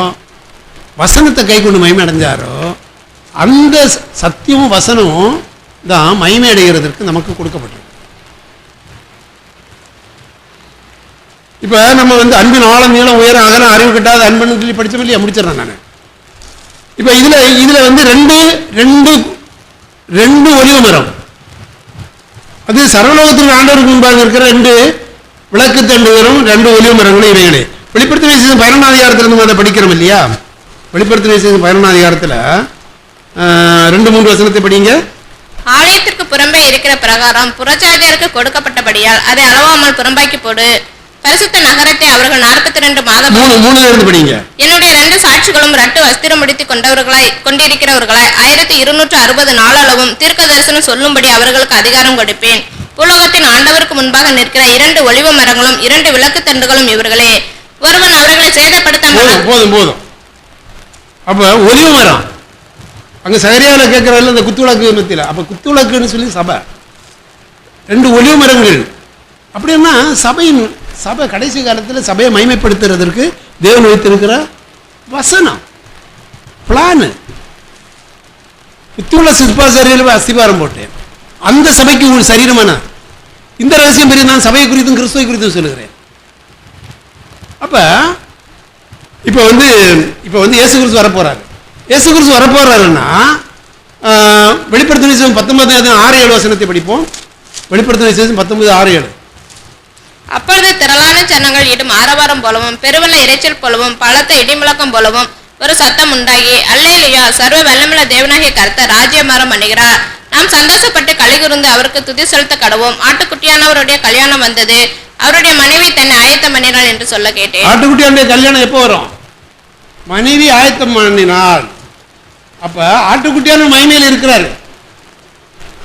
வசனத்தை கை கொண்டு மகிமை அடைஞ்சாரோ, அந்த சத்தியமும் வசனமும் தான் மகிமை அடைகிறதற்கு நமக்கு கொடுக்கப்பட்டது. இப்ப நம்ம வந்து அன்பின் ஆழம் நீளம் உயரம் அகலம் அறிவு கட்டாத அன்பன்னு சொல்லி படிச்சோம் இல்லையா, முடிச்சிடறேன் நான். இப்ப இதுல வந்து ரெண்டு ஒலிவ மரம், அது சர்வலோகத்திற்கு ஆண்டவருக்கு முன்பாக இருக்கிற 2 விளக்கு தண்டுகளும் 2 ஒலிவ மரங்களும் இவைகளே. வெளிப்படுத்தின 11 அதிகாரத்திலிருந்து அதை படிக்கிறோம் இல்லையா. வெளிப்படுத்தின 11 அதிகாரத்தில் 2-3 வசனத்தை படிங்க. ஆலயத்திற்கு புறம்பே இருக்கிற பிரகாரம் புறஜாதியருக்கு கொடுக்கப்பட்டபடியால் அதை அளவாமல் புறம்பாக்கி போடு. பரிசுத்த நகரத்தை அவர்கள் 42 மாதம் படிங்க. என்னுடைய 2 சாட்சிகளும் ரட்டு வஸ்திரம் முடித்து கொண்டிருக்கிறவர்களாய் 1260 நாளளவும் தீர்க்க தரிசனம் சொல்லும்படி அவர்களுக்கு அதிகாரம் கொடுப்பேன். உலகத்தின் ஆண்டவருக்கு முன்பாக நிற்கிற 2 ஒலிவ மரங்களும் 2 விளக்கு தண்டுகளும் இவர்களே. ஒருவன் அவர்களை சேதப்படுத்த போதும். அப்ப ஒலிவ மரம் அங்க சகரியாவில் கேட்கிறாரு அந்த குத்துவிளக்கு மத்தியில். அப்ப குத்துவிளக்குன்னு சொல்லி சபை 2 ஒலிவ மரங்கள். அப்படின்னா சபை கடைசி காலத்தில் சபையை மகிமைப்படுத்துறதற்கு தேவன் வைத்திருக்கிற வசனம் பிளான். குத்துவிள சிற்பாசாரியில் அஸ்திபாரம் போட்டேன். அந்த சபைக்கு ஒரு சரீரமான இந்த ரகசியம் பெரிய நான் சபையை குறித்தும் கிறிஸ்துவை குறித்தும் சொல்லுகிறேன். அப்ப இப்ப வந்து இயேசு கிறிஸ்து வரப்போறாரு. இயேசு கிறிஸ்து வரப்போறாருன்னா வெளிப்படுத்தின 19:6-7 வசனத்தை படிப்போம். வெளிப்படுத்தின 19:6-7. அப்பொழுது திரளான ஜனங்கள் இடும் ஆரவாரம் போலவும் பெருவெள்ள இறைச்சல் போலவும் பலத்த இடிமுழக்கம் போலவும் ஒரு சத்தம் உண்டாகி, அல்லேலூயா, சர்வ வல்லமையுள்ள தேவனாகிய கர்த்தர் ராஜ்யபாரம் பண்ணுகிறார். நாம் சந்தோஷப்பட்டு கலிகூர்ந்து அவருக்கு துதி செலுத்த கடவோம். ஆட்டுக்குட்டியானவருடைய கல்யாணம் வந்தது, அவருடைய மனைவி தன்னை ஆயத்தம் பண்ணினாள் என்று சொல்ல கேட்டேன். ஆட்டுக்குட்டியானுடைய கல்யாணம் எப்போ வரும்? மனைவி ஆயத்தம் பண்ணினாள். அப்ப ஆட்டுக்குட்டியான மகிமையில் இருக்கிறாரு.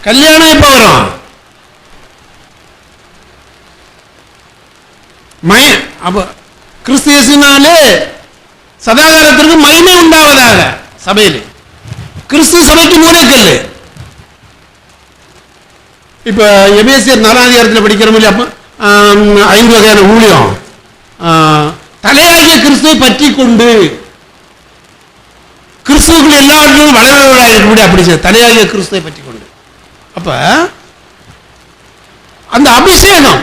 கல்யாணம் எப்போ வரும்? அப்ப கிறிஸ்து இயேசுவினாலே சதாகாலத்திற்கு மகிமை உண்டாவதாக சபையில். கிறிஸ்து சபைக்கு மூலைக்கல். இப்ப எபேசியர் 4ஆம் அதிகாரத்தில் படிக்கிறோம் இல்லையா? 5 வகையான ஊழியம். தலையாகிய கிறிஸ்துவை பற்றி கொண்டு கிறிஸ்துவுக்குள் எல்லாவற்றிலும் வளர்வர்களாக இருக்கக்கூடிய அப்படி தலையாகிய கிறிஸ்துவை பற்றி கொண்டு. அப்ப அந்த அபிஷேகம்,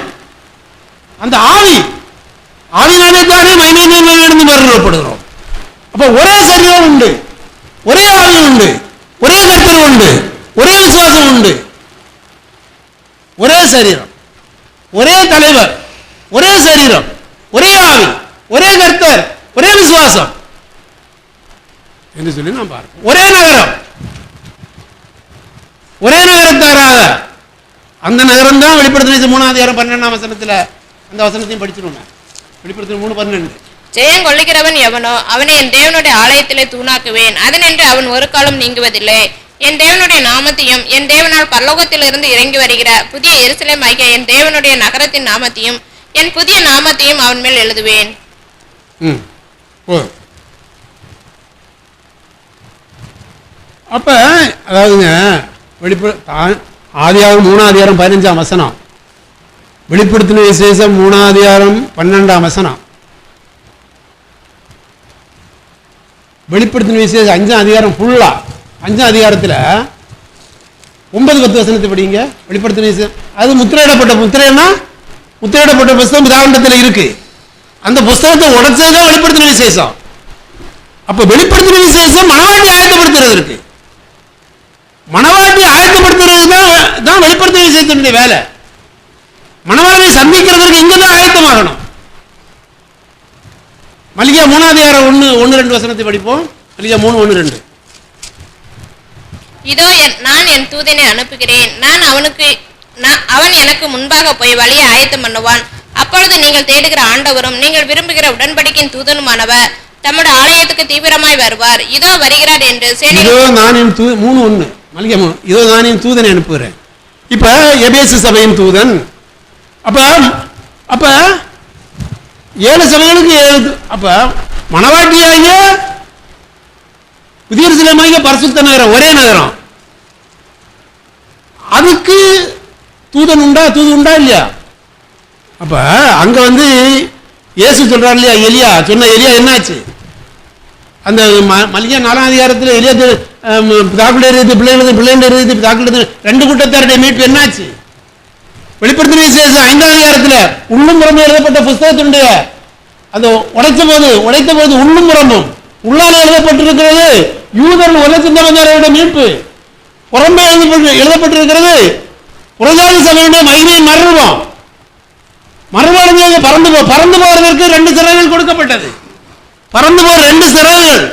அந்த ஆவினாலே தானே மகிமையிலிருந்து மறுரூபப்படுகிறோம். அப்ப ஒரே சரீரம் உண்டு, ஒரே ஆவி உண்டு, ஒரே கர்த்தர் உண்டு, ஒரே விசுவாசம் உண்டு, ஒரே சரீரம், ஒரே தலைவர், ஒரே சரீரம், ஒரே ஆவி, ஒரே கர்த்தர், ஒரே விசுவாசம் என்று சொல்லி நாம் பார்ப்போம். ஒரே நகரம், ஒரே நகரத்தாராக. அந்த நகரம் தான் வெளிப்படுத்தின 3ஆம் அதிகாரம் 12ஆம் வசனத்தில் அந்த வசனத்தையும் படிச்சிருவோம். வெளிப்படுத்தின 3:12. ஜெயம் கொள்ளுகிறவன் எவனோ அவனை என் தேவனுடைய ஆலயத்திலே தூணாக்குவேன், அதனின்று அவன் ஒரு காலம் நீங்குவதில்லை. என் தேவனுடைய நாமத்தையும் என் தேவனால் பரலோகத்திலிருந்து இறங்கி வருகிற புதிய எருசலேம் ஆகிய என் தேவனுடைய நகரத்தின் நாமத்தையும் என் புதிய நாமத்தையும் அவன் மேல் எழுதுவேன். அப்ப அதாவதுங்க ஆதியாகமம் 3ஆம் அதிகாரம் 15ஆம் வசனம், வெளிப்படுத்தின விசேஷம் 3ஆம் அதிகாரம் 12ஆம் வசனம், வெளிப்படுத்தின விசேஷம் 5ஆம் அதிகாரம் ஃபுல்லா 5ஆம் அதிகாரத்தில் 9-10 வசனத்தை படிங்க. வெளிப்படுத்தின விசேஷம் அது முத்திரையிடப்பட்ட புஸ்தகம் பிதாண்டத்தில் இருக்கு. அந்த புஸ்தகத்தை உடைச்சதுதான் வெளிப்படுத்தின விசேஷம். அப்ப வெளிப்படுத்தின விசேஷம் மனவாட்டி ஆயத்தப்படுத்துறது இருக்கு. மனவாட்டி ஆயத்தப்படுத்துறது தான் வெளிப்படுத்தின விசேஷத்தினுடைய வேலை. மனவாளனை சந்திக்கிறதுக்கு இங்கதான் ஆயத்தமாகணும். மல்கியா 3ஆம் அதிகாரம் 1-2 வசனத்தை படிப்போம். மல்கியா 3:1-2. இதோ நான் என் தூதனை அனுப்புகிறேன், அவன் எனக்கு முன்பாக போய் வழியை ஆயத்தம் பண்ணுவான். அப்பொழுது நீங்கள் தேடுகிற ஆண்டவரும் நீங்கள் விரும்புகிற உடன்படிக்கையின் தூதனுமானவர் தம்முடைய ஆலயத்துக்கு தீவிரமாய் வருவார். இதோ வருகிறார் என்று இதோ நான் என் 3:1 மல்கியா 3. இதோ நான் என் தூதனை அனுப்புகிறேன். இப்ப எபேசு சபையின் தூதன். அப்ப 7 சபைகளுக்கு அப்ப மனவாட்டியாகிய புதிய எருசலேமாகிய பரிசுத்த நகரம், ஒரே நகரம். அதுக்கு தூது உண்டா இல்லையா? அப்ப அங்க இயேசு சொல்றாரு இல்லையா, எலியா என்னாச்சு? அந்த மல்கியா 4ஆம் அதிகாரத்தில் எலியா பிதாக்களுடைய பிள்ளைகளுடைய பிதாக்களுடைய 2 கூட்டத்தாருடைய மீட்பு என்னாச்சு? வெளிப்படுத்தின விசேஷம் 5ஆம் அதிகாரத்தில் உள்ளும் புறமும் எழுதப்பட்ட புஸ்தகத்தினுடைய அந்த உடைத்த போது உள்ளும் புறமும் உள்ளால் எழுதப்பட்டிருக்கிறது யூதர்கள் உலகத்தின் மீட்பு. புறம்பே எழுதப்பட்டிருக்கிறது புறஜாதி சபையுடைய மகிமையின் மறுபடியாக பறந்து போவதற்கு 2 சிறகுகள் கொடுக்கப்பட்டது. பறந்து போற 2 சிறகுகள்.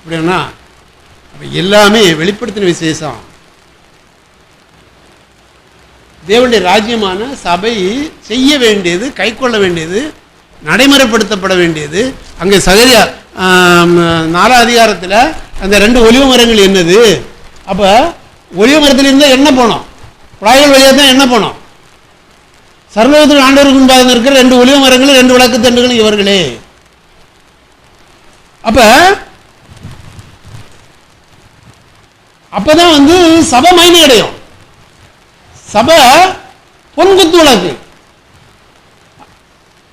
அப்படின்னா எல்லாமே வெளிப்படுத்தின விசேஷம். தேவனுடைய ராஜ்யமான சபை செய்ய வேண்டியது, கை கொள்ள வேண்டியது, நடைமுறைப்படுத்தப்பட வேண்டியது. அங்கே சகரியா 4ஆம் அதிகாரத்தில் அந்த 2 ஒலிவ மரங்கள் என்னது? அப்ப ஒலிவ மரத்தில் இருந்தால் என்ன போனோம்? குழாய்கள் வழியாக தான் என்ன போனோம்? சர்வலோகத்தில் ஆண்டவருக்கு முன்பாக இருக்கிற 2 ஒலிவ மரங்கள், 2 விளக்கு தண்டுகள் இவர்களே. அப்பதான் சபை மகிமை அடையும். சபை பொன் குத்து விளக்கு.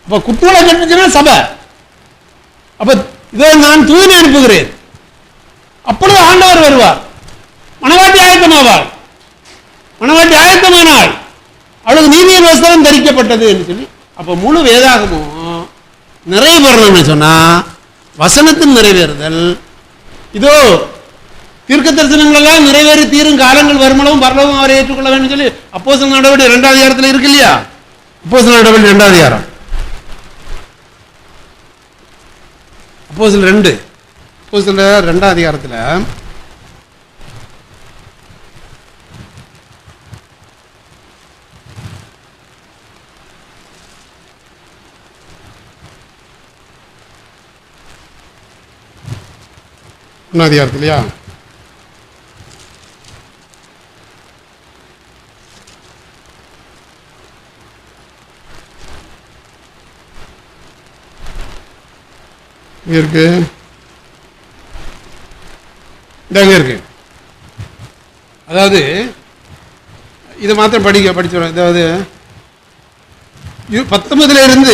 அப்ப குத்து விளக்கு இருந்துச்சுன்னா சபை. அப்ப இதை நான் தூதனை அனுப்புகிறேன், அப்பொழுது ஆண்டவர் வருவார், மனவாட்டி ஆயத்தமாவார். மனவாட்டி ஆயத்தமானால் அவளுக்கு நீதியின் வஸ்திரம் தரிக்கப்பட்டது என்று சொல்லி அப்ப முழு வேதாகமும் நிறைவு பெறணும்னு சொன்னா வசனத்தின் நிறைவேறுதல். இதோ தீர்க்க தரிசனங்கள் எல்லாம் நிறைவேறி தீரும் காலங்கள் வருமளவும் பரலோகம் அவரை ஏற்றுக்கொள்ள வேண்டும் சொல்லி அப்போஸ்தலர் நடவடிக்கை 2ஆம் அதிகாரத்தில் இருக்கு இல்லையா? அப்போஸ்தலர் நடவடிக்கை 2ஆம் அதிகாரம், அப்போஸ்தலர் 2ஆம் அதிகாரத்தில் அதிகாரத்திலையா இங்கே இருக்கு, இதாங்க இருக்கு. அதாவது இதை மாத்திரம் படிச்சுறோம். அதாவது 19 இருந்து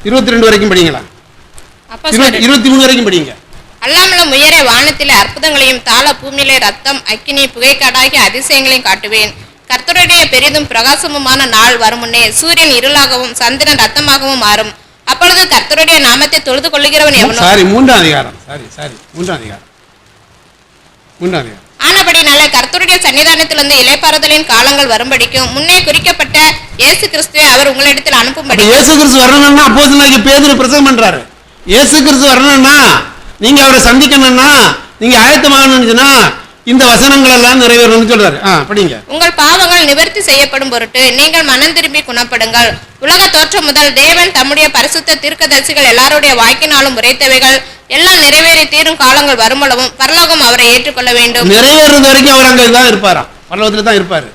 22 வரைக்கும் படிங்களா? 23 வரைக்கும் படிங்க. அல்லாமலும் உயரே வானத்திலே அற்புதங்களையும் தாள பூமியிலே ரத்தம் அக்கினி புகைக்காடாகிய அதிசயங்களையும் காட்டுவேன். கர்த்தருடைய பெரிதும் பிரகாசமுமான நாள் வரும் முன்னே சூரியன் இருளாகவும் சந்திரன் ரத்தமாகவும் மாறும். அப்பொழுது கர்த்தருடைய நாமத்தை தொழுது கொள்ளுகிறவன் எவனோ. மூன்றாம் அதிகாரம். ஆனபடினாலே கர்த்தருடைய சன்னிதானத்திலிருந்து இளைப்பாறுதலின் காலங்கள் வரும்படிக்கும் முன்னே குறிக்கப்பட்ட இயேசு கிறிஸ்துவை அவர் உங்களிடத்தில் அனுப்பும்படி. இயேசு கிறிஸ்து வரணும்னா அப்போஸ்தலனாகிய பேதுரு பிரசங்கம் பண்றாரு. இயேசு கிறிஸ்து வரணும்னா, நீங்க அவரை சந்திக்கணும்னா, நீங்க ஆயத்தமாகணும்னா இந்த வசனங்கள் எல்லாம் நிறைவேறணும்னு சொல்றாரு. படிங்க. உங்கள் பாவங்கள் நிவர்த்தி செய்யப்படும் பொருட்டு நீங்கள் மனம் திரும்பி குணப்படுங்கள். உலக தோற்றம் முதல் தேவன் தம்முடைய பரிசுத்த தீர்க்கதரிசிகள் எல்லாருடைய வாக்கினாலும் உரைத்தவைகள் எல்லாம் நிறைவேறி தீரும் காலங்கள் வருமளவும் பரலோகம் அவரை ஏற்றுக்கொள்ள வேண்டும். நிறைவேறது வரைக்கும் அவர் அங்கதான் இருப்பாராம், பரலோகத்துல தான் இருப்பாரு.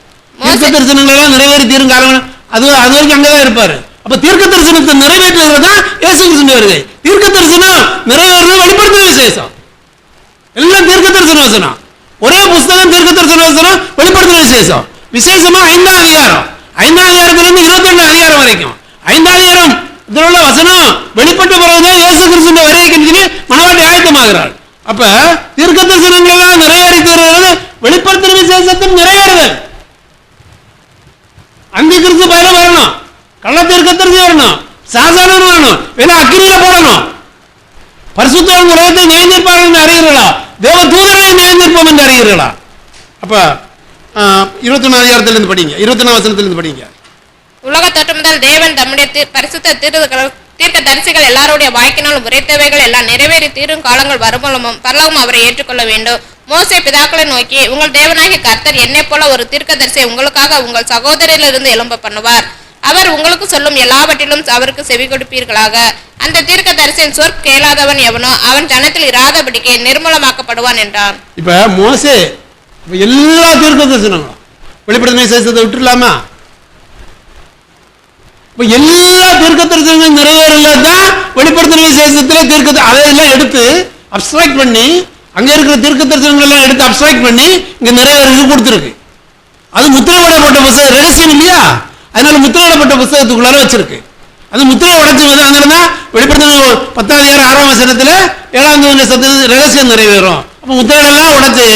தீர்க்க தரிசனங்கள் எல்லாம் நிறைவேறி தீரும் காலம் அது வரைக்கும் அங்கதான் இருப்பாரு. அப்ப தீர்க்க தரிசனத்தை நிறைவேற்றுவது தான் இயேசு கிறிஸ்து வருகை. தீர்க்க தரிசனம் நிறைவேறது வெளிப்படுத்தின விசேஷம். எல்லாம் தீர்க்க தரிசன வசனம். ஒரே புஸ்தகம் தீர்க்க தரிசன வசனம், வெளிப்படுத்தின விசேஷம். விசேஷமா 5ஆம் அதிகாரம், 5ஆம் அதிகாரத்திலிருந்து 22 அதிகாரம் வரைக்கும் 5ஆம் அதிகாரம் இதில் உள்ள வசனம் வெளிப்பட்ட பிறகுதான் இயேசு கிறிஸ்துவின் வருகைக்கு சொல்லி மனவாட்டி ஆயத்தமாகிறாள். அப்ப தீர்க்க தரிசனங்கள் எல்லாம் நிறைவேறி தீர்கிறது வெளிப்படுத்தின விசேஷத்தின் நிறைவேறுதல். அந்தி கிறிஸ்து பயில வரணும், கள்ள தீர்க்கதரிசி வரணும், சாசானன் வரணும், வேணா அக்கினியில போடணும். பரிசுத்தவான் உலகத்தை நியந்திருப்பார்கள் என்று அறிகிறீர்களா? தேவ தூதர்களை நியந்திருப்போம் என்று அறிகிறீர்களா? அப்ப 21 அதிகாரத்திலிருந்து படிங்க, 21 வசனத்திலிருந்து படிங்க. உலக தோற்றம் முதல் தேவன் தம்முடைய பரிசுத்த தீர்க்க தரிசிகள் எல்லாருடைய வாய்க்கினாலும் உரைத்தவைகள் எல்லாம் நிறைவேறி தீரும் காலங்கள் வருமளவும் பரலோகம் அவரை ஏற்றுக்கொள்ள வேண்டும். மோசே பிதாக்களை நோக்கி, உங்கள் தேவனாகிய கர்த்தர் என்னை போல ஒரு தீர்க்கதரிசியை உங்களுக்காக உங்கள் சகோதரிலிருந்து எழும்ப பண்ணுவார். அவர் உங்களுக்கு சொல்லும் எல்லாவற்றிலும் அவருக்கு செவி கொடுப்பீர்களாக. அந்த தீர்க்க தரிசியின் சொற் கேளாதவன் எவனோ அவன் ஜனத்தில் இராதபடிக்கு நிர்மூலமாக்கப்படுவான் என்றான். இப்ப மோசே எல்லா தீர்க்க தரிசனங்களும் வெளிப்படுத்தின விசேஷத்தை விட்டுலாமா? எல்லா தீர்க்க தரிசனங்களும் நிறைவேறதான் வெளிப்படுத்தின விசேஷத்திலே தீர்க்க அதையெல்லாம் எடுத்து அப்ஸ்ட்ராக்ட் பண்ணி, அங்க இருக்கிற தீர்க்க தரிசனங்கள் எல்லாம் எடுத்து அப்ஸ்ட்ராக்ட் பண்ணி இங்க நிறைவேறது கொடுத்துருக்கு. அது முத்திரையிடப்பட்ட புத்தகம் ரகசியம் இல்லையா? அதனால முத்திரையிடப்பட்ட புத்தகத்துக்குள்ளார வச்சிருக்கு. அது முத்திரை உடைச்சு அதனாலதான் வெளிப்படுத்தின 10ஆம் அதிகாரம் 6ஆம் வசனத்துல 7ஆம் சத்தம் ரகசியம் நிறைவேறும். அப்ப முத்திரைகளெல்லாம் உடைச்சு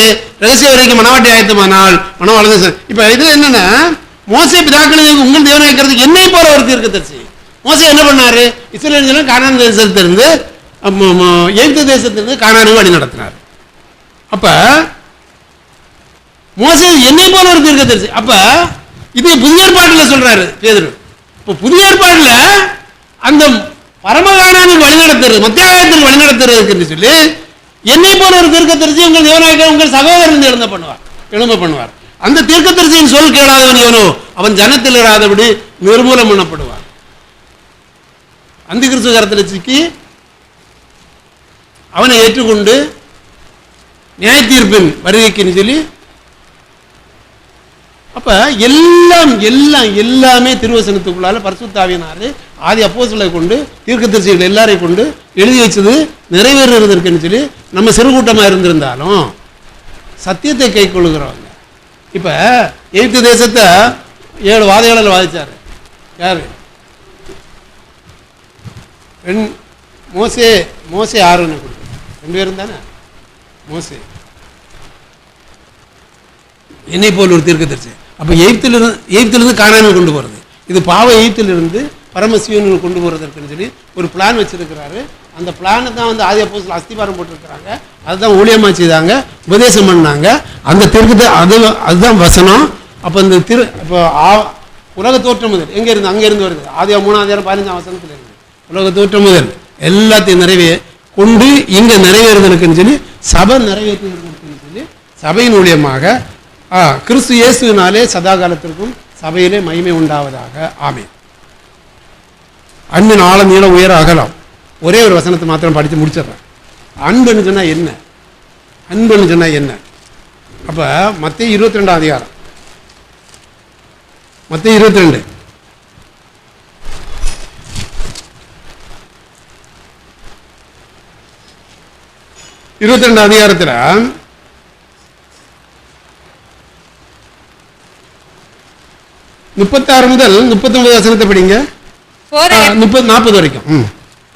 ரகசியம் வரைக்கும் மனவாட்டி ஆயத்தமானால் மனவாள. இப்ப இது என்னன்னா, மோசே பிதாக்களுக்கு உங்கள் தேவனாக இருக்கிறதுக்கு என்னை போல ஒரு தீர்க்கதரிசி. மோசே என்ன பண்ணாரு? இஸ்ரவேல் கானான் தேசத்திலிருந்து எகிப்து தேசத்திலிருந்து கானானுக்கு வழி நடத்தினார். அப்ப மோசே என்னை போல ஒரு தீர்க்கதரிசி. அப்ப இது புதிய ஏற்பாட்டில் சொல்றாரு பேதுரு. இப்ப புதிய ஏற்பாடுல அந்த பரமகானானுக்கு வழி நடத்துறது, மத்தியாகத்தில் வழி நடத்துறதுக்கு சொல்லி என்னை போல ஒரு தீர்க்கதரிசி உங்கள் தேவனாக உங்கள் சகோதரன் எழும்ப பண்ணுவார். அந்த தீர்க்கதரிசியின் சொல் கேளாதவன் எவனோ அவன் ஜனத்தில் இராதபடி நிர்மூலம் பண்ணப்படுவான். அந்த கிறிஸ்துவ கரத்தில் சிக்கி அவனை ஏற்றுக்கொண்டு நியாய தீர்ப்பின் வருகைக்குன்னு சொல்லி. அப்ப எல்லாம் எல்லாம் எல்லாமே திருவசனத்துக்குள்ளால பரிசுத்த ஆவியினாலே ஆதி அப்போஸ்தலரை கொண்டு தீர்க்கதரிசிகள் எல்லாரையும் கொண்டு எழுதி வச்சது நிறைவேறுவதற்குன்னு சொல்லி நம்ம சிறு கூட்டமாக இருந்திருந்தாலும் சத்தியத்தை கை கொள்ளுகிறவங்க. இப்ப எகிப்து தேசத்தை 7 வாதைகளில் வாதிச்சாரு. யாரு? மோசே ஆரோனை கொடுத்தாரு. 2 பேரும் தானே. மோசே என்னை போல் ஒரு தீர்க்கதரிசி. அப்ப எகிப்திலிருந்து கானானுக்கு கொண்டு போறது, இது பாவ எகிப்திலிருந்து பரமசிவனுக்கு கொண்டு போறதற்குன்னு சொல்லி ஒரு பிளான் வச்சிருக்கிறாரு. அந்த பிளானை தான் வந்து ஆதி அப்போஸ்தலர் அஸ்திபாரம் போட்டிருக்கிறாங்க. அதுதான் ஊழியமா செய்தாங்க, உபதேசம் பண்ணாங்க. அந்த தீர்க்கத்தை அதுதான் வசனம். அப்ப இந்த இப்போ உலக தோற்றம் முதல் எங்க இருந்து அங்க இருந்து வருது. ஆதி 3ஆம் அதிகாரம் 15ஆம் வசனத்துல இருந்து உலக தோற்றம் முதல் எல்லாத்தையும் கொண்டு இங்க நிறைவேறுதலுக்குன்னு சொல்லி சபை நிறைவேற்றுவதற்குன்னு சொல்லி சபையின் ஊழியமாக கிறிஸ்து இயேசுவினாலே சதா காலத்திற்கும் சபையிலே மகிமை உண்டாவதாக. ஆமென். அன்பின் ஆழம் நீளம் உயர அகலம். ஒரே ஒரு வசனத்தை மாத்திரம் படித்து முடிச்சிடுறேன். அன்புன்னு சொன்னா என்ன? அன்புன்னு சொன்னா என்ன? அப்ப மத்தேயு 22ஆம் அதிகாரம், மத்தேயு 22 22 அதிகாரத்தில் 36 முதல் 39 வசனத்தை படிங்க. 40 வரைக்கும்.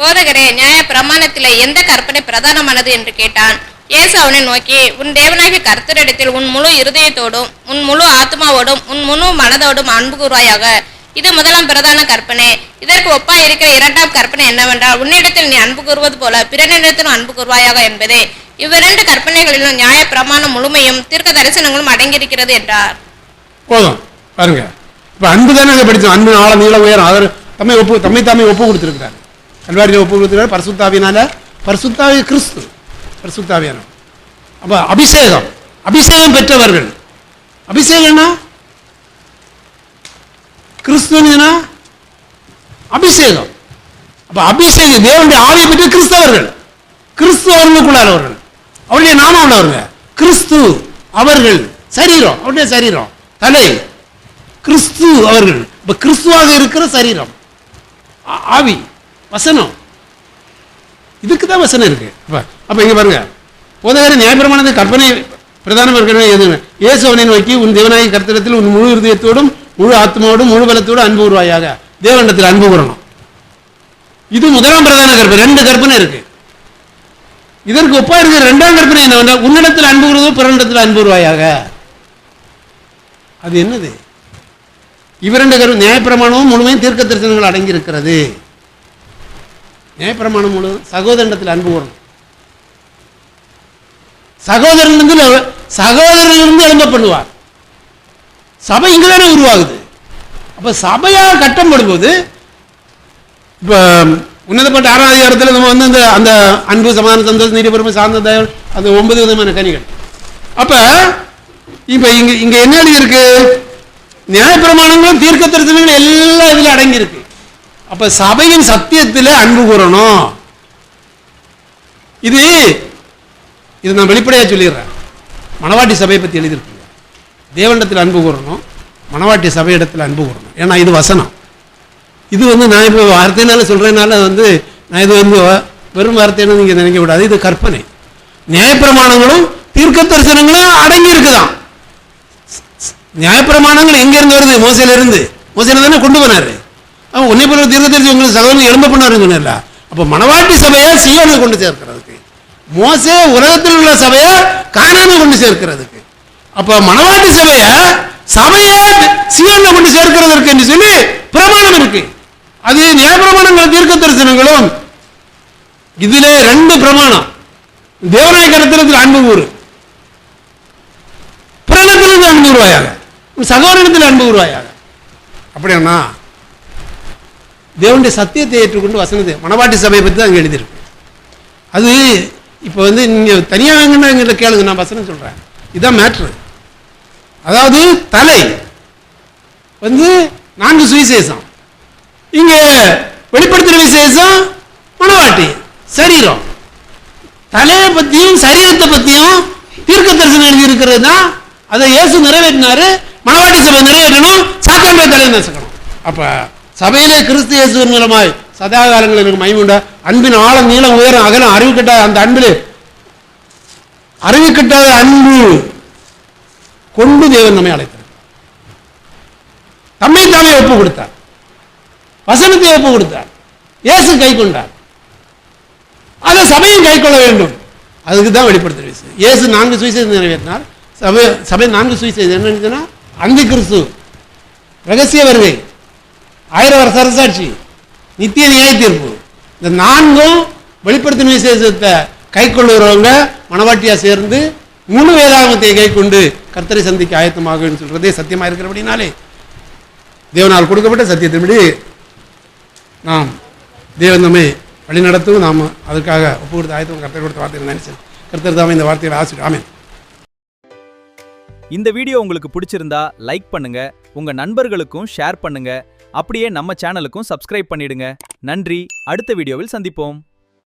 போதகரே, நியாய பிரமாணத்திலே எந்த கற்பனை பிரதானமானது என்று கேட்டான். இயேசு அவனை நோக்கி, உன் தேவனாகிய கர்த்தரிடத்தில் உன் முழு இருதயத்தோடும் உன் முழு ஆத்மாவோடும் உன் முழு மனதோடும் அன்பு கூர்வாயாக. இது முதலாம் பிரதான கற்பனை. இதற்கு ஒப்பாய் இருக்கிற இரண்டாம் கற்பனை என்னவென்றால், உன்னிடத்தில் நீ அன்பு கூறுவது போல பிறனிடத்திலும் அன்பு கூர்வாயாக என்பதே. இவ்விரண்டு கற்பனைகளிலும் நியாய பிரமாணம் முழுமையும் தீர்க்க தரிசனங்களும் அடங்கியிருக்கிறது என்றார். போதும் பாருங்க. இப்ப அன்பு தானே அங்கே படித்தோம். அன்பு ஆழ நீள உயரம். அவர் தம்மை தாமே ஒப்பு கொடுத்திருக்கிறார். கல்வாரியில் ஒப்பு கொடுத்திருக்காரு. பரிசுத்தாவினால, பரிசுத்தாவி கிறிஸ்து, பரிசுத்தாவியான. அப்ப அபிஷேகம் பெற்றவர்கள். அபிஷேகம்னா கிறிஸ்துவனா அபிஷேகம். அப்ப அபிஷேகம் தேவனுடைய ஆவியை பெற்ற கிறிஸ்தவர்கள், கிறிஸ்து அவர்களுக்குள்ளானவர்கள், அவருடைய நாமம் உள்ளவர்கள். கிறிஸ்து அவர்கள் சரீரம், அவருடைய சரீரம், தலை கிறிஸ்து அவர்கள். இப்ப கிறிஸ்துவாக இருக்கிற சரீரம், ஆவி, வசனம். இதுக்கு தான் வசனம் இருக்கு. அப்ப இங்க பாருங்க, போதகர நியாயப்பிரமாணத்தை கற்பனை பிரதானம் இருக்கிறது. இயேசு அவனை நோக்கி, உன் தேவனாகிய கர்த்தரிடத்தில் உன் முழு இருதயத்தோடும் முழு ஆத்மாவோடும் முழு பலத்தோடு அன்பு கூர்வாயாக. தேவனிடத்தில் அன்பு கூறணும். இது முதலாம் பிரதான கற்பனை. 2 கற்பனை இருக்கு. இதற்கு ஒப்பா இருக்கிற 2ஆம் கற்பனை என்னவென்றால், உன்னிடத்தில் அன்பு கூறுவது பிறனிடத்தில் அன்பு கூர்வாயாக. அது என்னது? இவரண்டு கற்பனை. நியாயப்பிரமாணமும் முழுமையும் தீர்க்க தரிசனங்கள் அடங்கி இருக்கிறது. நியாயப்பிரமாணம் முழுவதும் சகோதரனிடத்தில் அன்பு கூறணும். சகோதரனிலிருந்து எழும்ப பண்ணுவார். சபை இங்கதானே உருவாகுது. அப்ப சபையாக கட்டப்படும்போது, இப்ப உன்னதப்பட்ட 6ஆம் அதிகாரத்தில் நம்ம வந்து அந்த அன்பு, சமாதான, சந்தோஷம், நீதி, பொறுமை, சாந்த தயவு, அந்த 9 விதமான கனிகள். அப்ப இப்ப இங்க என்ன எழுதியிருக்கு? நியாயப்பிரமாணங்களும் தீர்க்க தரிசனங்களும் எல்லாம் இதுல அடங்கி இருக்கு. அப்ப சபையின் சத்தியத்தில் அன்பு கூறணும். இது நான் வெளிப்படையா சொல்லிடுறேன். மணவாட்டி சபையை பத்தி எழுதியிருக்கு. தேவனிடத்தில் அன்பு கூறணும், மணவாட்டி சபையிடத்தில் அன்பு கூறணும். ஏன்னா இது வசனம். இது வந்து நான் இப்போ வார்த்தையினால சொல்றதுனால நான் இது வெறும் வார்த்தைன்னு நீங்க நினைக்க கூடாது. இது கற்பனை. நியாயப்பிரமாணங்களும் தீர்க்க தரிசனங்களும் அடங்கி இருக்குதான். நியாயப்பிரமாணங்கள் எங்க இருந்து வருது? மோசையில தானே கொண்டு வந்தாரு. உன்னை போல தீர்க்க தரிசி உங்களுக்கு சகோதரன் எழும்ப பண்ணாருன்னு சொன்னார்ல. அப்ப மணவாட்டி சபையை சீயோனை கொண்டு சேர்க்கிறதுக்கு, மோசே உலகத்தில் உள்ள சபையை கானானை கொண்டு சேர்க்கிறதுக்கு, அப்ப மணவாட்டி சபையை சீயோனை கொண்டு சேர்க்கிறதற்கு என்று சொல்லி பிரமாணம் இருக்கு. அது நியாயப்பிரமாணங்கள் தீர்க்க தரிசனங்களும். இதுல 2 பிரமாணம். தேவனாய் கருத்தில் அன்பு கூறு, பிறனிடத்தில் அன்பு கூறுவாயாக, சகோதரத்தில் அன்பு கூறுவாயாக. அப்படின்னா தேவனுடைய சத்தியத்தை ஏற்றுக்கொண்டு வசனத்தை, மணவாட்டி சபையை பற்றி தான் அங்கே எழுதியிருக்கு. அது இப்போ வந்து நீங்கள் தனியாக வேணும்னா எங்கிட்ட கேளுங்க, நான் வசனம் சொல்கிறேன். இதுதான் மேட்ரு. அதாவது தலை வந்து 4 சுவிசேஷம், இங்கே வெளிப்படுத்துகிற விசேஷம் மணவாட்டி சரீரம். தலையை பற்றியும் சரீரத்தை பற்றியும் தீர்க்க தரிசனம் எழுதியிருக்கிறது தான். அதை இயேசு நிறைவேற்றினாரு, மணவாட்டி சபை நிறைவேற்றணும், சாத்தானுடைய தலையை நசுக்கணும். அப்போ சபையிலே கிறிஸ்து இயேசுவின் மூலமாய் சதா காலங்களில் எனக்கு மகிமையுண்ட அன்பின் ஆழம் நீளம் உயரம் அகலம் அறிவுக்கட்டாத அந்த அன்பில் அறிவுக்கட்டாத அன்பு கொண்டு தேவன் நம்மை அழைத்தார். தம்மை தாமே ஒப்பு கொடுத்தார், வசனத்தை ஒப்பு கொடுத்தார், இயேசு கை கொண்டார். அதை சபையும் கை கொள்ள வேண்டும். அதுக்கு தான் வெளிப்படுத்துற விஷயம். இயேசு 4 சுவிசேஷம் நிறைவேற்றினார். சபை 4 சுவிசேஷம் என்னன்னா, அந்தி கிறிஸ்து, ரகசிய வருகை, 1000 வருஷ அரசாட்சி, நித்திய நியாய தீர்ப்பு. இந்த 4ம் வெளிப்படுத்தின விசேஷத்தை கை கொள்ளுகிறவங்க மணவாட்டியா சேர்ந்து முழு வேதாகமத்தை கை கொண்டு கர்த்தரை சந்திக்க ஆயத்தமாக சொல்றதே சத்தியமா இருக்கிறபடினாலே தேவனால் கொடுக்கப்பட்ட சத்தியத்தின்படி நாம் தேவன் நம்மை வழி நடத்தும். நாம் அதற்காக ஒப்பு கொடுத்த ஆயத்தம் கர்த்தர் கொடுத்த வார்த்தை நினைச்சேன். கர்த்தர் தாமே இந்த வார்த்தையை ஆசிரியர். ஆமென். இந்த வீடியோ உங்களுக்கு பிடிச்சிருந்தா லைக் பண்ணுங்க, உங்க நண்பர்களுக்கும் ஷேர் பண்ணுங்க. அப்படியே நம்ம சேனலுக்கும் சப்ஸ்கிரைப் பண்ணிடுங்க. நன்றி. அடுத்த வீடியோவில் சந்திப்போம்.